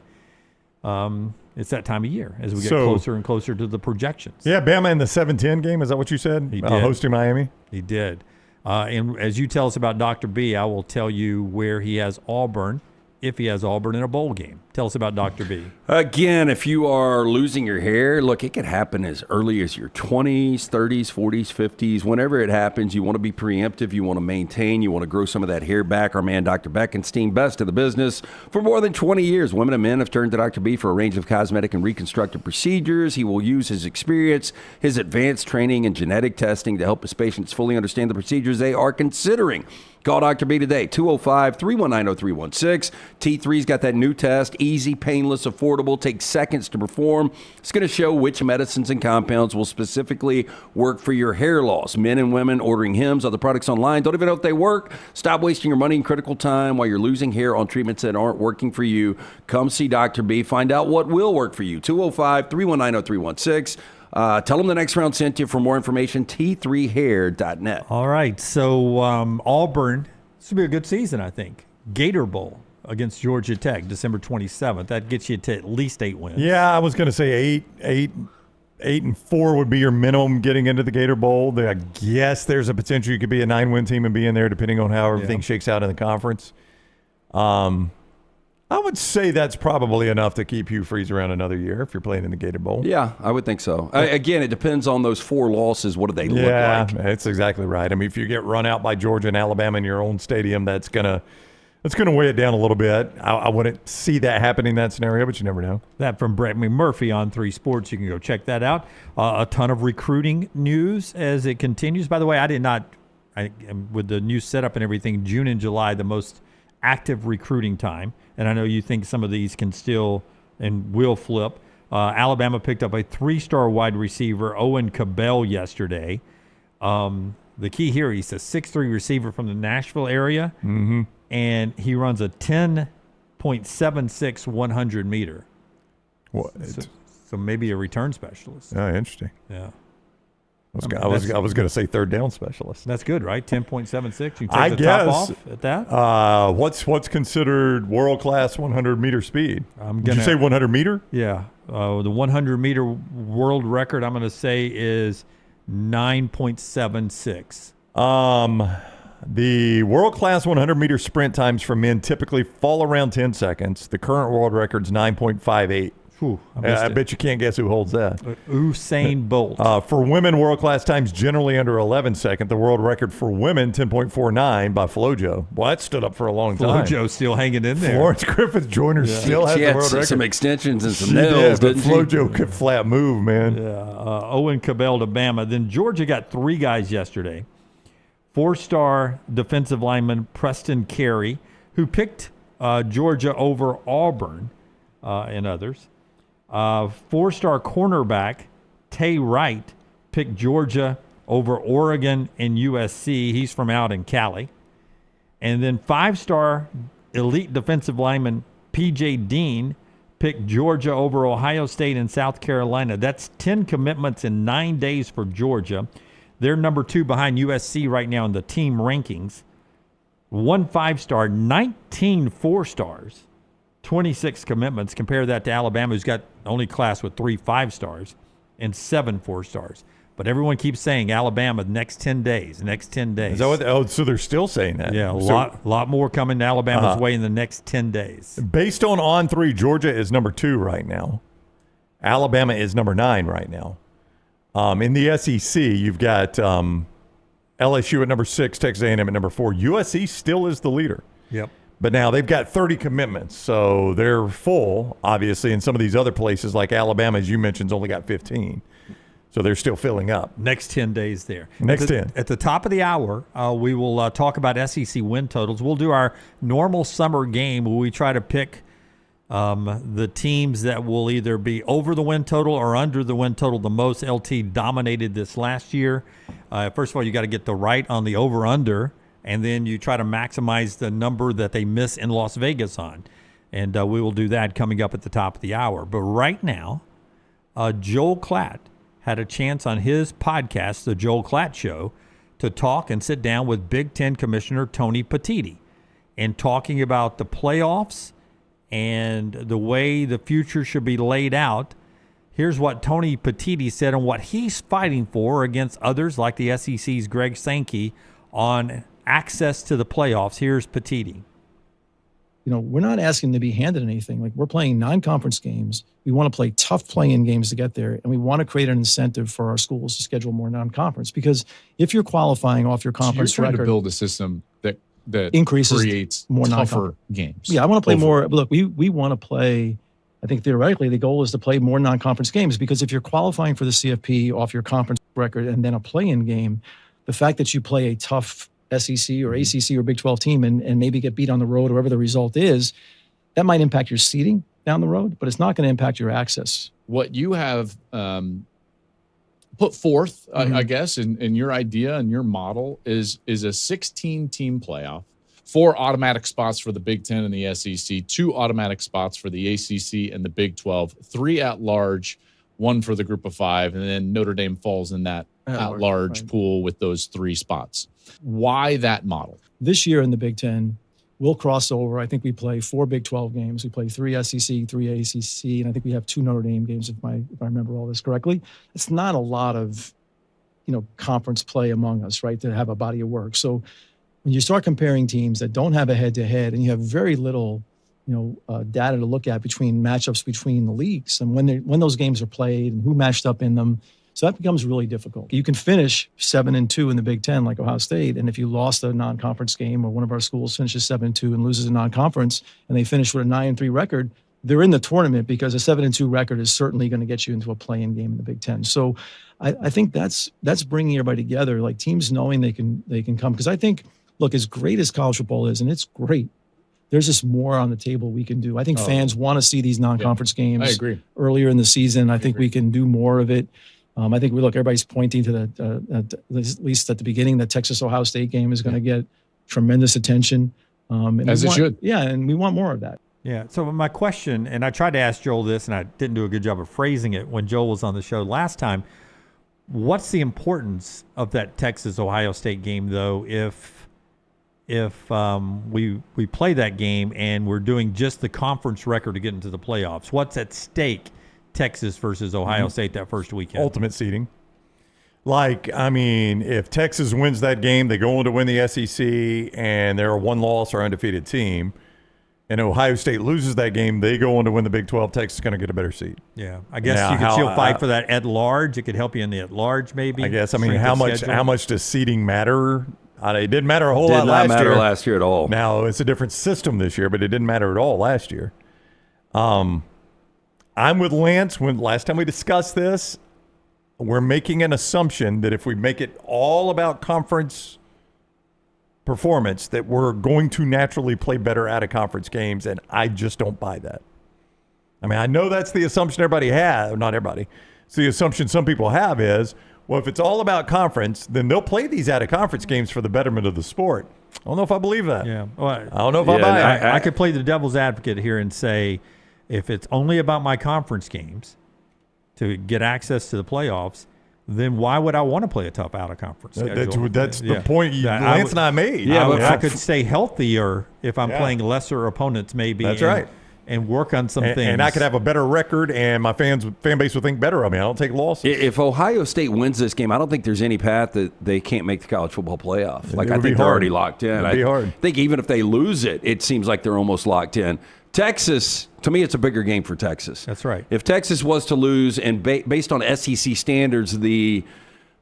It's that time of year as we get closer and closer to the projections. Yeah, Bama in the 7-10 game. Is that what you said? He did. Hosting Miami? He did. And as you tell us about Dr. B, I will tell you where he has Auburn, if he has Auburn in a bowl game. Tell us about Dr. B. Again, if you are losing your hair, look, it could happen as early as your 20s, 30s, 40s, 50s. Whenever it happens, you want to be preemptive. You want to maintain. You want to grow some of that hair back. Our man, Dr. Beckenstein, best in the business. For more than 20 years, women and men have turned to Dr. B for a range of cosmetic and reconstructive procedures. He will use his experience, his advanced training, and genetic testing to help his patients fully understand the procedures they are considering. Call Dr. B today, 205-319-0316. T3's got that new test, easy, painless, affordable, takes seconds to perform. It's going to show which medicines and compounds will specifically work for your hair loss. Men and women ordering Hims, other products online, don't even know if they work. Stop wasting your money and critical time while you're losing hair on treatments that aren't working for you. Come see Dr. B. Find out what will work for you. 205-319-0316. Tell them the next round sent you. For more information, t3hair.net. All right, so Auburn, this will be a good season, I think. Gator Bowl against Georgia Tech, December 27th. That gets you to at least 8 wins. Yeah, I was going to say 8-4 would be your minimum getting into the Gator Bowl. I guess there's a potential you could be a 9-win team and be in there depending on how everything shakes out in the conference. I would say that's probably enough to keep Hugh Freeze around another year if you're playing in the Gator Bowl. Yeah, I would think so. Again, it depends on those 4 losses. What do they look like? Yeah, that's exactly right. I mean, if you get run out by Georgia and Alabama in your own stadium, that's gonna weigh it down a little bit. I wouldn't see that happening in that scenario, but you never know. That from Brett McMurphy on 3 Sports. You can go check that out. A ton of recruiting news as it continues. By the way, with the new setup and everything, June and July, the most active recruiting time. And I know you think some of these can still and will flip. Alabama picked up a 3-star wide receiver, Owen Cabell, yesterday. The key here, he's a 6'3" receiver from the Nashville area, and he runs a 10.76 100 meter. What? So maybe a return specialist. Oh, interesting. Yeah. I was going to say third down specialist. That's good, right? 10.76. You take the top off at that. What's considered world class 100 meter speed? Did you say 100 meter? Yeah. The 100 meter world record, I'm going to say, is 9.76. The world class 100 meter sprint times for men typically fall around 10 seconds. The current world record's 9.58. I bet you can't guess who holds that. Usain Bolt. For women, world-class times generally under 11 seconds. The world record for women, 10.49 by Flojo. Well, that stood up for a long time. Flojo's still hanging in there. Florence Griffith Joyner still has the world record. Some extensions and some nails, but Flojo could flat move, man. Yeah. Owen Cabell to Bama. Then Georgia got 3 guys yesterday. 4-star defensive lineman Preston Carey, who picked Georgia over Auburn and others. 4-star cornerback Tay Wright picked Georgia over Oregon and USC. He's from out in Cali. And then 5-star elite defensive lineman P.J. Dean picked Georgia over Ohio State and South Carolina. That's 10 commitments in 9 days for Georgia. They're number 2 behind USC right now in the team rankings. 1 5-star, 19 4-stars. 26 commitments. Compare that to Alabama, who's got only class with 3 5-stars and 7 4-stars. But everyone keeps saying Alabama next 10 days. Is that so they're still saying that? Yeah, a lot more coming to Alabama's way in the next 10 days. Based on On3, Georgia is number 2 right now. Alabama is number 9 right now. In the SEC, you've got LSU at number 6, Texas A&M at number 4. USC still is the leader. Yep. But now they've got 30 commitments, so they're full, obviously. And some of these other places, like Alabama, as you mentioned, has only got 15. So they're still filling up. Next 10 days there. Next 10. At the top of the hour, we will talk about SEC win totals. We'll do our normal summer game where we try to pick The teams that will either be over the win total or under the win total the most. LT dominated this last year. First of all, you got to get the right on the over-under, and then you try to maximize the number that they miss in Las Vegas on. And we will do that coming up at the top of the hour. But right now, Joel Klatt had a chance on his podcast, The Joel Klatt Show, to talk and sit down with Big Ten Commissioner Tony Petitti and talking about the playoffs and the way the future should be laid out. Here's what Tony Petitti said and what he's fighting for against others like the SEC's Greg Sankey on access to the playoffs. Here's Petitti. We're not asking to be handed anything. Like, we're playing non-conference games. We want to play tough play-in games to get there, and we want to create an incentive for our schools to schedule more non-conference. Because if you're qualifying off your conference you're trying record, to build a system that increases creates more tougher games. Yeah, I want to play more. Look, we want to play. I think theoretically the goal is to play more non-conference games, because if you're qualifying for the CFP off your conference record and then a play-in game, the fact that you play a tough SEC or ACC or Big 12 team and maybe get beat on the road, or whatever the result is, that might impact your seeding down the road, but it's not going to impact your access. What you have put forth, I guess, in your idea and your model is a 16-team playoff, 4 automatic spots for the Big Ten and the SEC, 2 automatic spots for the ACC and the Big 12, 3 at large, 1 for the group of 5, and then Notre Dame falls in that at large pool with those 3 spots. Why that model? This year in the Big Ten, we'll cross over. I think we play 4 Big 12 games. We play 3 SEC, 3 ACC, and I think we have 2 Notre Dame games, if I remember all this correctly. It's not a lot of, conference play among us, right, to have a body of work. So when you start comparing teams that don't have a head-to-head and you have very little, data to look at between matchups between the leagues and when those games are played and who matched up in them, so that becomes really difficult. You can finish 7-2 in the Big Ten like Ohio State, and if you lost a non-conference game, or one of our schools finishes 7-2 and loses a non-conference, and they finish with a 9-3 record, they're in the tournament, because a 7-2 record is certainly going to get you into a play-in game in the Big Ten. So I think that's bringing everybody together, like teams knowing they can come. Because I think, look, as great as college football is, and it's great, there's just more on the table we can do. I think fans want to see these non-conference games I agree. earlier in the season. I think we can do more of it. I think everybody's pointing to the, at least at the beginning, the Texas-Ohio State game is going to get tremendous attention. As it should. Yeah, and we want more of that. Yeah, so my question, and I tried to ask Joel this, and I didn't do a good job of phrasing it when Joel was on the show last time. What's the importance of that Texas-Ohio State game, though, if we play that game and we're doing just the conference record to get into the playoffs? What's at stake, Texas versus Ohio State, that first weekend? Ultimate seeding. If Texas wins that game, they go on to win the SEC, and they're a 1-loss or undefeated team. And Ohio State loses that game, they go on to win the Big 12. Texas is going to get a better seed. Yeah, I guess you could still fight for that at large. It could help you in the at large, maybe. I guess. How much does seeding matter? It didn't matter a whole lot last year. Did not matter last year at all. Now it's a different system this year, but it didn't matter at all last year. I'm with Lance. When last time we discussed this, we're making an assumption that if we make it all about conference performance, that we're going to naturally play better out of conference games, and I just don't buy that. I know that's the assumption everybody has. Not everybody. It's the assumption some people have is, well, if it's all about conference, then they'll play these out of conference games for the betterment of the sport. I don't know if I believe that. Yeah. Well, I don't know if I buy it. I could play the devil's advocate here and say, if it's only about my conference games to get access to the playoffs, then why would I want to play a tough out-of-conference schedule? That's the point Lance and I made. Yeah, I could stay healthier if I'm playing lesser opponents, maybe. That's right. And work on some things. And I could have a better record, and my fan base would think better of me. I don't take losses. If Ohio State wins this game, I don't think there's any path that they can't make the college football playoff. I think they're already locked in. It'd be hard. I think even if they lose it, it seems like they're almost locked in. Texas, to me, it's a bigger game for Texas. That's right. If Texas was to lose, and based on SEC standards, the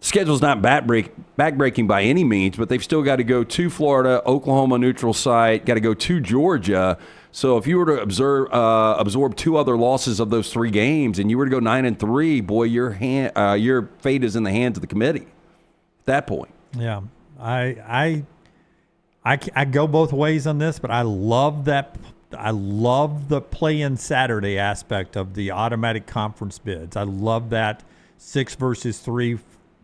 schedule's not backbreaking by any means, but they've still got to go to Florida, Oklahoma neutral site, got to go to Georgia. So if you were to absorb 2 other losses of those 3 games, and you were to go 9-3, boy, your fate is in the hands of the committee at that point. Yeah, I go both ways on this, but I love that I love the play-in Saturday aspect of the automatic conference bids. I love that 6 versus 3,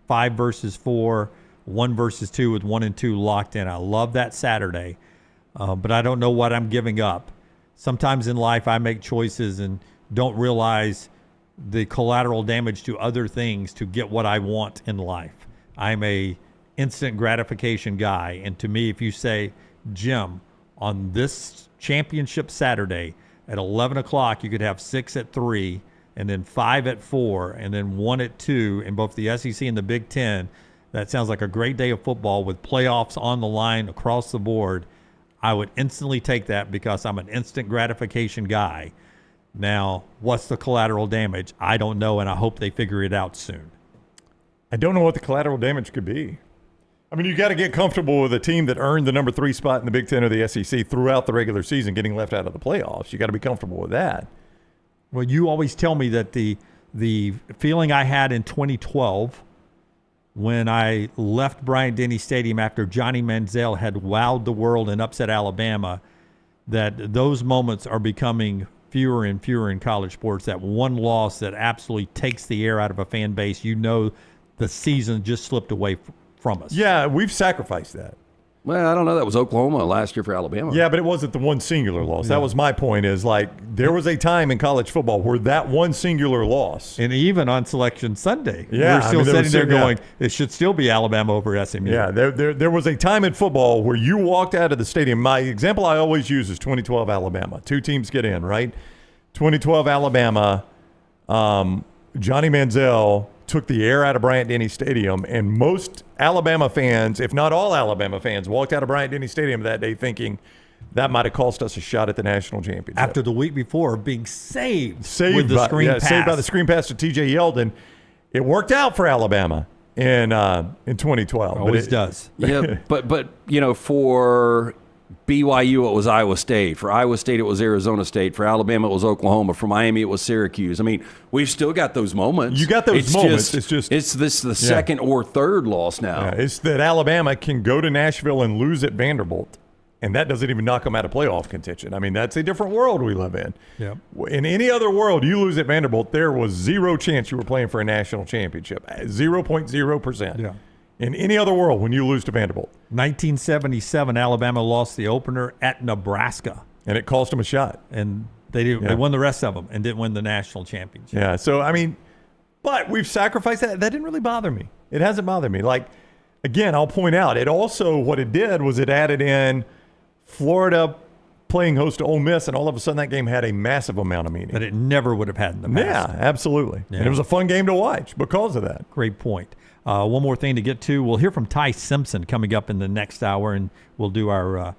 5 versus 4, 1 versus 2 with 1 and 2 locked in. I love that Saturday, but I don't know what I'm giving up. Sometimes in life I make choices and don't realize the collateral damage to other things to get what I want in life. I'm a instant gratification guy, and to me, if you say, Jim, on this championship Saturday at 11 o'clock, you could have 6 at 3, and then 5 at 4, and then 1 at 2 in both the SEC and the Big Ten. That sounds like a great day of football with playoffs on the line across the board. I would instantly take that because I'm an instant gratification guy. Now, what's the collateral damage? I don't know, and I hope they figure it out soon. I don't know what the collateral damage could be. I mean, you got to get comfortable with a team that earned the number 3 spot in the Big Ten or the SEC throughout the regular season getting left out of the playoffs. You got to be comfortable with that. Well, you always tell me that the feeling I had in 2012 when I left Bryant-Denny Stadium after Johnny Manziel had wowed the world and upset Alabama, that those moments are becoming fewer and fewer in college sports. That one loss that absolutely takes the air out of a fan base, you know the season just slipped away from us. Yeah, we've sacrificed that. Well, I don't know. That was Oklahoma last year for Alabama. Yeah, but it wasn't the one singular loss. Yeah. That was my point, is like there was a time in college football where that one singular loss. And even on Selection Sunday, yeah, we're still sitting there going, it should still be Alabama over SMU. Yeah, there was a time in football where you walked out of the stadium. My example I always use is 2012 Alabama. 2 teams get in, right? 2012 Alabama, Johnny Manziel took the air out of Bryant-Denny Stadium, and most Alabama fans, if not all Alabama fans, walked out of Bryant-Denny Stadium that day thinking that might have cost us a shot at the national championship. After the week before being saved with the screen pass. Saved by the screen pass to T.J. Yeldon. It worked out for Alabama in 2012. Always does. Yeah, but you know, for BYU, it was Iowa State. For Iowa State, it was Arizona State. For Alabama, it was Oklahoma. For Miami, it was Syracuse. I mean, we've still got those moments. You got those moments. It's the second or third loss now. Yeah, it's that Alabama can go to Nashville and lose at Vanderbilt, and that doesn't even knock them out of playoff contention. I mean, that's a different world we live in. Yeah. In any other world, you lose at Vanderbilt, there was zero chance you were playing for a national championship. 0.0%. Yeah. In any other world, when you lose to Vanderbilt. 1977, Alabama lost the opener at Nebraska. And it cost them a shot. And they won the rest of them and didn't win the national championship. Yeah, so, I mean, but we've sacrificed that. That didn't really bother me. It hasn't bothered me. Like, again, I'll point out, it also, what it did was it added in Florida playing host to Ole Miss, and all of a sudden that game had a massive amount of meaning. That it never would have had in the past. Yeah, absolutely. Yeah. And it was a fun game to watch because of that. Great point. One more thing to get to. We'll hear from Ty Simpson coming up in the next hour, and we'll do our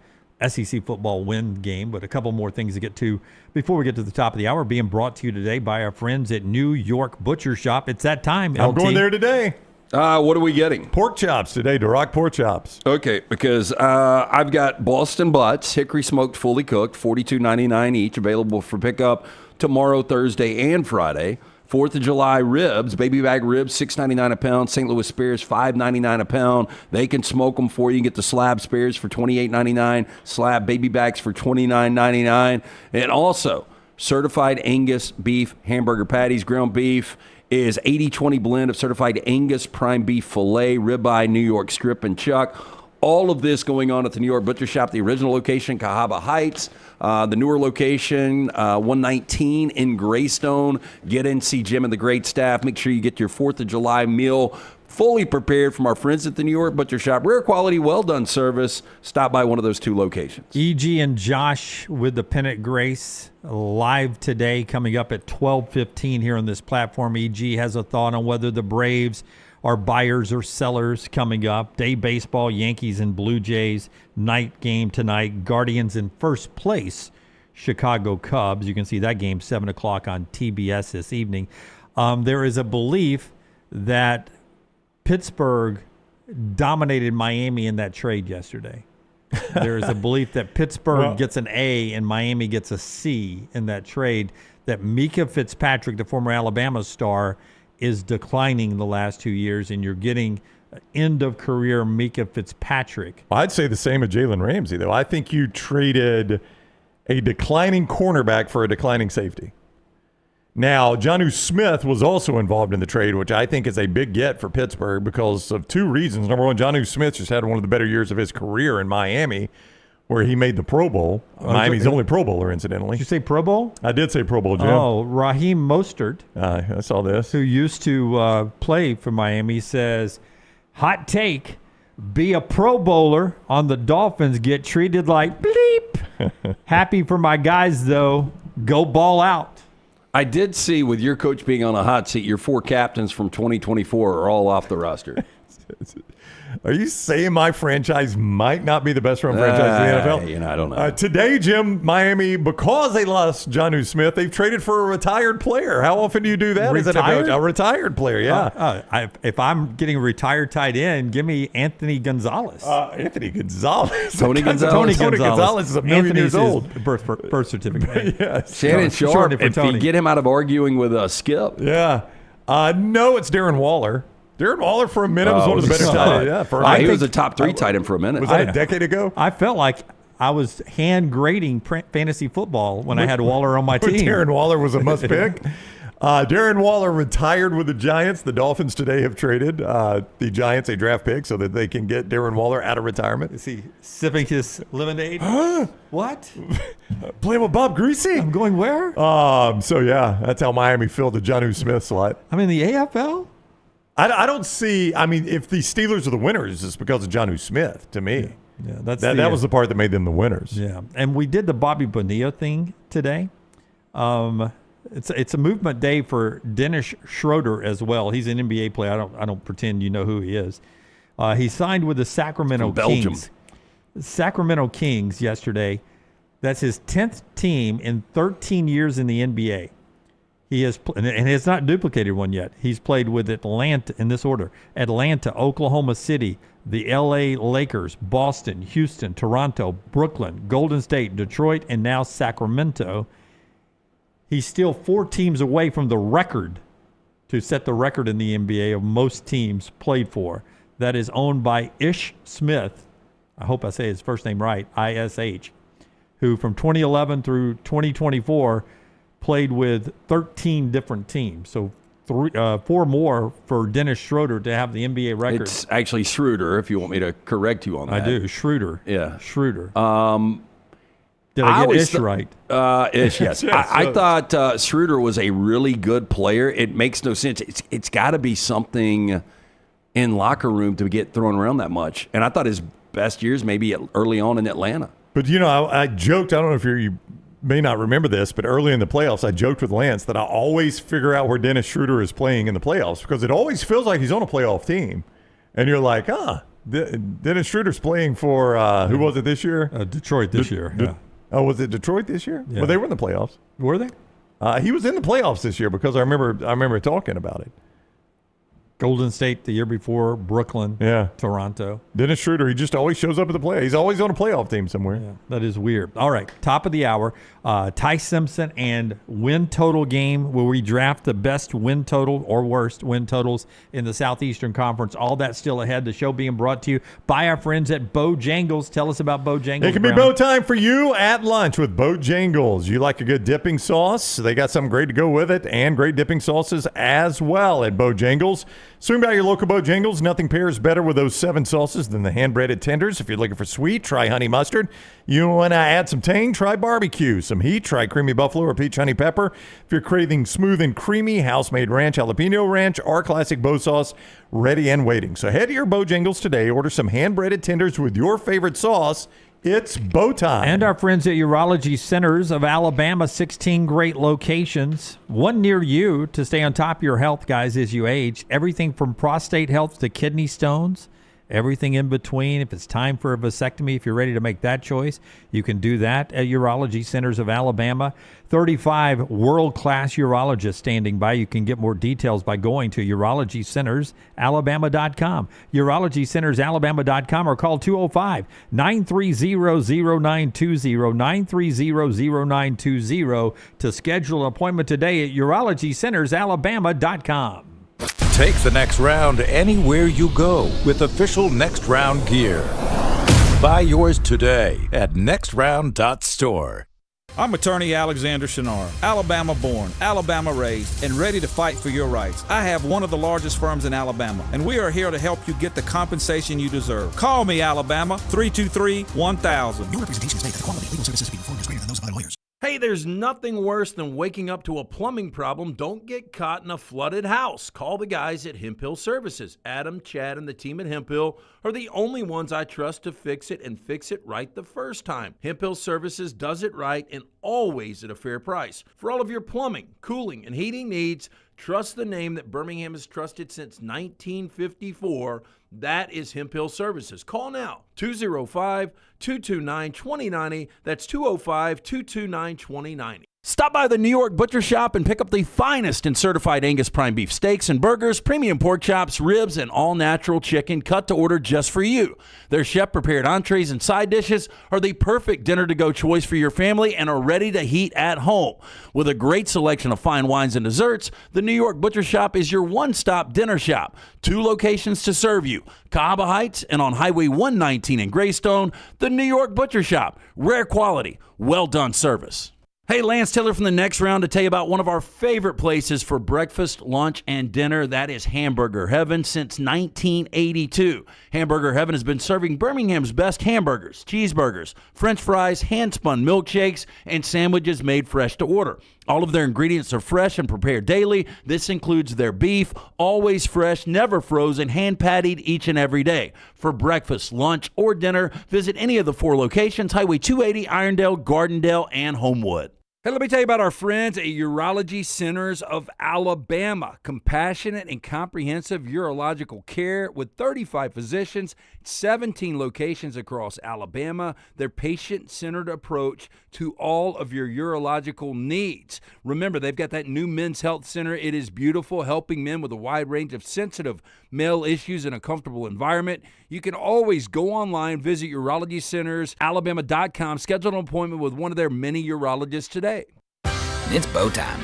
SEC football win game. But a couple more things to get to before we get to the top of the hour, being brought to you today by our friends at New York Butcher Shop. It's that time, I'm LT. going there today. What are we getting? Pork chops today, Duroc pork chops. Okay, because I've got Boston Butts, hickory smoked, fully cooked, $42.99 each, available for pickup tomorrow, Thursday, and Friday. 4th of July ribs, baby back ribs, $6.99 a pound. St. Louis spares, $5.99 a pound. They can smoke them for you. You get the slab spares for $28.99, slab baby backs for $29.99. And also, certified Angus beef hamburger patties, ground beef is 80-20 blend of certified Angus prime beef filet, ribeye, New York strip, and chuck. All of this going on at the New York Butcher Shop, the original location, Cahaba Heights, the newer location, 119 in Greystone. Get in, see Jim and the great staff. Make sure you get your 4th of July meal fully prepared from our friends at the New York Butcher Shop. Rare quality, well-done service. Stop by one of those 2 locations. E.G. and Josh with the Pennant Grace live today, coming up at 12:15 here on this platform. E.G. has a thought on whether the Braves are buyers or sellers coming up. Day baseball, Yankees and Blue Jays. Night game tonight, Guardians in first place, Chicago Cubs. You can see that game 7 o'clock on TBS this evening. There is a belief that Pittsburgh dominated Miami in that trade yesterday. There is a belief that Pittsburgh gets an A and Miami gets a C in that trade, that Mika Fitzpatrick, the former Alabama star, is declining the last 2 years, and you're getting end-of-career Mika Fitzpatrick. I'd say the same of Jalen Ramsey, though. I think you traded a declining cornerback for a declining safety. Now, Jonnu Smith was also involved in the trade, which I think is a big get for Pittsburgh because of two reasons. Number one, Jonnu Smith just had one of the better years of his career in Miami, where he made the Pro Bowl. Miami's only Pro Bowler, incidentally. Did you say Pro Bowl? I did say Pro Bowl, Jim. Oh, Raheem Mostert. I saw this. Who used to play for Miami says, hot take, be a Pro Bowler on the Dolphins, get treated like bleep. Happy for my guys, though. Go ball out. I did see with your coach being on a hot seat, your 4 captains from 2024 are all off the roster. Are you saying my franchise might not be the best run franchise in the NFL? I don't know. Today, Jim, Miami, because they lost Jonnu Smith, they've traded for a retired player. How often do you do that? Retired? A retired player, yeah. If I'm getting a retired tight end, give me Anthony Gonzalez. Anthony Gonzalez. Tony Gonzalez. Tony Gonzalez is a million years old. Birth certificate. Yes. Shannon Sharp, if you get him out of arguing with Skip. Yeah. No, it's Darren Waller. Darren Waller for a minute was one of the better tight ends. Yeah, he was a top 3 tight end for a minute. Was that a decade ago? I felt like I was hand grading fantasy football when I had Waller on my team. Darren Waller was a must pick. Darren Waller retired with the Giants. The Dolphins today have traded the Giants a draft pick so that they can get Darren Waller out of retirement. Is he sipping his lemonade? What? Playing with Bob Greasy? I'm going where? So, yeah, that's how Miami filled the Jonnu Smith slot. I'm in the AFL? I don't see. I mean, if the Steelers are the winners, it's because of Jonnu Smith. To me, that was the part that made them the winners. Yeah, and we did the Bobby Bonilla thing today. It's a movement day for Dennis Schroeder as well. He's an NBA player. I don't pretend you know who he is. He signed with the Sacramento Kings. Sacramento Kings yesterday. That's his 10th team in 13 years in the NBA. He has, and has not duplicated one yet. He's played with Atlanta, in this order: Atlanta, Oklahoma City, the L.A. Lakers, Boston, Houston, Toronto, Brooklyn, Golden State, Detroit, and now Sacramento. He's still 4 teams away from the record to set the record in the NBA of most teams played for. That is owned by Ish Smith. I hope I say his first name right, I-S-H, who from 2011 through 2024 played with 13 different teams. So 4 more for Dennis Schroeder to have the NBA record. It's actually Schroeder, if you want me to correct you on that. I do. Schroeder. Yeah. Schroeder. Did I get Ish right? Ish, yes. I thought Schroeder was a really good player. It makes no sense. It's got to be something in locker room to get thrown around that much. And I thought his best years maybe early on in Atlanta. But, I joked, I don't know if you may not remember this, but early in the playoffs, I joked with Lance that I always figure out where Dennis Schroeder is playing in the playoffs because it always feels like he's on a playoff team. And you're like, Dennis Schroeder's playing for, who was it this year? Detroit this year, yeah. Oh, was it Detroit this year? Yeah. Well, they were in the playoffs. Were they? He was in the playoffs this year because I remember talking about it. Golden State the year before, Brooklyn, Toronto. Dennis Schroeder, he just always shows up at the play. He's always on a playoff team somewhere. Yeah, that is weird. All right, top of the hour, Ty Simpson and win total game where we draft the best win total or worst win totals in the Southeastern Conference. All that still ahead. The show being brought to you by our friends at Bojangles. Tell us about Bojangles. It can be bow time for you at lunch with Bojangles. You like a good dipping sauce? They got something great to go with it and great dipping sauces as well at Bojangles. Swing by your local Bojangles. Nothing pairs better with those 7 sauces than the hand-breaded tenders. If you're looking for sweet, try honey mustard. You want to add some tang, try barbecue. Some heat, try creamy buffalo or peach honey pepper. If you're craving smooth and creamy, house-made ranch, jalapeno ranch, or classic Bo sauce, ready and waiting. So head to your Bojangles today. Order some hand-breaded tenders with your favorite sauce. It's bow time. And our friends at Urology Centers of Alabama, 16 great locations. One near you to stay on top of your health, guys, as you age. Everything from prostate health to kidney stones. Everything in between. If it's time for a vasectomy, if you're ready to make that choice, you can do that at Urology Centers of Alabama. 35 world-class urologists standing by. You can get more details by going to urologycentersalabama.com. urologycentersalabama.com or call 205-930-0920, 930-0920 to schedule an appointment today at urologycentersalabama.com. Take the next round anywhere you go with official Next Round gear. Buy yours today at nextround.store. I'm attorney Alexander Shunnarah, Alabama born, Alabama raised, and ready to fight for your rights. I have one of the largest firms in Alabama, and we are here to help you get the compensation you deserve. Call me, Alabama, 323-1000. No representation is made that the quality of legal services being performed is greater than those of other lawyers. Hey, there's nothing worse than waking up to a plumbing problem. Don't get caught in a flooded house. Call the guys at Hemp Hill Services. Adam, Chad, and the team at Hemp Hill are the only ones I trust to fix it and fix it right the first time. Hemp Hill Services does it right and always at a fair price. For all of your plumbing, cooling, and heating needs, trust the name that Birmingham has trusted since 1954. That is Hemp Hill Services. Call now, 205-229-2090. That's 205-229-2090. Stop by the New York Butcher Shop and pick up the finest in certified Angus prime beef steaks and burgers, premium pork chops, ribs, and all-natural chicken cut to order just for you. Their chef-prepared entrees and side dishes are the perfect dinner-to-go choice for your family and are ready to heat at home. With a great selection of fine wines and desserts, the New York Butcher Shop is your one-stop dinner shop. 2 locations to serve you, Cahaba Heights and on Highway 119 in Greystone. The New York Butcher Shop, rare quality, well-done service. Hey, Lance Taylor from the Next Round to tell you about one of our favorite places for breakfast, lunch, and dinner. That is Hamburger Heaven since 1982. Hamburger Heaven has been serving Birmingham's best hamburgers, cheeseburgers, French fries, hand-spun milkshakes, and sandwiches made fresh to order. All of their ingredients are fresh and prepared daily. This includes their beef, always fresh, never frozen, hand-pattied each and every day. For breakfast, lunch, or dinner, visit any of the 4 locations, Highway 280, Irondale, Gardendale, and Homewood. Hey, let me tell you about our friends at Urology Centers of Alabama. Compassionate and comprehensive urological care with 35 physicians, 17 locations across Alabama. Their patient-centered approach to all of your urological needs. Remember, they've got that new men's health center. It is beautiful, helping men with a wide range of sensitive male issues in a comfortable environment. You can always go online, visit urologycentersalabama.com, schedule an appointment with one of their many urologists today. It's bow time.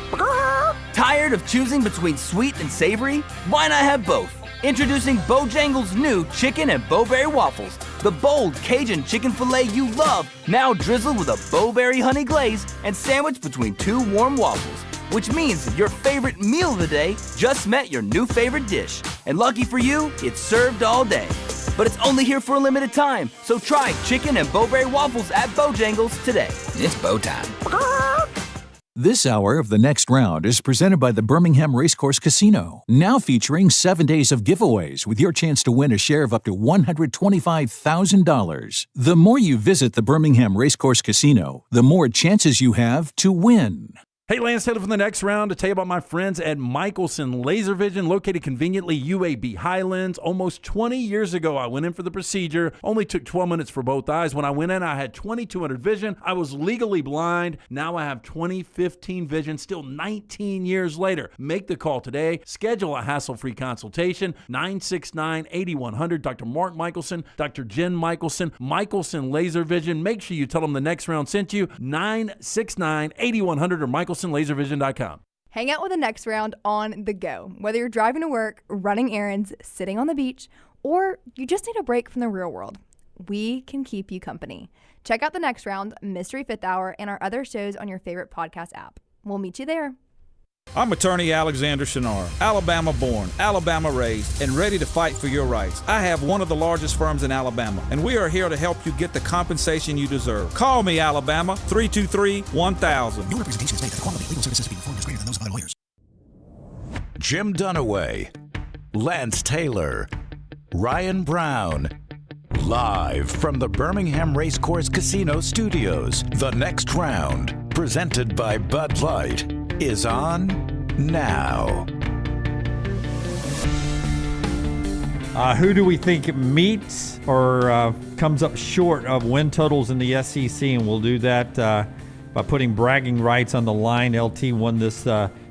Tired of choosing between sweet and savory? Why not have both? Introducing Bojangles' new chicken and bowberry waffles. The bold Cajun chicken filet you love, now drizzled with a bowberry honey glaze and sandwiched between 2 warm waffles. Which means your favorite meal of the day just met your new favorite dish. And lucky for you, it's served all day. But it's only here for a limited time, so try chicken and bowberry waffles at Bojangles today. It's bow time. This hour of The Next Round is presented by the Birmingham Racecourse Casino, now featuring 7 days of giveaways with your chance to win a share of up to $125,000. The more you visit the Birmingham Racecourse Casino, the more chances you have to win. Hey, Lance Taylor from the Next Round to tell you about my friends at Michelson Laser Vision, located conveniently UAB Highlands. Almost 20 years ago, I went in for the procedure. Only took 12 minutes for both eyes. When I went in, I had 20/200 vision. I was legally blind. Now I have 20/15 vision, still 19 years later. Make the call today. Schedule a hassle-free consultation. 969-8100. Dr. Mark Michelson, Dr. Jen Michelson, Michelson Laser Vision. Make sure you tell them the Next Round sent you. 969-8100 or MichelsonLaserVision.com. Hang out with the Next Round on the go. Whether you're driving to work, running errands, sitting on the beach, or you just need a break from the real world, we can keep you company. Check out the Next Round, Mystery Fifth Hour, and our other shows on your favorite podcast app. We'll meet you there. I'm attorney Alexander Shunnarah, Alabama born, Alabama raised, and ready to fight for your rights. I have one of the largest firms in Alabama, and we are here to help you get the compensation you deserve. Call me, Alabama, 323-1000. No representation is made that the quality of legal services being performed is greater than those of other lawyers. Jim Dunaway, Lance Taylor, Ryan Brown. Live from the Birmingham Racecourse Casino Studios, The Next Round, presented by Bud Light, is on now. Who do we think meets or comes up short of win totals in the SEC? And we'll do that by putting bragging rights on the line. LT won this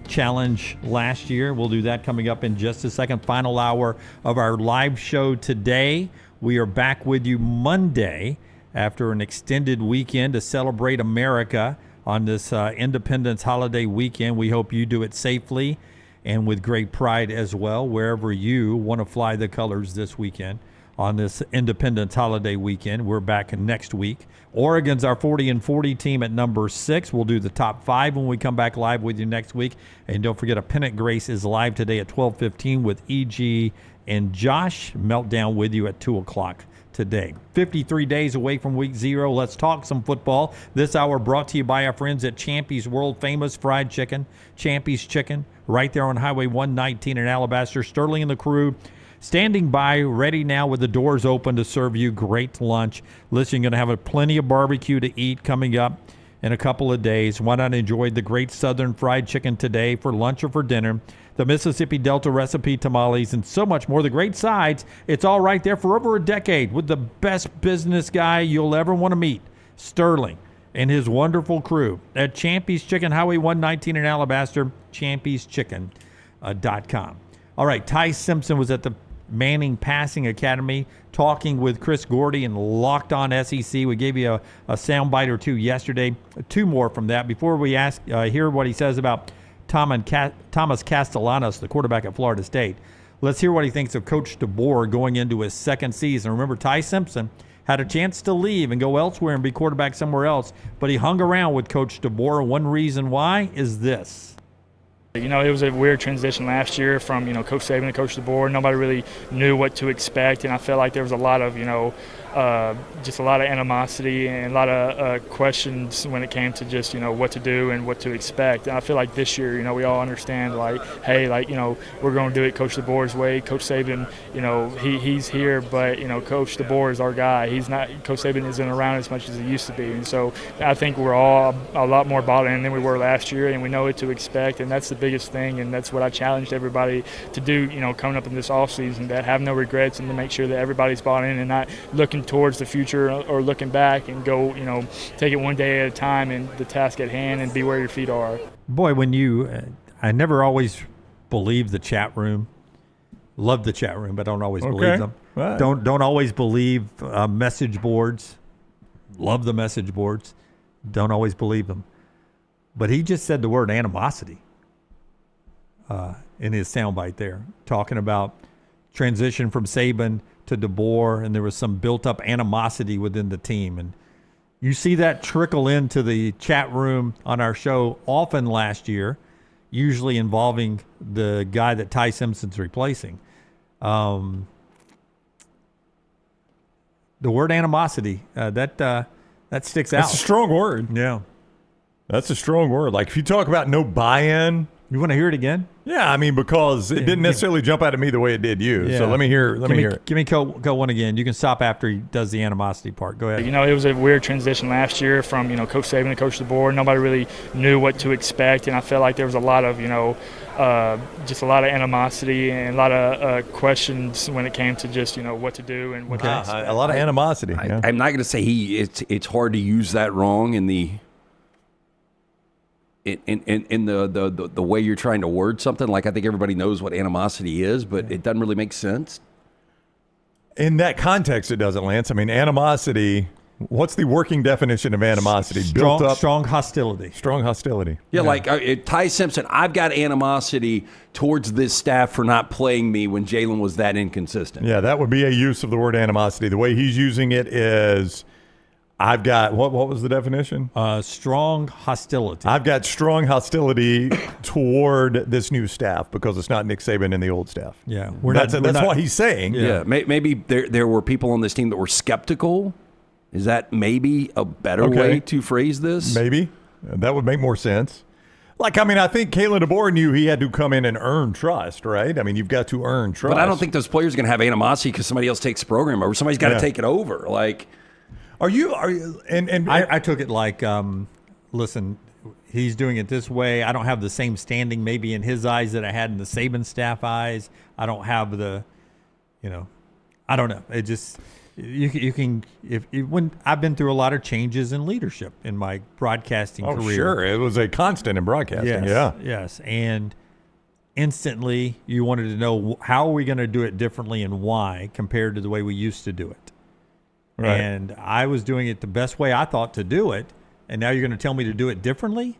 challenge last year. We'll do that coming up in just a second. Final hour of our live show today. We are back with you Monday after an extended weekend to celebrate America on this Independence holiday weekend. We hope you do it safely and with great pride as well, wherever you want to fly the colors this weekend. on this Independence holiday weekend. We're back next week. Oregon's our 40-40 team at number 6. We'll do the top 5 when we come back live with you next week. And don't forget, A Pennant Grace is live today at 12:15 with E.G. and Josh. Meltdown with you at 2 o'clock today. 53 days away from week 0. Let's talk some football. This hour brought to you by our friends at Champy's World Famous Fried Chicken. Champy's Chicken, right there on Highway 119 in Alabaster. Sterling and the crew standing by, ready now with the doors open to serve you great lunch. Listen, you're going to have plenty of barbecue to eat coming up in a couple of days. Why not enjoy the great Southern fried chicken today for lunch or for dinner? The Mississippi Delta recipe tamales and so much more. The great sides, it's all right there for over a decade with the best business guy you'll ever want to meet, Sterling and his wonderful crew at Champy's Chicken, Highway 119 in Alabaster, champy'schicken.com. All right, Ty Simpson was at the Manning Passing Academy talking with Chris Gordy and Locked On SEC. We gave you a soundbite or two yesterday. 2 more from that. Before we hear what he says about Thomas Castellanos, the quarterback at Florida State, let's hear what he thinks of Coach DeBoer going into his second season. Remember, Ty Simpson had a chance to leave and go elsewhere and be quarterback somewhere else, but he hung around with Coach DeBoer. One reason why is this. You know, it was a weird transition last year from, Coach Saban to Coach DeBoer. Nobody really knew what to expect, and I felt like there was a lot of, just a lot of animosity and a lot of questions when it came to just, what to do and what to expect. And I feel like this year, we all understand, hey, we're going to do it Coach DeBoer's way. Coach Saban, he's here, but, Coach DeBoer is our guy. He's not – Coach Saban isn't around as much as he used to be. And so I think we're all a lot more bought in than we were last year, and we know what to expect, and that's the biggest thing, and that's what I challenged everybody to do, coming up in this offseason, that have no regrets and to make sure that everybody's bought in and not looking towards the future or looking back, and go, take it one day at a time and the task at hand and be where your feet are. Boy, when you I never always believe the chat room. Love the chat room, but don't always believe them. Right. Don't always believe message boards. Love the message boards. Don't always believe them. But he just said the word animosity in his soundbite there, talking about transition from Saban to DeBoer, and there was some built-up animosity within the team. And you see that trickle into the chat room on our show often last year, usually involving the guy that Ty Simpson's replacing. The word animosity, that sticks out. That's a strong word. Yeah. That's a strong word. Like, if you talk about no buy-in. You want to hear it again? Yeah, I mean, because it didn't necessarily jump out at me the way it did you. Yeah. So let me hear it. Give me go one again. You can stop after he does the animosity part. Go ahead. It was a weird transition last year from, Coach Saban to Coach DeBoer. Nobody really knew what to expect, and I felt like there was a lot of, just a lot of animosity and a lot of questions when it came to just, what to do and what to expect. A lot of animosity. I'm not going to say it's hard to use that wrong in the the way you're trying to word something. Like, I think everybody knows what animosity is, but it doesn't really make sense. In that context, it doesn't, Lance. I mean, animosity, what's the working definition of animosity? Strong hostility. Strong hostility. Yeah, like Ty Simpson, I've got animosity towards this staff for not playing me when Jalen was that inconsistent. Yeah, that would be a use of the word animosity. The way he's using it is, I've got, what was the definition? Strong hostility. I've got strong hostility toward this new staff because it's not Nick Saban and the old staff. Yeah. That's what he's saying. Yeah. Maybe there were people on this team that were skeptical. Is that maybe a better way to phrase this? Maybe. That would make more sense. Like, I mean, I think Kalen DeBoer knew he had to come in and earn trust, right? I mean, you've got to earn trust. But I don't think those players are going to have animosity because somebody else takes the program over. Somebody's got to take it over. Like... Are you and I took it like, listen, he's doing it this way. I don't have the same standing maybe in his eyes that I had in the Saban staff eyes. I don't have the, I don't know. It just, you can, when I've been through a lot of changes in leadership in my broadcasting career. Sure. It was a constant in broadcasting. Yes. And instantly you wanted to know, how are we going to do it differently and why compared to the way we used to do it? Right. And I was doing it the best way I thought to do it, and now you're going to tell me to do it differently?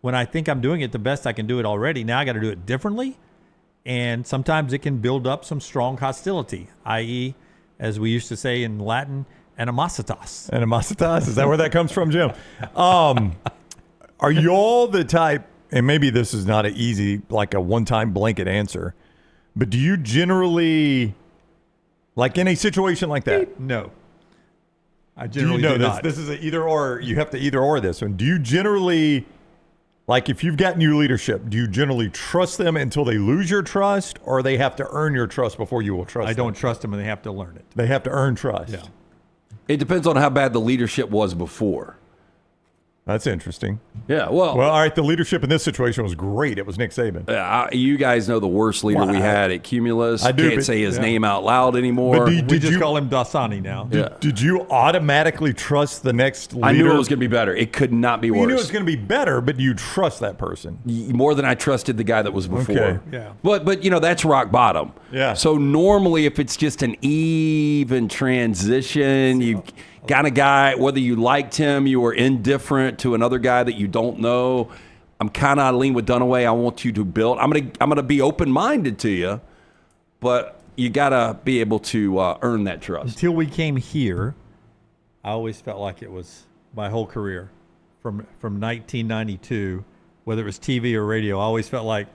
When I think I'm doing it the best I can do it already, now I got to do it differently? And sometimes it can build up some strong hostility, i.e., as we used to say in Latin, animositas. Animositas? Is that where that comes from, Jim? Are y'all the type, and maybe this is not an easy, like a one-time blanket answer, but do you generally, like in a situation like that? No. I generally do not. This is an either or. You have to either or this one. Do you generally, like if you've got new leadership, do you generally trust them until they lose your trust, or they have to earn your trust before you will trust them? I don't trust them, and they have to learn it. They have to earn trust. Yeah. It depends on how bad the leadership was before. That's interesting. Yeah, well, all right. The leadership in this situation was great. It was Nick Saban. You guys know the worst leader we had at Cumulus. I do, Can't say his name out loud anymore. But we just call him Dasani now. Did you automatically trust the next leader? I knew it was going to be better. It could not be worse. You knew it was going to be better, but you trust that person more than I trusted the guy that was before. Okay. Yeah. But that's rock bottom. Yeah. So normally, if it's just an even transition, you got a guy, whether you liked him, you were indifferent to another guy that you don't know. I'm kind of lean with Dunaway. I want you to build. I'm gonna be open-minded to you, but you gotta be able to earn that trust. Until we came here, I always felt like it was my whole career, from 1992, whether it was TV or radio. I always felt like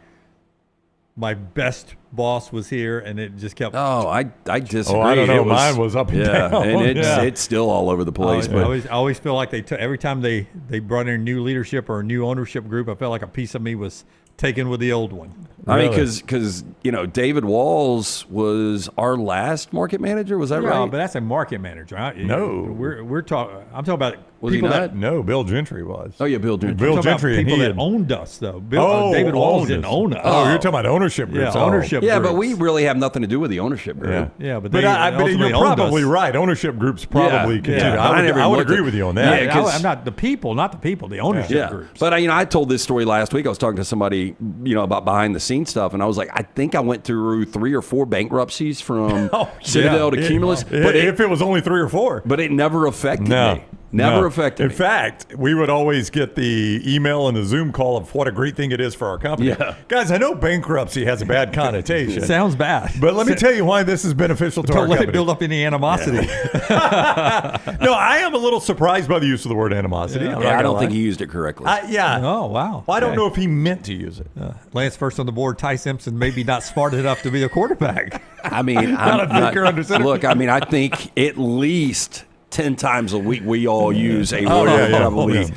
my best boss was here, and it just kept. Oh, I disagree. Oh, I don't know. Mine was up and down. And it's still all over the place. I always feel like every time they brought in new leadership or a new ownership group, I felt like a piece of me was taken with the old one. I mean, because David Walls was our last market manager. Was that right? No, but that's a market manager. No, we're talking. I'm talking about was people he not? that. No, Bill Gentry was. Oh yeah, Bill Gentry. Bill Gentry. People that owned us though. David Walls didn't own us. Oh, you're talking about ownership groups. Yeah, ownership. Yeah, groups. but we really have nothing to do with the ownership group. Yeah, but you're probably right. Ownership groups probably continue. I would agree with you on that. Yeah, I'm not the people, the ownership groups. But I told this story last week. I was talking to somebody, about behind the scenes stuff, and I was like, I think I went through 3 or 4 bankruptcies from Citadel to Cumulus. But if it was only 3 or 4, but it never affected me. Never affected me. In fact, we would always get the email and the Zoom call of what a great thing it is for our company. Yeah. Guys, I know bankruptcy has a bad connotation. It sounds bad. But let me tell you why this is beneficial to our company. Don't let it build up any animosity. No, I am a little surprised by the use of the word animosity. I don't think he used it correctly. Oh, wow. Well, I don't know if he meant to use it. Lance first on the board, Ty Simpson, maybe not smart enough to be a quarterback. I mean, look, I think at least 10 times a week we all use a word probably.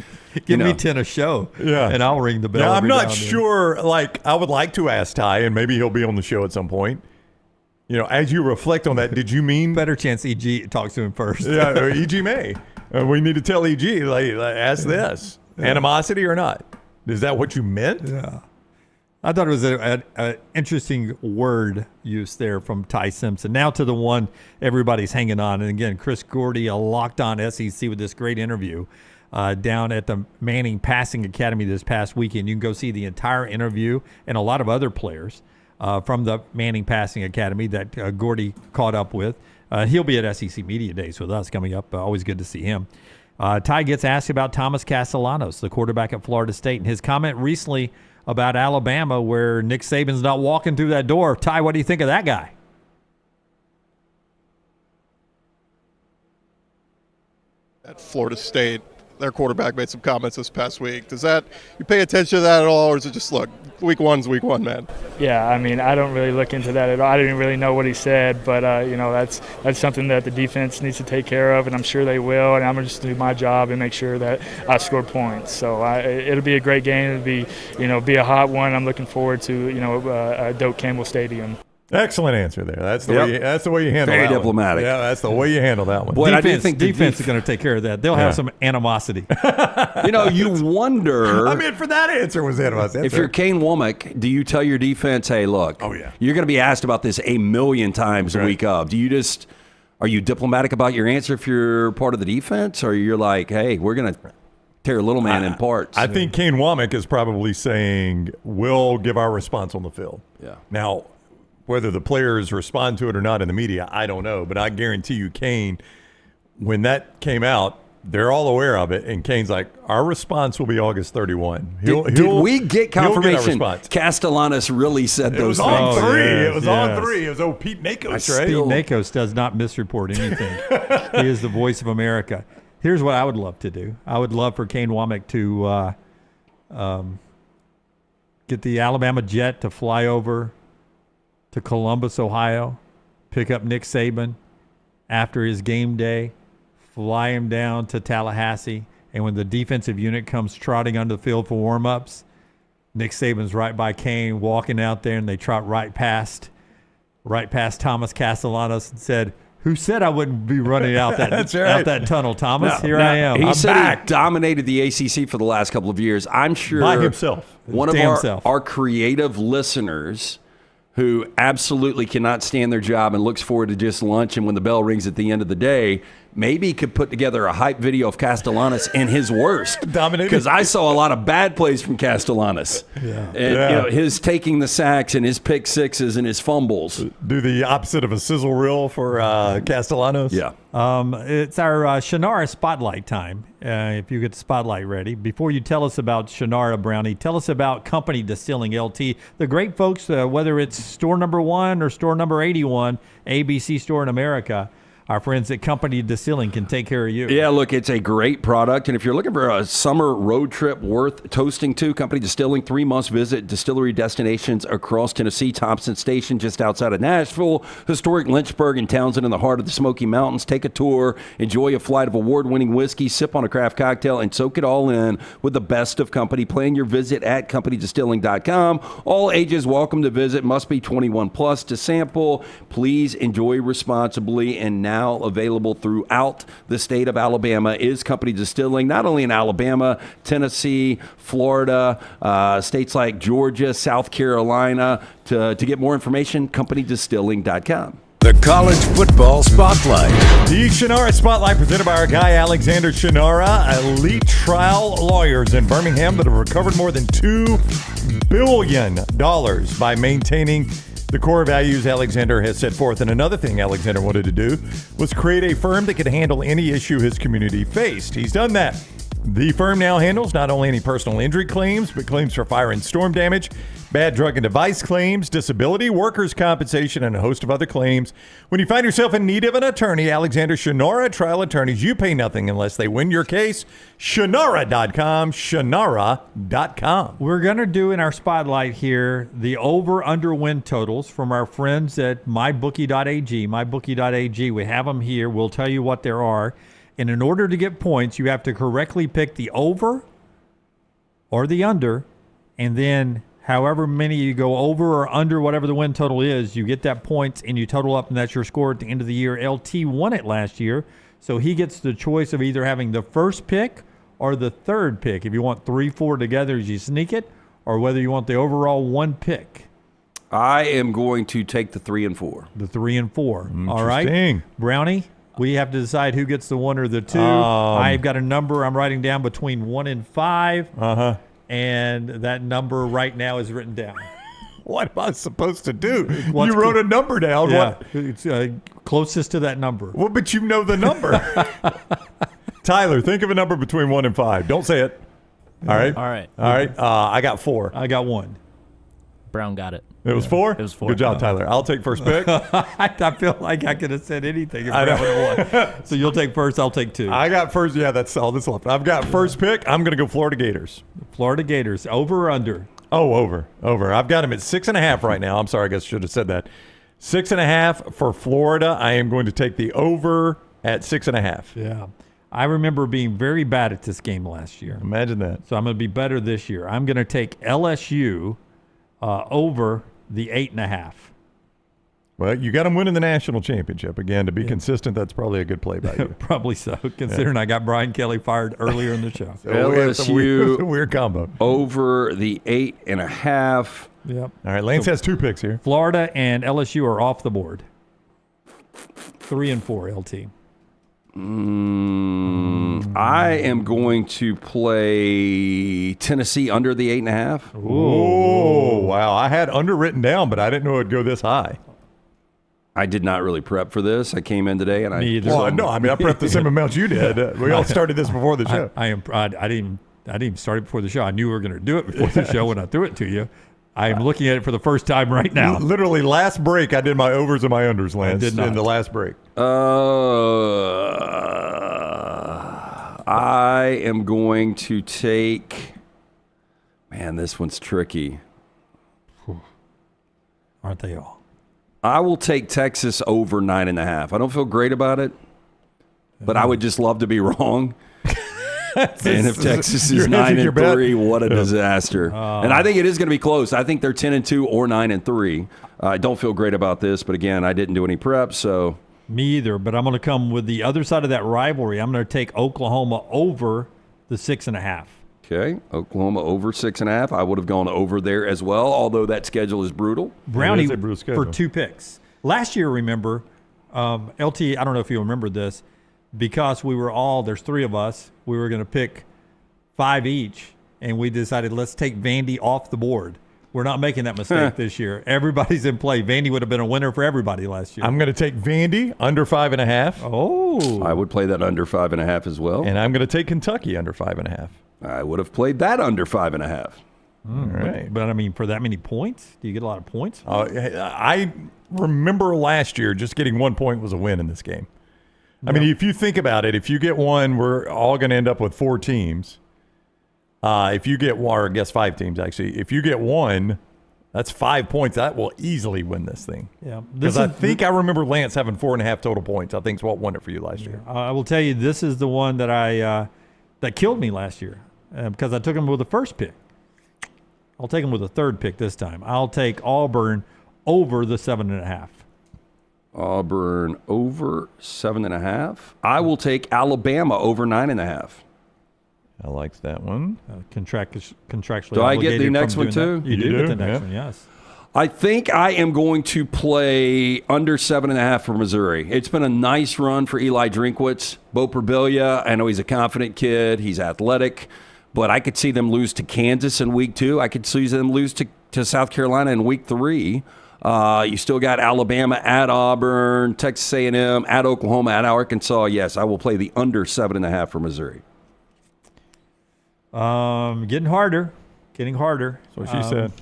Give me 10 a show, and I'll ring the bell. Now, I'm not sure. Like, I would like to ask Ty, and maybe he'll be on the show at some point. As you reflect on that, did you mean better chance EG talks to him first? Yeah, or EG may. We need to tell EG. Ask this: animosity or not? Is that what you meant? Yeah. I thought it was an interesting word use there from Ty Simpson. Now to the one everybody's hanging on. And again, Chris Gordy, a locked on SEC with this great interview down at the Manning Passing Academy this past weekend. You can go see the entire interview and a lot of other players from the Manning Passing Academy that Gordy caught up with. He'll be at SEC Media Days with us coming up. Always good to see him. Ty gets asked about Thomas Castellanos, the quarterback at Florida State, and his comment recently about Alabama where Nick Saban's not walking through that door. Ty, what do you think of that guy? At Florida State, their quarterback made some comments this past week. Does that, you pay attention to that at all, or is it just, look, week one's week one, man? Yeah, I mean, I don't really look into that at all. I didn't really know what he said, but, that's something that the defense needs to take care of, and I'm sure they will, and I'm going to just do my job and make sure that I score points. So it'll be a great game. It'll be a hot one. I'm looking forward to, Doak Campbell Stadium. Excellent answer there. That's the way. That's the way you handle. Very that diplomatic. One. Yeah, that's the way you handle that one. Boy, I do think defense is going to take care of that. They'll have some animosity. You wonder. I mean, for that answer was animosity. If you're Kane Womack, do you tell your defense, "Hey, look, you're going to be asked about this a million times a week of"? Are you diplomatic about your answer if you're part of the defense, or you're like, "Hey, we're going to tear little man in parts"? I think Kane Womack is probably saying, "We'll give our response on the field." Yeah. Now, whether the players respond to it or not in the media, I don't know. But I guarantee you, Kane, when that came out, they're all aware of it, and Kane's like, our response will be August 31. Did we get confirmation Castellanos really said those things? On three. It was on three. It was Pete Nakos, right? Pete Nakos does not misreport anything. He is the voice of America. Here's what I would love to do. I would love for Kane Womack to get the Alabama jet to fly over to Columbus, Ohio, pick up Nick Saban after his game day, fly him down to Tallahassee, and when the defensive unit comes trotting onto the field for warm-ups, Nick Saban's right by Kane, walking out there, and they trot right past Thomas Castellanos and said, "Who said I wouldn't be running out that out that tunnel, Thomas? I am. He I'm said back." he dominated the ACC for the last couple of years. I'm sure by himself. One of our creative listeners who absolutely cannot stand their job and looks forward to just lunch and when the bell rings at the end of the day, maybe could put together a hype video of Castellanos and his worst. Because I saw a lot of bad plays from Castellanos. Yeah. And, his taking the sacks and his pick sixes and his fumbles. Do the opposite of a sizzle reel for Castellanos. Yeah. It's our Shunnarah spotlight time. If you get the spotlight ready. Before you tell us about Shunnarah, Brownie, tell us about Company Distilling LT. The great folks, whether it's store number 1 or store number 81, ABC store in America, our friends at Company Distilling can take care of you. Yeah, look, it's a great product. And if you're looking for a summer road trip worth toasting to, Company Distilling, 3 must-visit distillery destinations across Tennessee. Thompson Station, just outside of Nashville. Historic Lynchburg and Townsend in the heart of the Smoky Mountains. Take a tour, enjoy a flight of award-winning whiskey, sip on a craft cocktail, and soak it all in with the best of Company. Plan your visit at CompanyDistilling.com. All ages welcome to visit. Must be 21 plus to sample. Please enjoy responsibly. And now available throughout the state of Alabama is Company Distilling, not only in Alabama, Tennessee, Florida, states like Georgia, South Carolina. To get more information, CompanyDistilling.com. The College Football Spotlight. The Shunnarah Spotlight presented by our guy Alexander Shunnarah, elite trial lawyers in Birmingham that have recovered more than $2 billion by maintaining the core values Alexander has set forth. And another thing Alexander wanted to do was create a firm that could handle any issue his community faced. He's done that. The firm now handles not only any personal injury claims, but claims for fire and storm damage, bad drug and device claims, disability, workers' compensation, and a host of other claims. When you find yourself in need of an attorney, Alexander Shunnarah Trial Attorneys, you pay nothing unless they win your case. Shunnarah.com, Shunnarah.com. We're going to do in our spotlight here the over-under win totals from our friends at mybookie.ag. Mybookie.ag, we have them here. We'll tell you what there are. And in order to get points, you have to correctly pick the over or the under, and then however many you go over or under whatever the win total is, you get that points and you total up, and that's your score at the end of the year. LT won it last year, so he gets the choice of either having the first pick or the third pick. If you want 3-4 together as you sneak it, or whether you want the overall one pick. I am going to take the 3 and 4. The 3 and 4. All right. Brownie, we have to decide who gets the 1 or the 2. I've got a number I'm writing down between 1 and 5. And that number right now is written down. What am I supposed to do? You wrote a number down. Yeah, what? It's closest to that number. Well, but you know the number. Tyler, think of a number between 1 and 5. Don't say it. All right. All right. All right. I got 4. I got 1. Brown got it. It was 4? It was 4. Good job, Tyler. I'll take first pick. I feel like I could have said anything if Brown would have won. So you'll take first, I'll take 2. I got first. Yeah, that's all that's left. I've got first pick. I'm going to go Florida Gators. Florida Gators. Over or under? Oh, over. I've got them at 6.5 right now. I'm sorry. I guess I should have said that. 6.5 for Florida. I am going to take the over at 6.5. Yeah. I remember being very bad at this game last year. Imagine that. So I'm going to be better this year. I'm going to take LSU over the 8.5. Well, you got them winning the national championship. Again, to be consistent, that's probably a good play by you. Probably so, considering I got Brian Kelly fired earlier in the show. So LSU, it's a weird combo. Over the 8.5. Yep. All right, Lance has 2 picks here. Florida and LSU are off the board. 3 and 4, LT. I am going to play Tennessee under the 8.5. Oh, wow. I had under written down, but I didn't know it would go this high. I did not really prep for this. I came in today and I prepped the same amount you did. We all started this before the show. I didn't even start it before the show. I knew we were going to do it before the show when I threw it to you. I am looking at it for the first time right now. Literally last break, I did my overs and my unders, Lance. I did not. In the last break. I am going to take. Man, this one's tricky. Aren't they all? I will take Texas over 9.5. I don't feel great about it, but I would just love to be wrong. And if Texas is 9-3, what a disaster! And I think it is going to be close. I think they're 10-2 or 9-3. I don't feel great about this, but again, I didn't do any prep, so me either. But I'm going to come with the other side of that rivalry. I'm going to take Oklahoma over the 6.5. Okay, Oklahoma over 6.5. I would have gone over there as well, although that schedule is brutal. Brownie for 2 picks. Last year, remember, LT, I don't know if you remember this, because we were all, there's 3 of us, we were going to pick 5 each, and we decided let's take Vandy off the board. We're not making that mistake this year. Everybody's in play. Vandy would have been a winner for everybody last year. I'm going to take Vandy under 5.5. Oh. I would play that under 5.5 as well. And I'm going to take Kentucky under 5.5. I would have played that under 5.5. All right. But I mean, for that many points, do you get a lot of points? I remember last year just getting 1 point was a win in this game. I mean, if you think about it, if you get one, we're all going to end up with 4 teams. If you get one, or I guess 5 teams actually. If you get one, that's 5 points. That will easily win this thing. Yeah, because I think I remember Lance having 4.5 total points. I think is what won it for you last year. I will tell you, this is the one that that killed me last year because I took him with the first pick. I'll take him with the 3rd pick this time. I'll take Auburn over the 7.5. Auburn over 7.5. I will take Alabama over 9.5. I like that one. Contractually. Do I get the next one too? You do get the next one, yes. I think I am going to play under 7.5 for Missouri. It's been a nice run for Eli Drinkwitz. Bo Perbilia, I know he's a confident kid. He's athletic. But I could see them lose to Kansas in week 2. I could see them lose to South Carolina in week 3. You still got Alabama at Auburn, Texas A&M, at Oklahoma, at Arkansas. Yes, I will play the under 7.5 for Missouri. Getting harder. That's what she said.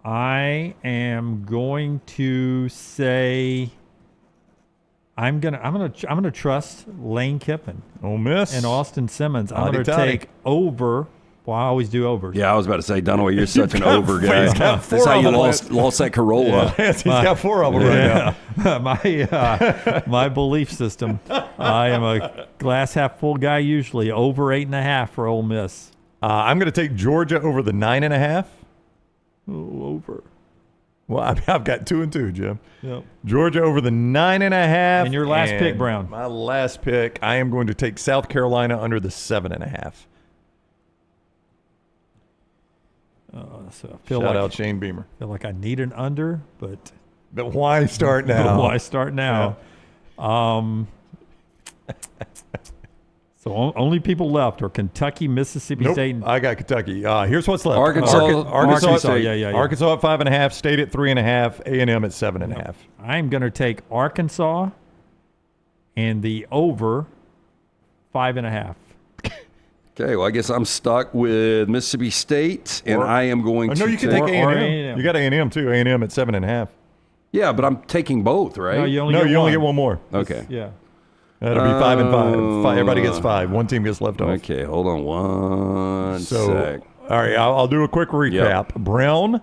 I am going to say I'm gonna trust Lane Kiffin. Ole Miss and Austin Simmons. I'm going to take over. Well, I always do overs. Yeah, I was about to say, Dunaway, you're such an over guy. That's how you lost that Corolla. Yeah. He's got 4 of them right now. My belief system. I am a glass half full guy usually. Over 8.5 for Ole Miss. I'm going to take Georgia over the 9.5. Oh, over. Well, I've got 2 and 2, Jim. Yep. Georgia over the 9.5. And your last pick, Brown. My last pick, I am going to take South Carolina under the 7.5. So I Shout out Shane Beamer. I feel like I need an under, but why start now? Why start now? Yeah. So only people left are Kentucky, Mississippi State. I got Kentucky. Here's what's left: Arkansas. Arkansas yeah. Arkansas at 5.5, State at 3.5, A&M at 7.5. I'm going to take Arkansas and the over 5.5. Okay, well, I guess I'm stuck with Mississippi State, and I am going to. No, you can take A&M. You got A&M too. A&M at 7.5. Yeah, but I'm taking both, right? No, you only get one more. Okay. Yeah. That'll be 5 and 5. Everybody gets 5. One team gets left off. Okay, hold on one sec. All right, I'll do a quick recap. Yep. Brown,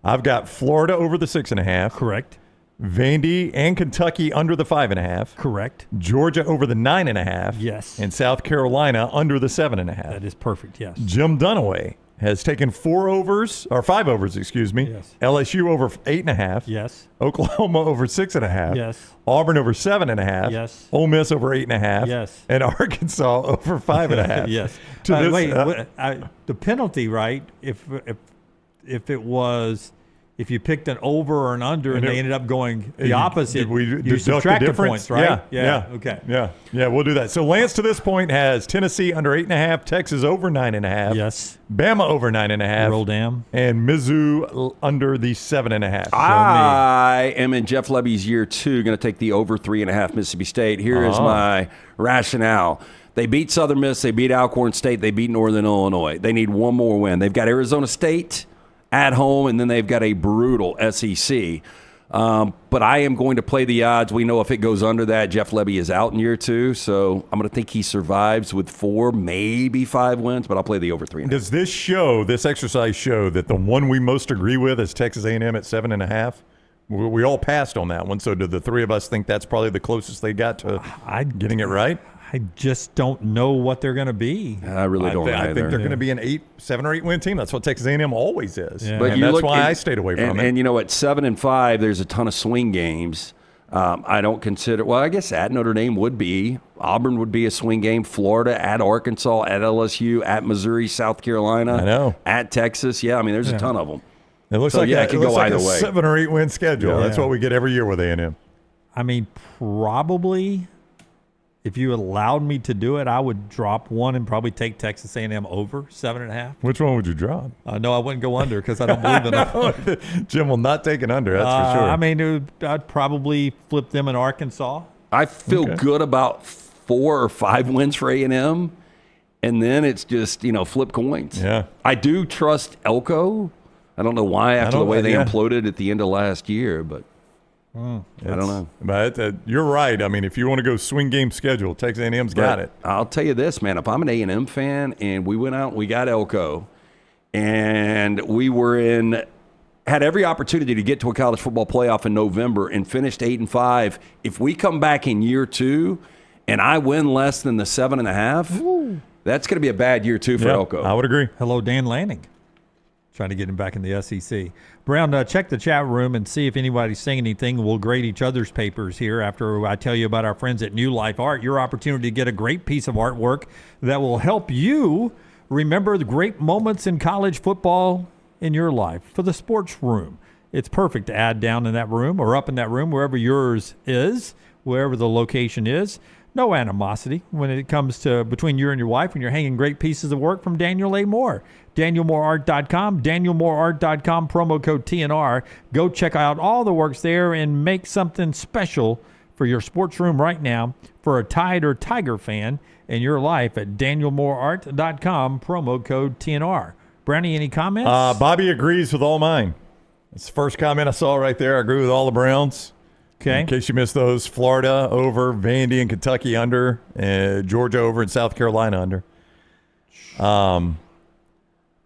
I've got Florida over the 6.5. Correct. Vandy and Kentucky under the 5.5. Correct. Georgia over the 9.5. Yes. And South Carolina under the 7.5. That is perfect, yes. Jim Dunaway has taken 5 overs, excuse me. Yes. LSU over 8.5. Yes. Oklahoma over 6.5. Yes. Auburn over 7.5. Yes. Ole Miss over 8.5. Yes. And Arkansas over 5.5. Yes. To the penalty, right? If if you picked an over or an under and they ended up going the opposite, you deduct subtract the the difference, points, right? Yeah. Okay. Yeah, we'll do that. So Lance to this point has Tennessee under 8.5, Texas over 9.5. Yes. Bama over 9.5. Roll down. And Mizzou under the 7.5. I am in Jeff Lebby's year 2 going to take the over 3.5 Mississippi State. Here is my rationale. They beat Southern Miss. They beat Alcorn State. They beat Northern Illinois. They need one more win. They've got Arizona State at home, and then they've got a brutal SEC. But I am going to play the odds. We know if it goes under that, Jeff Lebby is out in year 2. So I'm going to think he survives with 4, maybe 5 wins, but I'll play the over 3.5. Does this exercise show that the one we most agree with is Texas A&M at 7.5? We all passed on that one. So do the three of us think that's probably the closest they got to getting it right? I just don't know what they're going to be. I really don't either. I think they're going to be an 7 or 8 win team. That's what Texas A&M always is. Yeah. But that's why I stayed away from it. And, at 7-5, there's a ton of swing games. I don't consider – well, I guess at Notre Dame would be. Auburn would be a swing game. Florida, at Arkansas, at LSU, at Missouri, South Carolina. I know. At Texas. Yeah, I mean, there's a ton of them. It looks like it could go either way. 7 or 8 win schedule. Yeah. That's what we get every year with A&M. I mean, probably – if you allowed me to do it, I would drop one and probably take Texas A&M over 7.5. Which one would you drop? No, I wouldn't go under because I don't believe in it. Jim will not take an under, that's for sure. I mean, I'd probably flip them in Arkansas. I feel good about 4 or 5 wins for A&M, and then it's just, flip coins. Yeah. I do trust Elko. I don't know why after the way they imploded at the end of last year, but I don't know. But you're right. I mean, if you want to go swing game schedule, Texas A&M's got it. I'll tell you this, man. If I'm an A&M fan and we went out and we got Elko and we had every opportunity to get to a college football playoff in November and finished 8-5, if we come back in year 2 and I win less than the 7.5, that's going to be a bad year 2 for Elko. I would agree. Hello, Dan Lanning. Trying to get him back in the SEC. Brown, check the chat room and see if anybody's saying anything. We'll grade each other's papers here after I tell you about our friends at New Life Art, your opportunity to get a great piece of artwork that will help you remember the great moments in college football in your life. For the sports room, it's perfect to add down in that room or up in that room, wherever yours is, wherever the location is. No animosity when it comes to between you and your wife when you're hanging great pieces of work from Daniel A. Moore. DanielMooreArt.com, DanielMooreArt.com, promo code TNR. Go check out all the works there and make something special for your sports room right now for a Tide or Tiger fan in your life at DanielMooreArt.com, promo code TNR. Brownie, any comments? Bobby agrees with all mine. That's the first comment I saw right there. I agree with all the Browns. Okay. In case you missed those, Florida over, Vandy and Kentucky under, Georgia over, and South Carolina under.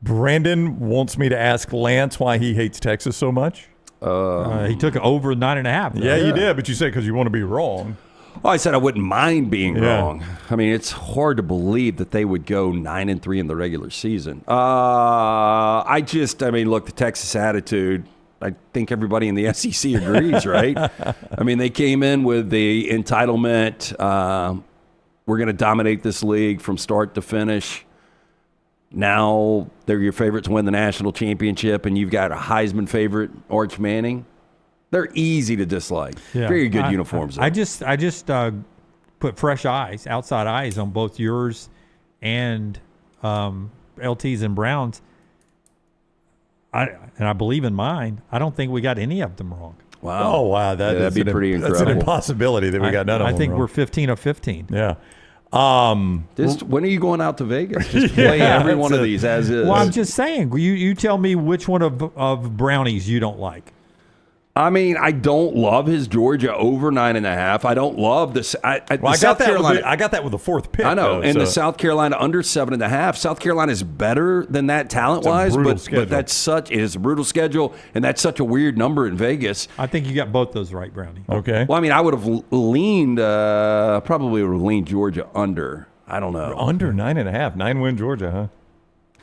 Brandon wants me to ask Lance why he hates Texas so much. He took it over 9.5. Yeah, you did, but you said because you want to be wrong. Well, I said I wouldn't mind being wrong. I mean, it's hard to believe that they would go 9-3 in the regular season. Look, the Texas attitude, I think everybody in the SEC agrees, right? I mean, they came in with the entitlement. We're going to dominate this league from start to finish. Now they're your favorites to win the national championship, and you've got a Heisman favorite, Arch Manning. They're easy to dislike. Yeah. Very good uniforms. I just put fresh eyes, outside eyes on both yours and LT's and Brown's. I believe in mine. I don't think we got any of them wrong. Wow. Oh, wow. That'd be pretty incredible. That's an impossibility that we got none of them I think wrong. we're 15 of 15. Yeah. When are you going out to Vegas? Just play every one of these as is. Well, I'm just saying. You tell me which one of Brownies you don't like. I mean, I don't love his Georgia over 9.5. I don't love this. I got that with the fourth pick. I know, the South Carolina under 7.5. South Carolina is better than that talent-wise, but it is a brutal schedule, and that's such a weird number in Vegas. I think you got both those right, Brownie. Okay. Well, I mean, I would have leaned Georgia under. I don't know. Under 9.5. 9-win Georgia, huh?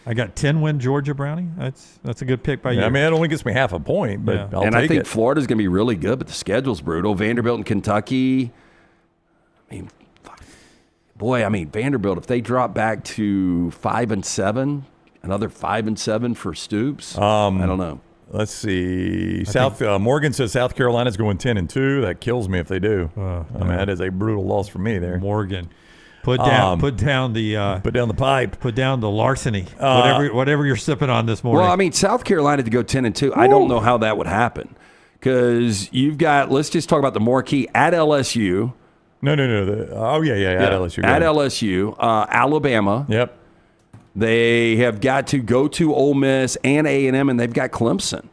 I got 10-win Georgia, Brownie. That's a good pick by you. I mean, that only gets me half a point, but I'll take it. I think Florida's going to be really good, but the schedule's brutal. Vanderbilt and Kentucky. I mean, Vanderbilt, if they drop back to 5-7, another 5-7 for Stoops, I don't know. Let's see. Morgan says South Carolina's going 10-2. That kills me if they do. I mean, that is a brutal loss for me there. Morgan. Put down the pipe. Put down the larceny. Whatever you're sipping on this morning. Well, I mean, South Carolina to go 10-2. I don't know how that would happen because you've got. Let's just talk about the marquee at LSU. No. At LSU. At LSU, Alabama. Yep. They have got to go to Ole Miss and A&M, and they've got Clemson.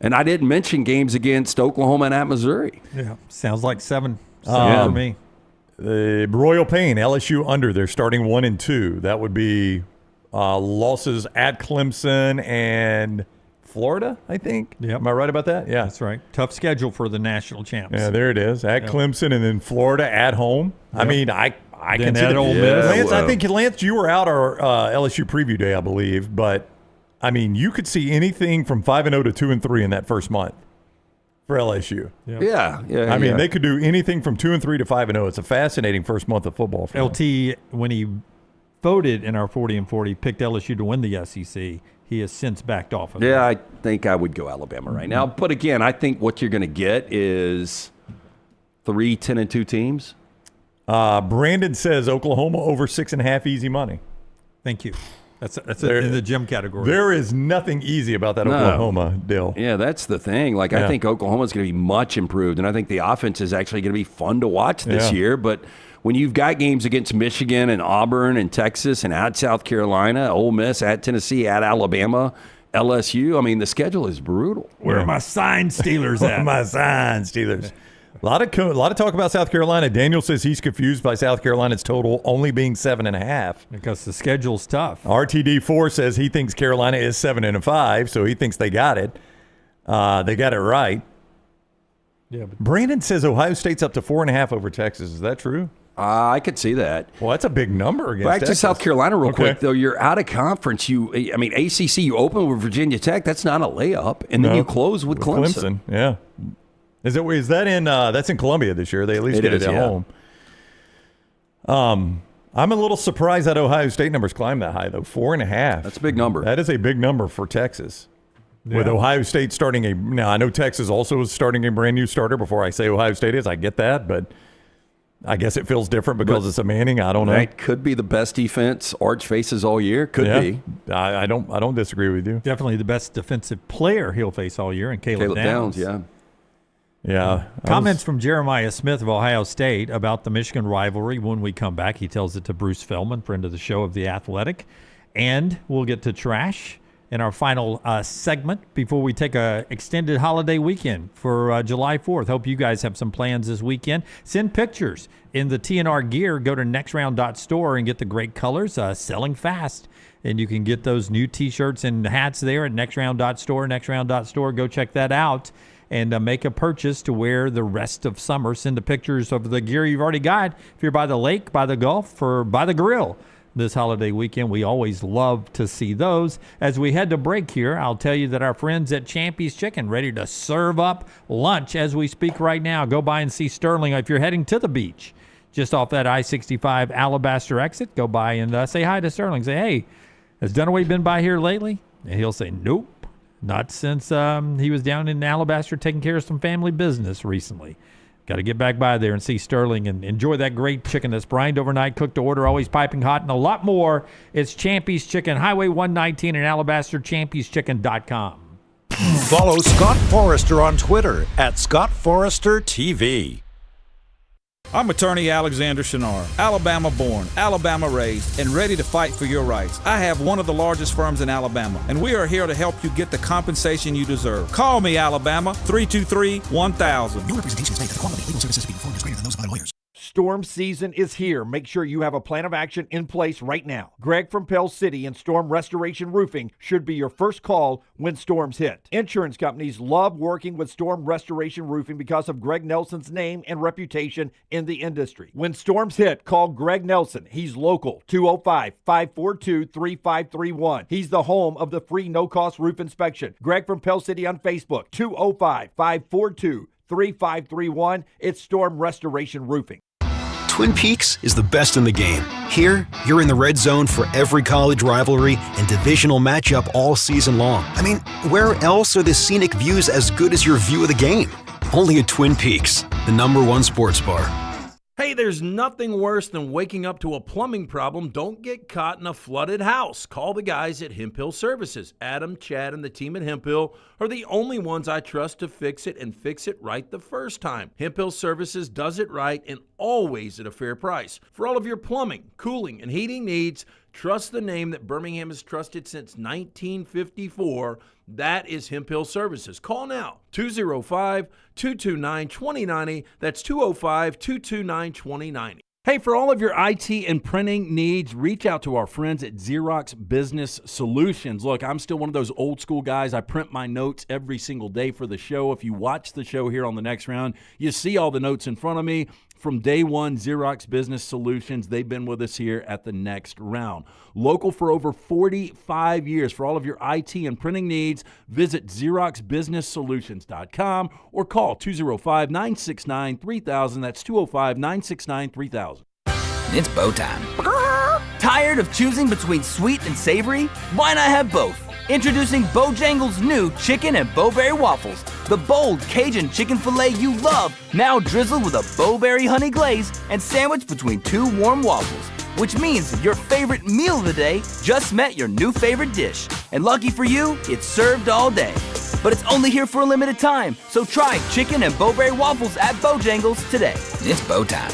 And I didn't mention games against Oklahoma and at Missouri. Yeah, sounds like seven for me. The Royal Pain, LSU under. They're starting 1-2. That would be losses at Clemson and Florida, I think. Yep. Am I right about that? Yeah. That's right. Tough schedule for the national champs. Yeah, there it is. At Clemson and then Florida at home. Yep. I mean, I then consider at Ole Miss. Lance, I think, Lance, you were out our LSU preview day, I believe. But, I mean, you could see anything from 5-0 to 2-3 in that first month for LSU. Yeah. I mean, they could do anything from 2-3 to 5-0. It's a fascinating first month of football for LT, them. when he voted in our 40 and 40, picked LSU to win the SEC. He has since backed off of it. Yeah, I think I would go Alabama right now. But again, I think what you're going to get is 3 10-2 teams. Brandon says Oklahoma over 6.5 easy money. Thank you. That's in the gym category. There is nothing easy about that Oklahoma deal. Yeah, that's the thing. I think Oklahoma's going to be much improved, and I think the offense is actually going to be fun to watch this year. But when you've got games against Michigan and Auburn and Texas and at South Carolina, Ole Miss, at Tennessee, at Alabama, LSU, I mean, the schedule is brutal. Where are my signed Steelers at? Where are my signed Steelers? A lot of talk about South Carolina. Daniel says he's confused by South Carolina's total only being 7.5 because the schedule's tough. RTD4 says he thinks Carolina is 7-5, so he thinks they got it. They got it right. Yeah. But Brandon says Ohio State's up to 4.5 over Texas. Is that true? I could see that. Well, that's a big number against Back Texas. to South Carolina real quick, though. You're out of conference. ACC, you open with Virginia Tech. That's not a layup. And then you close with Clemson. Yeah. Is that in that's in Columbia this year? They at least get it at home. I'm a little surprised that Ohio State numbers climb that high, though. 4.5. That's a big number. That is a big number for Texas. Yeah. With Ohio State starting now I know Texas also is starting a brand new starter before I say Ohio State is. I get that, but I guess it feels different because it's a Manning. I don't know. That could be the best defense Arch faces all year. Could be. I don't disagree with you. Definitely the best defensive player he'll face all year, and Caleb Downs. Yeah. Comments from Jeremiah Smith of Ohio State about the Michigan rivalry. When we come back, he tells it to Bruce Feldman, friend of the show of The Athletic. And we'll get to trash in our final segment before we take a extended holiday weekend for July 4th. Hope you guys have some plans this weekend. Send pictures in the TNR gear. Go to nextround.store and get the great colors. Selling fast. And you can get those new T-shirts and hats there at nextround.store, nextround.store. Go check that out. And make a purchase to wear the rest of summer. Send the pictures of the gear you've already got. If you're by the lake, by the Gulf, or by the grill this holiday weekend, we always love to see those. As we head to break here, I'll tell you that our friends at Champy's Chicken ready to serve up lunch as we speak right now. Go by and see Sterling if you're heading to the beach. Just off that I-65 Alabaster exit, go by and say hi to Sterling. Say, hey, has Dunaway been by here lately? And he'll say, nope. Not since he was down in Alabaster taking care of some family business recently. Got to get back by there and see Sterling and enjoy that great chicken that's brined overnight, cooked to order, always piping hot, and a lot more. It's Champy's Chicken, Highway 119 in Alabaster, champyschicken.com. Follow Scott Forrester on Twitter at ScottForresterTV. I'm attorney Alexander Shunnarah, Alabama born, Alabama raised, and ready to fight for your rights. I have one of the largest firms in Alabama, and we are here to help you get the compensation you deserve. Call me, Alabama, 323-1000. No representation is made that the quality of legal services being performed is greater than those of other lawyers. Storm season is here. Make sure you have a plan of action in place right now. Greg from Pell City and Storm Restoration Roofing should be your first call when storms hit. Insurance companies love working with Storm Restoration Roofing because of Greg Nelson's name and reputation in the industry. When storms hit, call Greg Nelson. He's local, 205-542-3531. He's the home of the free no-cost roof inspection. Greg from Pell City on Facebook, 205-542-3531. It's Storm Restoration Roofing. Twin Peaks is the best in the game. Here, you're in the red zone for every college rivalry and divisional matchup all season long. I mean, where else are the scenic views as good as your view of the game? Only at Twin Peaks, the #1 sports bar. Hey, there's nothing worse than waking up to a plumbing problem. Don't get caught in a flooded house. Call the guys at Hemp Hill Services. Adam, Chad, and the team at Hemp Hill are the only ones I trust to fix it and fix it right the first time. Hemp Hill Services does it right and always at a fair price. For all of your plumbing, cooling, and heating needs, trust the name that Birmingham has trusted since 1954. That is Hemp Hill Services. Call now, 205-229-2090. That's 205-229-2090. Hey, for all of your IT and printing needs, reach out to our friends at Xerox Business Solutions. Look, I'm still one of those old school guys. I print my notes every single day for the show. If you watch the show here on the next round, you see all the notes in front of me. From day one, Xerox Business Solutions, they've been with us here at the next round. Local for over 45 years. For all of your IT and printing needs, visit XeroxBusinessSolutions.com or call 205-969-3000. That's 205-969-3000. It's bow time. Tired of choosing between sweet and savory? Why not have both? Introducing Bojangles' new chicken and bowberry waffles. The bold Cajun chicken filet you love, now drizzled with a bowberry honey glaze and sandwiched between two warm waffles. Which means your favorite meal of the day just met your new favorite dish. And lucky for you, it's served all day. But it's only here for a limited time, so try chicken and bowberry waffles at Bojangles today. It's bow time.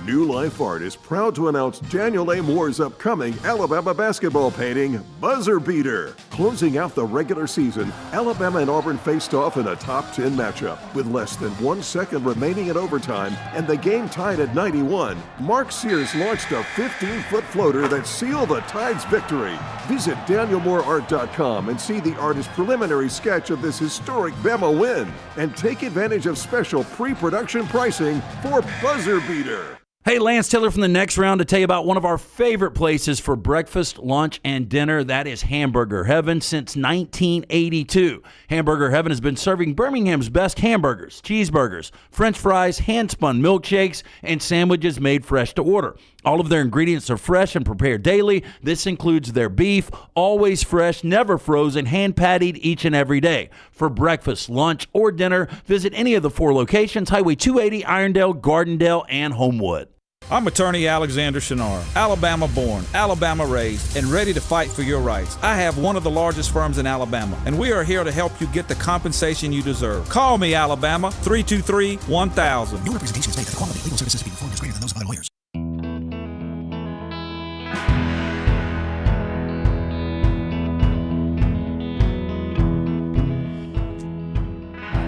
New Life Art is proud to announce Daniel A. Moore's upcoming Alabama basketball painting, Buzzer Beater. Closing out the regular season, Alabama and Auburn faced off in a top 10 matchup. With less than 1 second remaining at overtime and the game tied at 91, Mark Sears launched a 15-foot floater that sealed the Tide's victory. Visit DanielMooreArt.com and see the artist's preliminary sketch of this historic Bama win. And take advantage of special pre-production pricing for Buzzer Beater. Hey, Lance Taylor from the next round to tell you about one of our favorite places for breakfast, lunch, and dinner. That is Hamburger Heaven since 1982. Hamburger Heaven has been serving Birmingham's best hamburgers, cheeseburgers, French fries, hand-spun milkshakes, and sandwiches made fresh to order. All of their ingredients are fresh and prepared daily. This includes their beef, always fresh, never frozen, hand-pattied each and every day. For breakfast, lunch, or dinner, visit any of the 4 locations, Highway 280, Irondale, Gardendale, and Homewood. I'm attorney Alexander Shunnarah, Alabama born, Alabama raised, and ready to fight for your rights. I have one of the largest firms in Alabama, and we are here to help you get the compensation you deserve. Call me, Alabama, 323-1000. Your representation is made that the quality of legal services being performed is greater than those of other lawyers.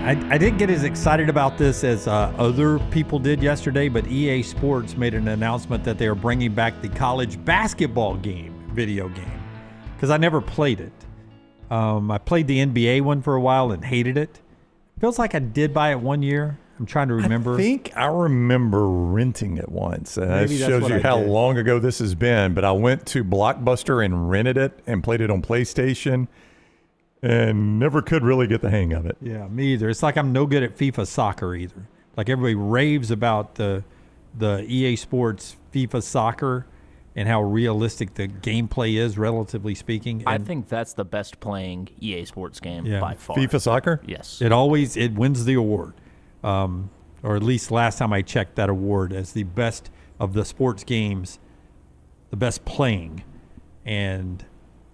I didn't get as excited about this as other people did yesterday, but EA Sports made an announcement that they are bringing back the college basketball video game, because I never played it. I played the NBA one for a while and hated it. Feels like I did buy it one year. I'm trying to remember. I think I remember renting it once. That shows you how long ago this has been. But I went to Blockbuster and rented it and played it on PlayStation. And never could really get the hang of it. Yeah, me either. It's like I'm no good at FIFA soccer either. Like everybody raves about the EA Sports FIFA soccer and how realistic the gameplay is, relatively speaking. I think that's the best playing EA Sports game by far. FIFA soccer? Yes. It wins the award. Or at least last time I checked that award as the best of the sports games, the best playing. And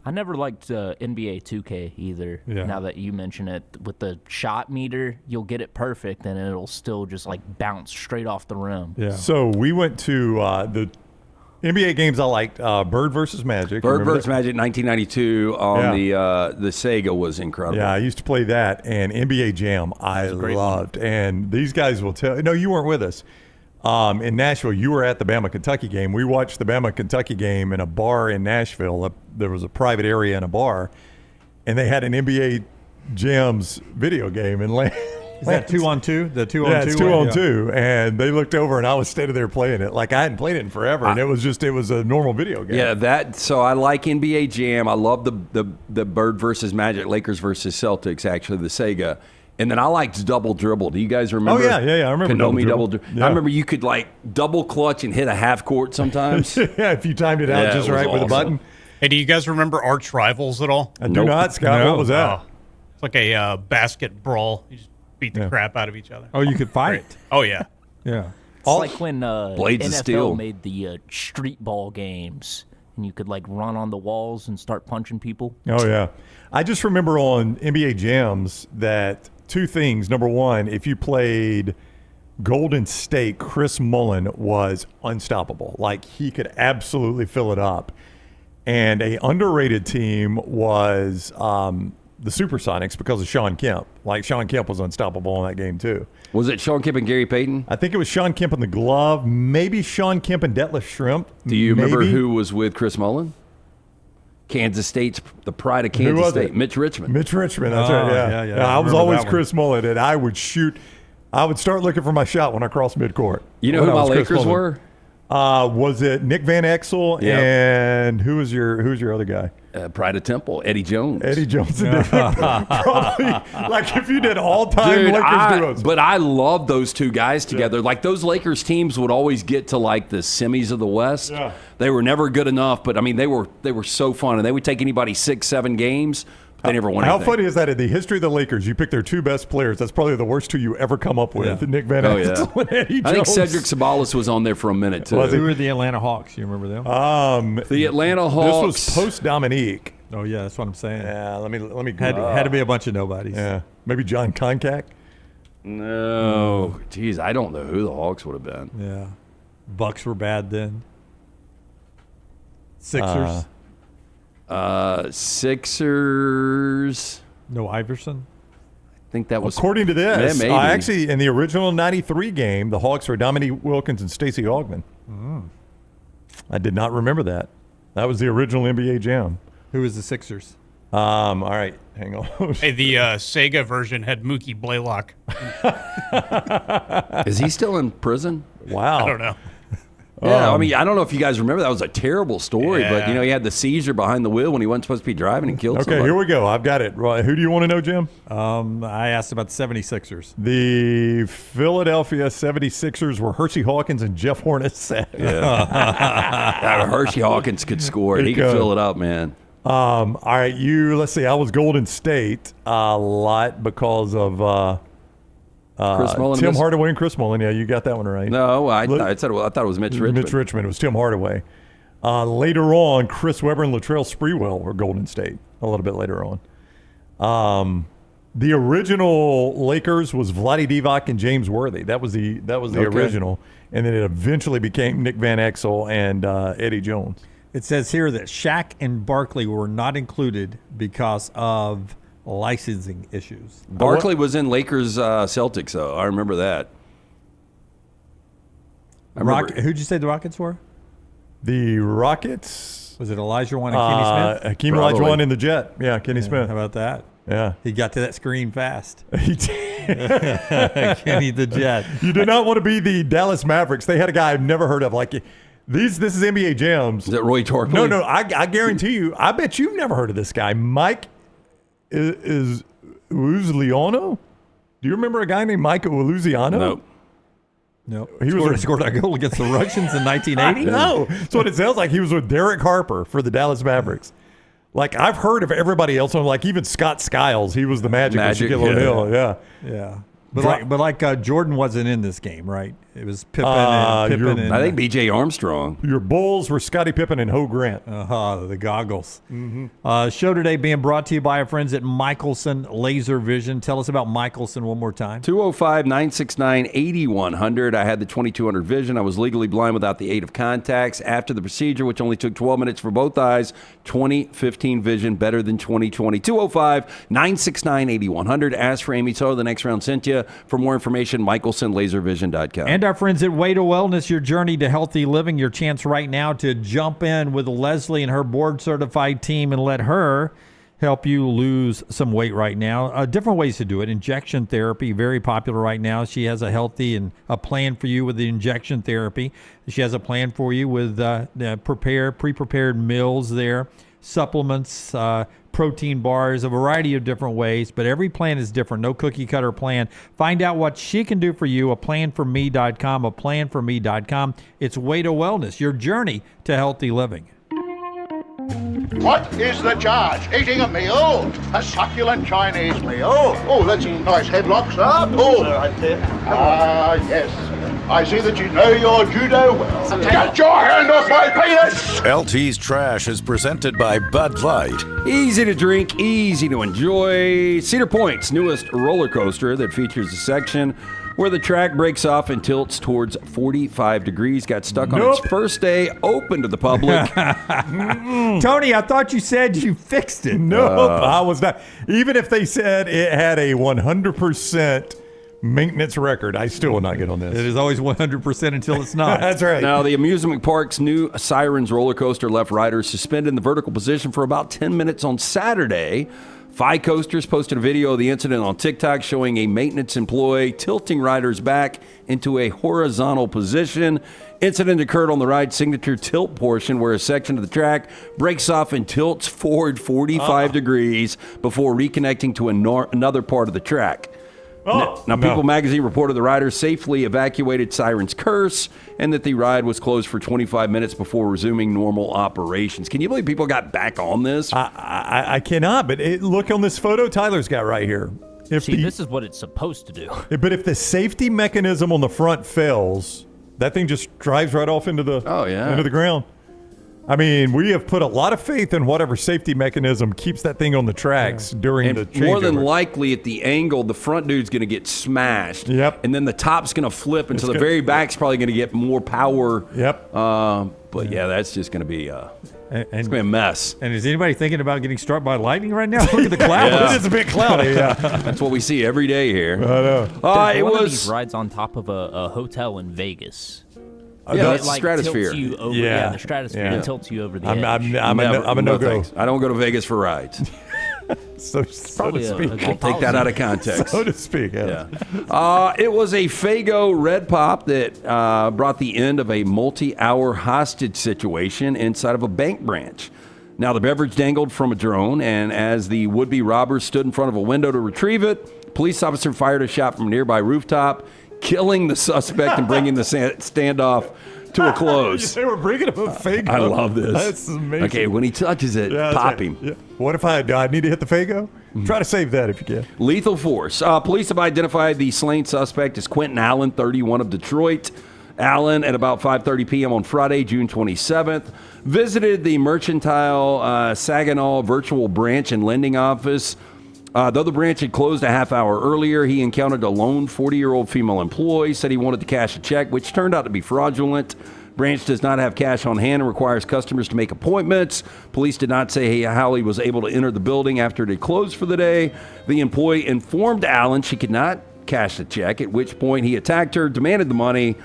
I never liked NBA 2K either. Yeah. Now that you mention it, with the shot meter, you'll get it perfect, and it'll still just like bounce straight off the rim. Yeah. So we went to the NBA games I liked. Bird versus Magic. Bird versus Magic, 1992 on the Sega was incredible. Yeah, I used to play that, and NBA Jam I loved. And these guys will tell. No, you weren't with us. In Nashville, you were at the Bama-Kentucky game. We watched the Bama-Kentucky game in a bar in Nashville. There was a private area in a bar, and they had an NBA Jams video game. And is that 2-on-2? The 2-on-2? Yeah, it's 2-on-2. And they looked over, and I was standing there playing it. Like I hadn't played it in forever, and it was a normal video game. Yeah, so I like NBA Jam. I love the Bird versus Magic, Lakers versus Celtics, actually, the Sega. And then I liked double dribble. Do you guys remember? Oh, yeah. I remember double dribble. Yeah. I remember you could like double clutch and hit a half court sometimes. Yeah, if you timed it out just right with a button. Hey, do you guys remember Arch Rivals at all? I do not, Scott. No. What was that? It's like a basket brawl. You just beat the crap out of each other. Oh, you could fight. Oh, yeah. Yeah. It's like when Blades of NFL Steel. made the street ball games, and you could like run on the walls and start punching people. Oh, yeah. I just remember on NBA Jams that two things. Number one, if you played Golden State, Chris Mullin was unstoppable. Like, he could absolutely fill it up. And a underrated team was the Supersonics because of Sean Kemp. Like, Sean Kemp was unstoppable in that game, too. Was it Sean Kemp and Gary Payton? I think it was Sean Kemp in the glove. Maybe Sean Kemp and Detlef Schrempf. Do you remember who was with Chris Mullin? Kansas State's the pride of Kansas State, Mitch Richmond. Mitch Richmond, that's right. Yeah. I was always Chris Mullin, and I would shoot. I would start looking for my shot when I crossed midcourt. You know who my Lakers were? Was it Nick Van Exel and who was your other guy? Pride of Temple, Eddie Jones. Eddie Jones. Probably like if you did all-time Lakers duos. But I love those two guys together. Like those Lakers teams would always get to like the semis of the West. Yeah. They were never good enough, but I mean they were so fun, and they would take anybody 6-7 games. They never won anything. How funny is that in the history of the Lakers? You pick their two best players. That's probably the worst two you ever come up with. Nick Van Exel and Eddie Jones. I think Cedric Sabalas was on there for a minute too. Who were the Atlanta Hawks? You remember them? The Atlanta Hawks. This was post Dominique. Oh yeah, that's what I'm saying. Yeah, let me. Had to be a bunch of nobodies. Yeah, maybe John Koncak. No, geez, I don't know who the Hawks would have been. Yeah, Bucks were bad then. Sixers. Sixers. No Iverson. I think that was according to this. maybe. Actually, in the original '93 game, the Hawks were Dominique Wilkins and Stacey Augmon. I did not remember that. That was the original NBA Jam. Who was the Sixers? All right, hang on. Hey, the Sega version had Mookie Blaylock. Is he still in prison? Wow. I don't know. Yeah, I mean, I don't know if you guys remember. That was a terrible story, but Yeah. he had the seizure behind the wheel when he wasn't supposed to be driving and killed somebody. Here we go. I've got it. Right. Who do you want to know, Jim? I asked about the 76ers. The Philadelphia 76ers were Hershey Hawkins and Jeff Hornacek. Yeah. Hershey Hawkins could score. He could fill it up, man. All right, let's see. I was Golden State a lot because of Chris Mullin. Tim Hardaway and Chris Mullin. Yeah, you got that one right. No, I thought it was Mitch Richmond. Mitch Richmond. It was Tim Hardaway. Later on, Chris Webber and Latrell Sprewell were Golden State. A little bit later on. The original Lakers was Vlade Divac and James Worthy. That was the original, and then it eventually became Nick Van Exel and Eddie Jones. It says here that Shaq and Barkley were not included because of licensing issues. Barkley was in Lakers Celtics, though. I remember that. Who'd you say the Rockets were? The Rockets. Was it Elijah One and Kenny Smith? Hakeem Olajuwon in the Jet. Yeah, Kenny Smith. How about that? Yeah. He got to that screen fast. He did. Kenny the Jet. You did not want to be the Dallas Mavericks. They had a guy I've never heard of. Like this is NBA Jams. Is that Roy Torkley? No. I guarantee you. I bet you've never heard of this guy. Mike is Uziano? Do you remember a guy named Mike Uziano? No. He scored a goal against the Russians in 1980? No. That's what it sounds like. He was with Derek Harper for the Dallas Mavericks. Like, I've heard of everybody else on, like, even Scott Skiles. He was the Magic with Shaquille O'Neal. Yeah. But Jordan wasn't in this game, right? It was Pippen and I think B.J. Armstrong. Your Bulls were Scottie Pippen and Ho Grant. The goggles. Show today being brought to you by our friends at Michelson Laser Vision. Tell us about Michelson one more time. 205-969-8100. I had the 2200 vision. I was legally blind without the aid of contacts. After the procedure, which only took 12 minutes for both eyes, 2015 vision, better than 2020. 205-969-8100. Ask for Amy So. The next round sent you. For more information, michelsonlaservision.com. And our friends at Way to Wellness, your journey to healthy living, your chance right now to jump in with Leslie and her board-certified team and let her help you lose some weight right now. Different ways to do it. Injection therapy, very popular right now. She has a healthy and a plan for you with the injection therapy. She has a plan for you with pre-prepared meals there, supplements, protein bars, a variety of different ways, but every plan is different. No cookie cutter plan. Find out what she can do for you. aplanforme.com, aplanforme.com. It's Way to Wellness, your journey to healthy living. What is the charge? Eating a meal? A succulent Chinese meal? Oh, that's a nice headlock, sir. Oh, yes. I see that you know your judo well. Get your hand off my penis! LT's Trash is presented by Bud Light. Easy to drink, easy to enjoy. Cedar Point's newest roller coaster that features a section where the track breaks off and tilts towards 45 degrees. Got stuck on its first day, open to the public. Tony, I thought you said you fixed it. Nope, I was not. Even if they said it had a 100% maintenance record, I still will not get on this. It is always 100% until it's not. That's right. Now, the amusement park's new Sirens roller coaster left riders suspended in the vertical position for about 10 minutes on Saturday. Fi Coasters posted a video of the incident on TikTok showing a maintenance employee tilting riders back into a horizontal position. Incident occurred on the ride's signature tilt portion where a section of the track breaks off and tilts forward 45 degrees before reconnecting to another part of the track. Now, People Magazine reported the riders safely evacuated Siren's Curse and that the ride was closed for 25 minutes before resuming normal operations. Can you believe people got back on this? I cannot, but look on this photo Tyler's got right here. This is what it's supposed to do. But if the safety mechanism on the front fails, that thing just drives right off into the into the ground. I mean, we have put a lot of faith in whatever safety mechanism keeps that thing on the tracks during the changeover. More than likely, at the angle, the front dude's going to get smashed. Yep. And then the top's going to flip, and so the very back's probably going to get more power. Yep. But that's just going to be it's going to be a mess. And is anybody thinking about getting struck by lightning right now? Look at the clouds. It's a bit cloudy. That's what we see every day here. I know. It was one of these rides on top of a hotel in Vegas. That's the stratosphere. The stratosphere. It tilts you over the edge. I'm a no-go. I don't go to Vegas for rides. so to speak. I'll take that out of context. So to speak, It was a Faygo Red Pop that brought the end of a multi-hour hostage situation inside of a bank branch. Now, the beverage dangled from a drone, and as the would-be robbers stood in front of a window to retrieve it, a police officer fired a shot from a nearby rooftop, killing the suspect and bringing the standoff to a close. They were bringing him a Faygo. I love this. That's amazing. Okay, when he touches it, pop him. Yeah. What if I need to hit the Faygo? Try to save that if you can. Lethal force. Police have identified the slain suspect as Quentin Allen, 31 of Detroit. Allen, at about 5:30 p.m. on Friday, June 27th, visited the Mercantile Saginaw virtual branch and lending office. Though the branch had closed a half hour earlier, he encountered a lone 40-year-old female employee, said he wanted to cash a check, which turned out to be fraudulent. Branch does not have cash on hand and requires customers to make appointments. Police did not say how he was able to enter the building after it had closed for the day. The employee informed Allen she could not cash the check, at which point he attacked her, demanded the money.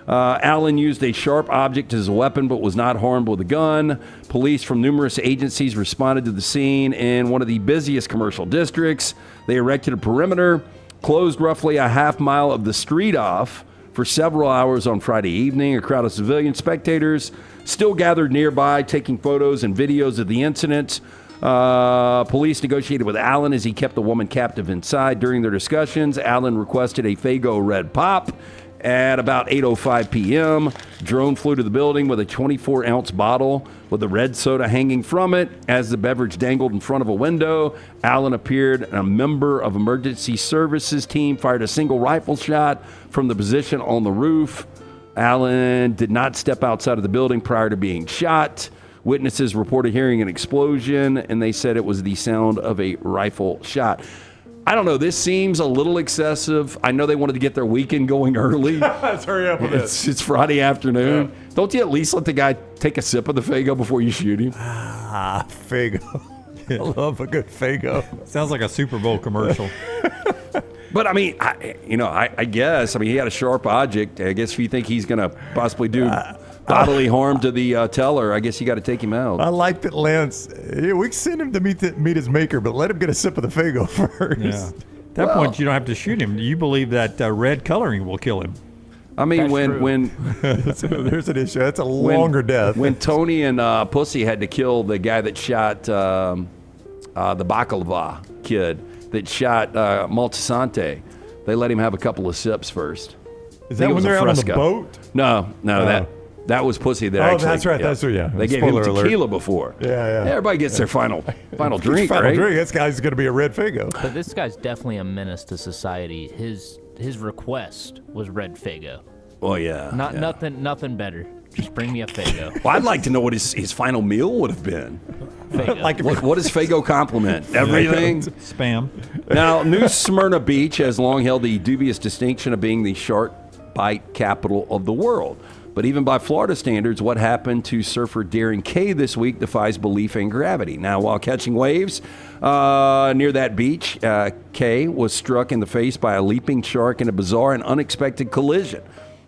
Allen used a sharp object as a weapon but was not harmed with a gun. Police from numerous agencies responded to the scene in one of the busiest commercial districts. They erected a perimeter, closed roughly a half mile of the street off for several hours on Friday evening. A crowd of civilian spectators still gathered nearby, taking photos and videos of the incident. Police negotiated with Allen as he kept the woman captive inside. During their discussions, Allen requested a Faygo Red Pop. At about 8:05 p.m., drone flew to the building with a 24-ounce bottle with a red soda hanging from it. As the beverage dangled in front of a window, Allen appeared, and a member of emergency services team fired a single rifle shot from the position on the roof. Allen did not step outside of the building prior to being shot. Witnesses reported hearing an explosion, and they said it was the sound of a rifle shot. I don't know. This seems a little excessive. I know they wanted to get their weekend going early. Let's hurry up with this. It's Friday afternoon. Yeah. Don't you at least let the guy take a sip of the Faygo before you shoot him? Faygo. I love a good Faygo. Sounds like a Super Bowl commercial. But, I mean, I guess. I mean, he had a sharp object. I guess if you think he's going to possibly do bodily harm to the teller, I guess you got to take him out. I like that Lance. Yeah, we can send him to meet his maker, but let him get a sip of the Faygo first. Yeah. At that point, you don't have to shoot him. You believe that red coloring will kill him. I mean, when there's an issue. That's a longer death. When Tony and Pussy had to kill the guy that shot the Baklava kid that shot Maltasante. They let him have a couple of sips first. Is that when they're out on the boat? No, that was pussy. That actually, that's right. That's yeah. They gave him Spoiler tequila alert. before. Yeah. Everybody gets their final drink, Final right? drink. This guy's going to be a red Fago. But this guy's definitely a menace to society. His request was red Fago. Well, yeah. Nothing better. Just bring me a Fago. Well, I'd like to know what his final meal would have been. Fago. What does Fago compliment? Everything? Spam. Now, New Smyrna Beach has long held the dubious distinction of being the shark bite capital of the world. But even by Florida standards, what happened to surfer Darren Kay this week defies belief and gravity. Now, while catching waves near that beach, Kay was struck in the face by a leaping shark in a bizarre and unexpected collision.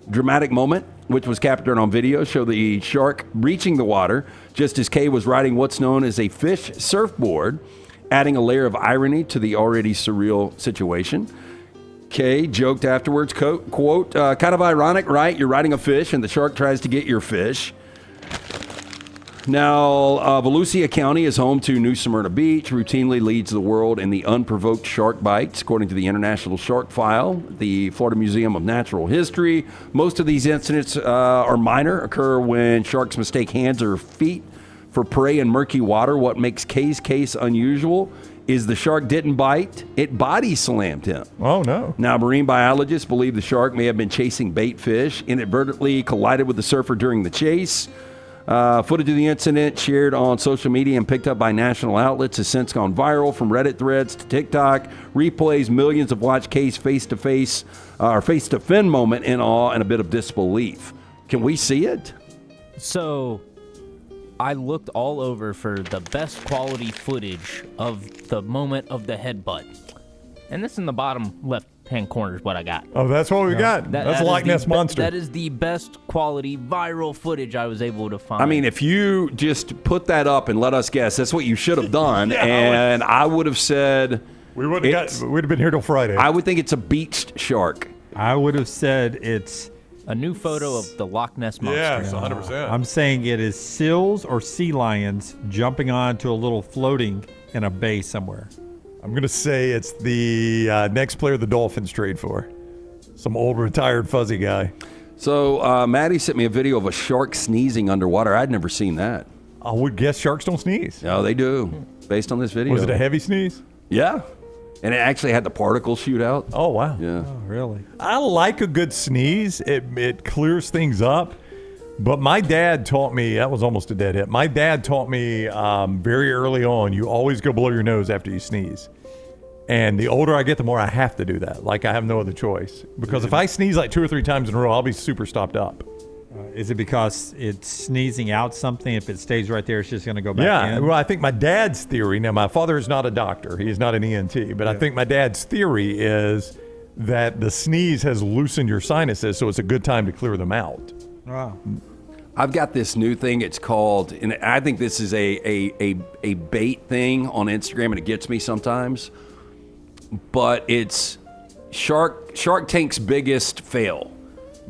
Dramatic moment, which was captured on video, showed the shark reaching the water just as Kay was riding what's known as a fish surfboard, adding a layer of irony to the already surreal situation. Kay joked afterwards, quote, kind of ironic, right? You're riding a fish and the shark tries to get your fish. Now, Volusia County is home to New Smyrna Beach, routinely leads the world in the unprovoked shark bites, according to the International Shark File, the Florida Museum of Natural History. Most of these incidents are minor, occur when sharks mistake hands or feet for prey in murky water. What makes Kay's case unusual is the shark didn't bite, it body slammed him. Oh, no. Now, marine biologists believe the shark may have been chasing bait fish, inadvertently collided with the surfer during the chase. Footage of the incident shared on social media and picked up by national outlets has since gone viral, from Reddit threads to TikTok. Replays, millions have watched Kay's face-to-face or face-to-fin moment in awe and a bit of disbelief. Can we see it? So I looked all over for the best quality footage of the moment of the headbutt. And this in the bottom left-hand corner is what I got. Oh, that's what we got. That's a Loch Ness Monster. That is the best quality viral footage I was able to find. I mean, if you just put that up and let us guess, that's what you should have done. And I would have said... we'd have been here till Friday. I would think it's a beached shark. I would have said it's... a new photo of the Loch Ness Monster. Yeah, it's 100%. I'm saying it is seals or sea lions jumping onto a little floating in a bay somewhere. I'm going to say it's the next player the Dolphins trade for. Some old retired fuzzy guy. So Maddie sent me a video of a shark sneezing underwater. I'd never seen that. I would guess sharks don't sneeze. No, they do, based on this video. Was it a heavy sneeze? Yeah. And it actually had the particles shoot out. Oh, wow. Yeah. Oh, really? I like a good sneeze. It clears things up. But my dad taught me, that was almost a dead hit. My dad taught me very early on, you always go blow your nose after you sneeze. And the older I get, the more I have to do that. Like, I have no other choice. Because if I sneeze like 2 or 3 times in a row, I'll be super stopped up. Is it because it's sneezing out something? If it stays right there, it's just going to go back in? Yeah, well, I think my dad's theory, now my father is not a doctor. He is not an ENT. But I think my dad's theory is that the sneeze has loosened your sinuses, so it's a good time to clear them out. Wow. I've got this new thing. It's called, and I think this is a bait thing on Instagram, and it gets me sometimes. But it's Shark Tank's biggest fail.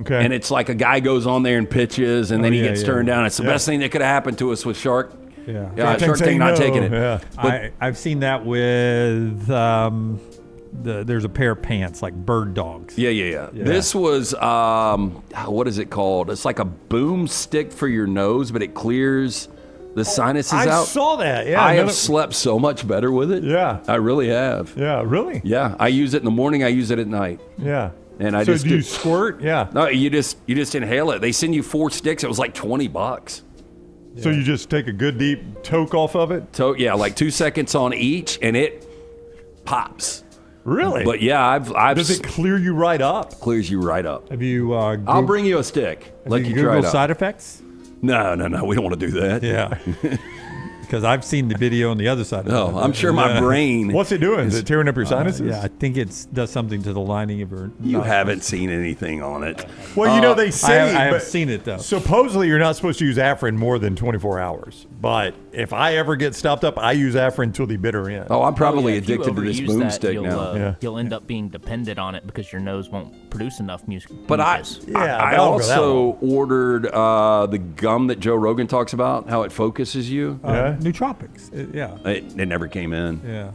Okay. And it's like a guy goes on there and pitches, and then he gets turned down. It's the best thing that could have happened to us with Shark. Yeah. Shark Tank not taking it. Yeah. But I've seen that with there's a pair of pants, like bird dogs. Yeah. This was, what is it called? It's like a boom stick for your nose, but it clears the sinuses out. I saw that, yeah. I have slept so much better with it. Yeah. I really have. Yeah, really? Yeah. I use it in the morning. I use it at night. Yeah. And I so just do you squirt? Yeah. No, you just inhale it. They send you 4 sticks. It was like $20. So you just take a good deep toke off of it? Yeah, like 2 seconds on each, and it pops. Really? But yeah, I've Does it clear you right up? Clears you right up. Have you? I'll bring you a stick. Let you try it out. Side effects? No. We don't want to do that. Yeah. Because I've seen the video on the other side of it. Oh, I'm sure my brain. What's it doing? Is it tearing up your sinuses? Yeah, I think it does something to the lining of your. You haven't seen anything on it. Well, they say. I have seen it, though. Supposedly, you're not supposed to use Afrin more than 24 hours. But if I ever get stopped up, I use Afrin till the bitter end. Oh, I'm probably addicted to this boomstick now. You'll end up being dependent on it because your nose won't produce enough mucus. But I also ordered the gum that Joe Rogan talks about, how it focuses you. Yeah. Nootropics. It never came in. Yeah.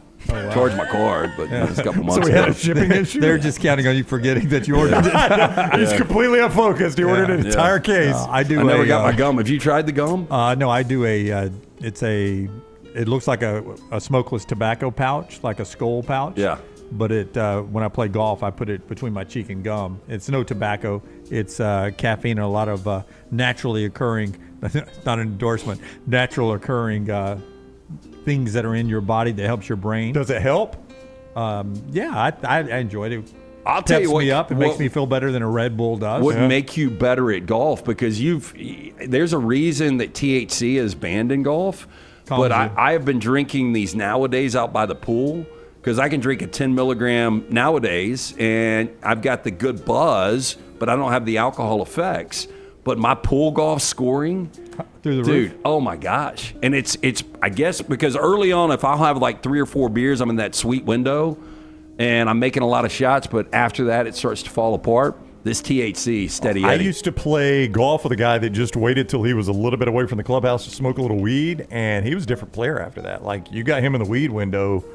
Charged my card, but it's a couple months So we ago. had a shipping issue? They're just counting on you forgetting that you ordered it. He's completely unfocused. He ordered an entire case. I never got my gum. Have you tried the gum? No, I do it looks like a smokeless tobacco pouch, like a skull pouch. Yeah. But when I play golf, I put it between my cheek and gum. It's no tobacco. It's caffeine and a lot of naturally occurring, not an endorsement, natural occurring things that are in your body that helps your brain. Does it help? Yeah, I enjoyed it. I'll tell you what. Me up. It makes me feel better than a Red Bull does. Would make you better at golf because there's a reason that THC is banned in golf. But I have been drinking these nowadays out by the pool because I can drink a 10 milligram nowadays and I've got the good buzz, but I don't have the alcohol effects. But my pool golf scoring, through the dude, roof. oh my gosh. And it's I guess because early on, if I'll have like 3 or 4 beers, I'm in that sweet window and I'm making a lot of shots. But after that, it starts to fall apart. This THC, steady I Eddie. used to play golf with a guy that just waited till he was a little bit away from the clubhouse to smoke a little weed, and he was a different player after that. Like, you got him in the weed window,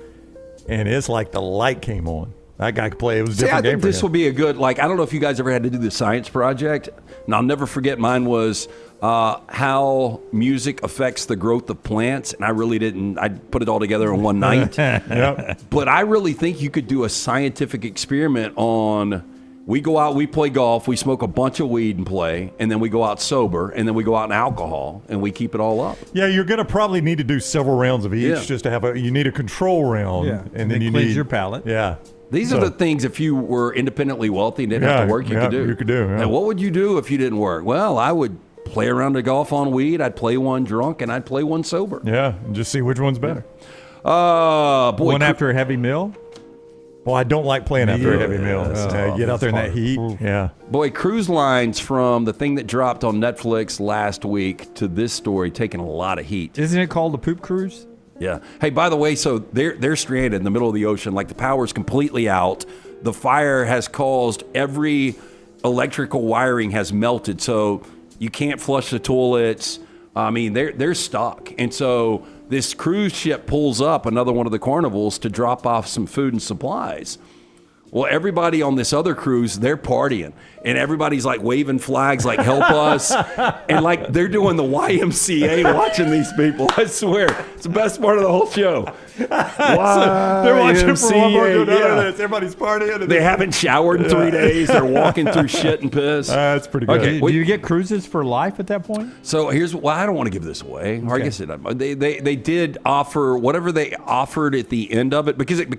and it's like the light came on. That guy could play. It was a different I game think for this him. will be a good, I don't know if you guys ever had to do the science project, and I'll never forget mine was how music affects the growth of plants, and I really didn't. I put it all together in one night. Yep. But I really think you could do a scientific experiment on... We go out, we play golf, we smoke a bunch of weed and play, and then we go out sober, and then we go out in alcohol, and we keep it all up. Yeah, you're going to probably need to do several rounds of each just to have you need a control round. Yeah, and then you cleanse need your palate. Yeah. These are the things, if you were independently wealthy and didn't have to work, you could do. You could do. Yeah. And what would you do if you didn't work? Well, I would play around the golf on weed, I'd play one drunk, and I'd play one sober. Yeah, and just see which one's better. Boy. One after a heavy meal? Well, I don't like playing after a heavy meal. Get out there in that heat. Yeah. Boy, cruise lines from the thing that dropped on Netflix last week to this story taking a lot of heat. Isn't it called the poop cruise? Yeah. Hey, by the way, so they're stranded in the middle of the ocean. Like, the power's completely out. The fire has caused every electrical wiring has melted, so you can't flush the toilets. I mean, they're stuck. And so this cruise ship pulls up another one of the carnivals to drop off some food and supplies. Well, everybody on this other cruise, they're partying. And everybody's like waving flags like, help us. And like they're doing the YMCA watching these people. I swear. It's the best part of the whole show. They're watching for one more to another. Yeah. Everybody's partying. They haven't showered in 3 days. They're walking through shit and piss. That's pretty good. Okay, Do you get cruises for life at that point? So here's I don't want to give this away. Or I guess they did offer whatever they offered at the end of it, because it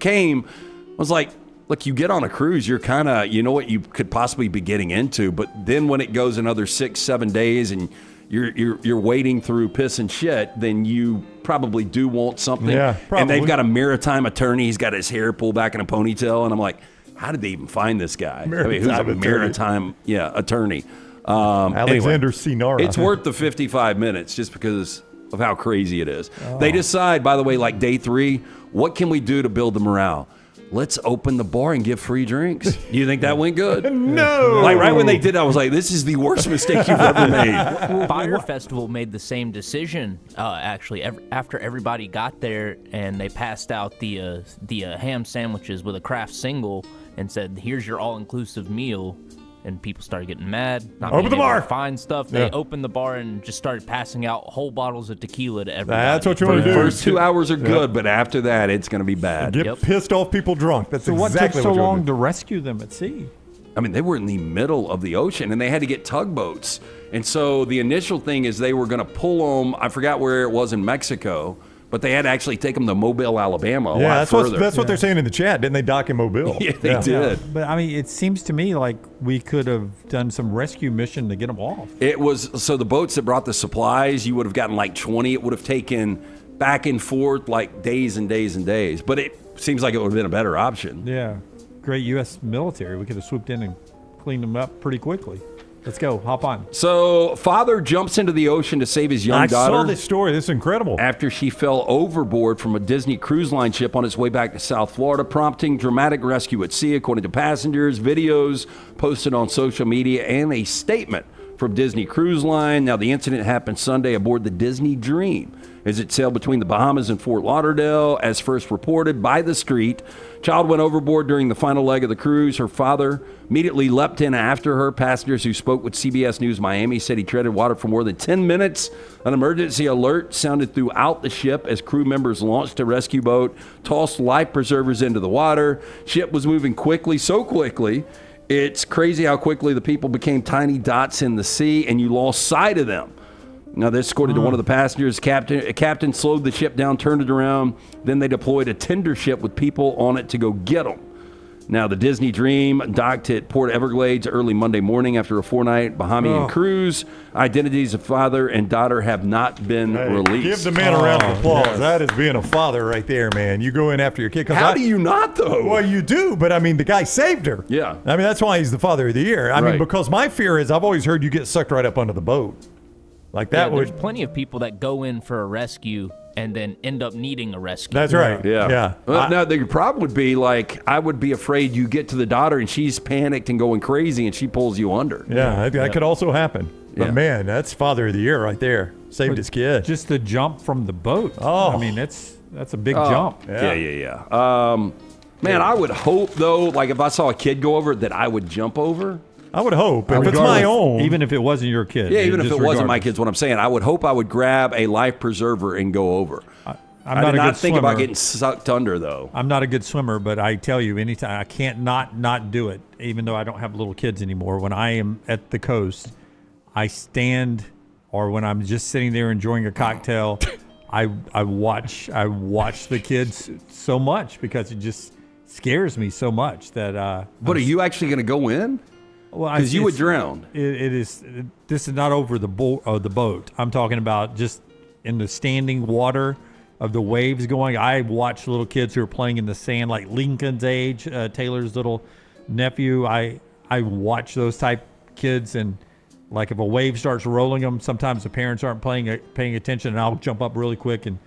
was like, look, you get on a cruise, you're kind of, you know what you could possibly be getting into, but then when it goes another 6-7 days and you're wading through piss and shit, then you probably do want something. Yeah, probably. And they've got a maritime attorney. He's got his hair pulled back in a ponytail, and I'm like, how did they even find this guy? Who's a maritime attorney? Alexander Shunnarah. It's worth the 55 minutes just because of how crazy it is. They decide, by the way, like day 3, what can we do to build the morale? Let's open the bar and give free drinks. Do you think that went good? No. Like right when they did, I was like, this is the worst mistake you've ever made. Fire Festival made the same decision, actually, after everybody got there and they passed out the ham sandwiches with a craft single and said, here's your all-inclusive meal. And people started getting mad. Open the bar. Find stuff. They opened the bar and just started passing out whole bottles of tequila to everybody. That's what you want to do. The first 2 hours are good, but after that, it's going to be bad. Get pissed off people drunk. That's So what took exactly so what you long want to rescue them at sea? I mean, they were in the middle of the ocean, and they had to get tugboats. And so the initial thing is they were going to pull them. I forgot where it was in Mexico, but they had to actually take them to Mobile, Alabama. that's what they're saying in the chat. Didn't they dock in Mobile? Yeah, they did. But I mean, it seems to me like we could have done some rescue mission to get them off. It was so the boats that brought the supplies, you would have gotten like 20. It would have taken back and forth like days and days and days. But it seems like it would have been a better option. Yeah, great U.S. military. We could have swooped in and cleaned them up pretty quickly. Let's go. Hop on. So, father jumps into the ocean to save his young daughter. I saw this story. This is incredible. After she fell overboard from a Disney Cruise Line ship on its way back to South Florida, prompting dramatic rescue at sea, according to passengers, videos posted on social media, and a statement from Disney Cruise Line. Now, the incident happened Sunday aboard the Disney Dream as it sailed between the Bahamas and Fort Lauderdale. As first reported by The Street, child went overboard during the final leg of the cruise. Her father immediately leapt in after her. Passengers who spoke with CBS News Miami said he treaded water for more than 10 minutes. An emergency alert sounded throughout the ship as crew members launched a rescue boat, tossed life preservers into the water. Ship was moving quickly, so quickly, it's crazy how quickly the people became tiny dots in the sea, and you lost sight of them. Now, this according to one of the passengers. Captain slowed the ship down, turned it around. Then they deployed a tender ship with people on it to go get them. Now, the Disney Dream docked at Port Everglades early Monday morning after a 4-night Bahamian cruise. Identities of father and daughter have not been released. Give the man a round of applause. Yes. That is being a father right there, man. You go in after your kid. How do you not, though? Well, you do, but I mean, the guy saved her. Yeah. I mean, that's why he's the father of the year. I mean, because my fear is I've always heard you get sucked right up under the boat. Like that There's plenty of people that go in for a rescue and then end up needing a rescue. That's right. Yeah. Well, no, the problem would be like I would be afraid you get to the daughter and she's panicked and going crazy and she pulls you under. Yeah, that could also happen. But man, that's father of the year right there. Saved his kid. Just the jump from the boat. Oh, I mean that's a big jump. Yeah. Man, I would hope though, like if I saw a kid go over, that I would jump over. I would hope. If it's my own. Even if it wasn't your kid. Yeah, even if it wasn't my kid's, what I'm saying. I would hope I would grab a life preserver and go over. I did not think about getting sucked under, though. I'm not a good swimmer, but I tell you, anytime I can't not do it, even though I don't have little kids anymore. When I am at the coast, I stand, or when I'm just sitting there enjoying a cocktail, I watch the kids so much because it just scares me so much that. But are you actually going to go in? Well, because you would drown. This is not over the boat. I'm talking about just in the standing water of the waves going. I watch little kids who are playing in the sand, like Lincoln's age, Taylor's little nephew. I watch those type kids, and like if a wave starts rolling them, sometimes the parents aren't paying attention, and I'll jump up really quick and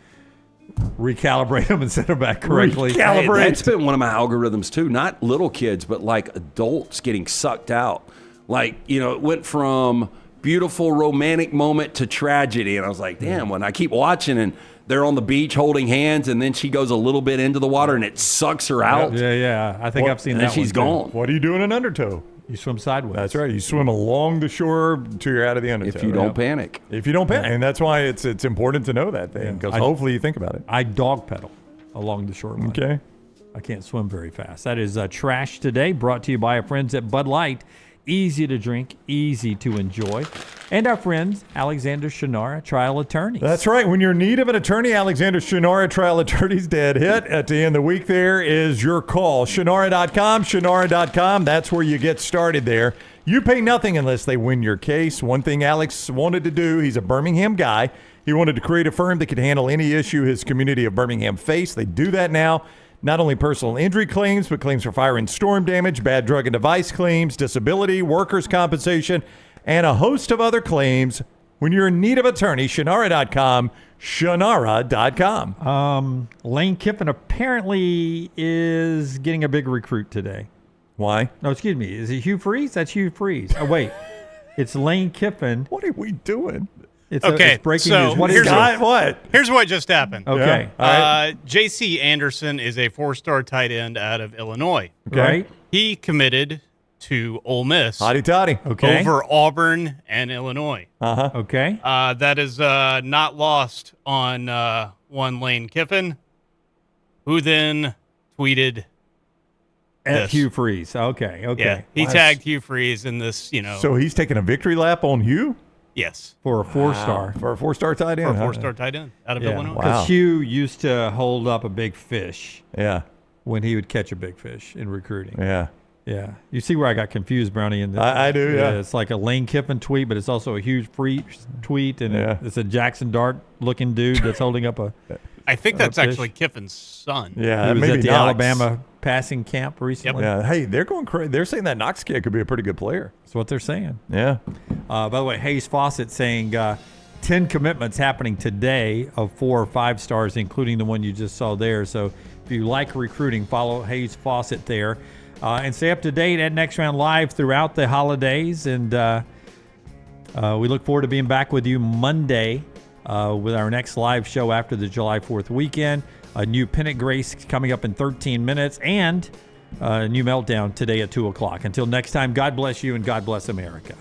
recalibrate them and set them back correctly. Hey, that's been one of my algorithms too. Not little kids, but like adults getting sucked out. Like, it went from beautiful romantic moment to tragedy. And I was like, damn, when I keep watching and they're on the beach holding hands and then she goes a little bit into the water and it sucks her out. Yeah. I think I've seen that. And she's gone. What do you do in an undertow? You swim sideways. That's right. You swim along the shore till you're out of the undertow. If you don't panic. If you don't panic. And that's why it's important to know that thing, because hopefully you think about it. I dog pedal along the shoreline. Okay. I can't swim very fast. That is Trash Today, brought to you by our friends at Bud Light. Easy to drink, easy to enjoy. And our friends, Alexander Shunnarah, trial attorneys. That's right. When you're in need of an attorney, Alexander Shunnarah, trial attorneys, dead hit. At the end of the week, there is your call. Shunnarah.com, Shunnarah.com. That's where you get started there. You pay nothing unless they win your case. One thing Alex wanted to do, he's a Birmingham guy. He wanted to create a firm that could handle any issue his community of Birmingham faced. They do that now. Not only personal injury claims, but claims for fire and storm damage, bad drug and device claims, disability, workers' compensation, and a host of other claims. When you're in need of attorney, Shunnarah.com, Shunnarah.com. Lane Kiffin apparently is getting a big recruit today. Why? No, excuse me. Is it Hugh Freeze? That's Hugh Freeze. Oh, wait. It's Lane Kiffin. What are we doing? It's breaking news. What is it? What? Here's what just happened. Okay. Yeah. J.C. Anderson is a 4-star tight end out of Illinois. Okay. Right. He committed to Ole Miss Hotty toddy. Okay. over Auburn and Illinois. Uh-huh. Okay. That is not lost on one Lane Kiffin, who then tweeted At Hugh Freeze. Okay. Yeah, he tagged Hugh Freeze in this, So he's taking a victory lap on Hugh? Yes. For a 4-star. For a 4-star tight end. For a 4-star tight end out of Illinois. Because Hugh used to hold up a big fish. Yeah. When he would catch a big fish in recruiting. Yeah. Yeah. You see where I got confused, Brownie? In I do, yeah. It's like a Lane Kiffin tweet, but it's also a Hugh Freeze tweet, and it's a Jackson Dart-looking dude that's holding up a I think that's actually Kiffin's son. Yeah, he was maybe at the Knox. Alabama passing camp recently. Yeah. Hey, they're going crazy. They're saying that Knox kid could be a pretty good player. That's what they're saying. Yeah. By the way, Hayes Fawcett saying 10 commitments happening today of 4 or 5 stars, including the one you just saw there. So if you like recruiting, follow Hayes Fawcett there. And stay up to date at Next Round Live throughout the holidays. And We look forward to being back with you Monday with our next live show after the July 4th weekend. A new Pennant Grace coming up in 13 minutes, and a new Meltdown today at 2 o'clock. Until next time, God bless you and God bless America.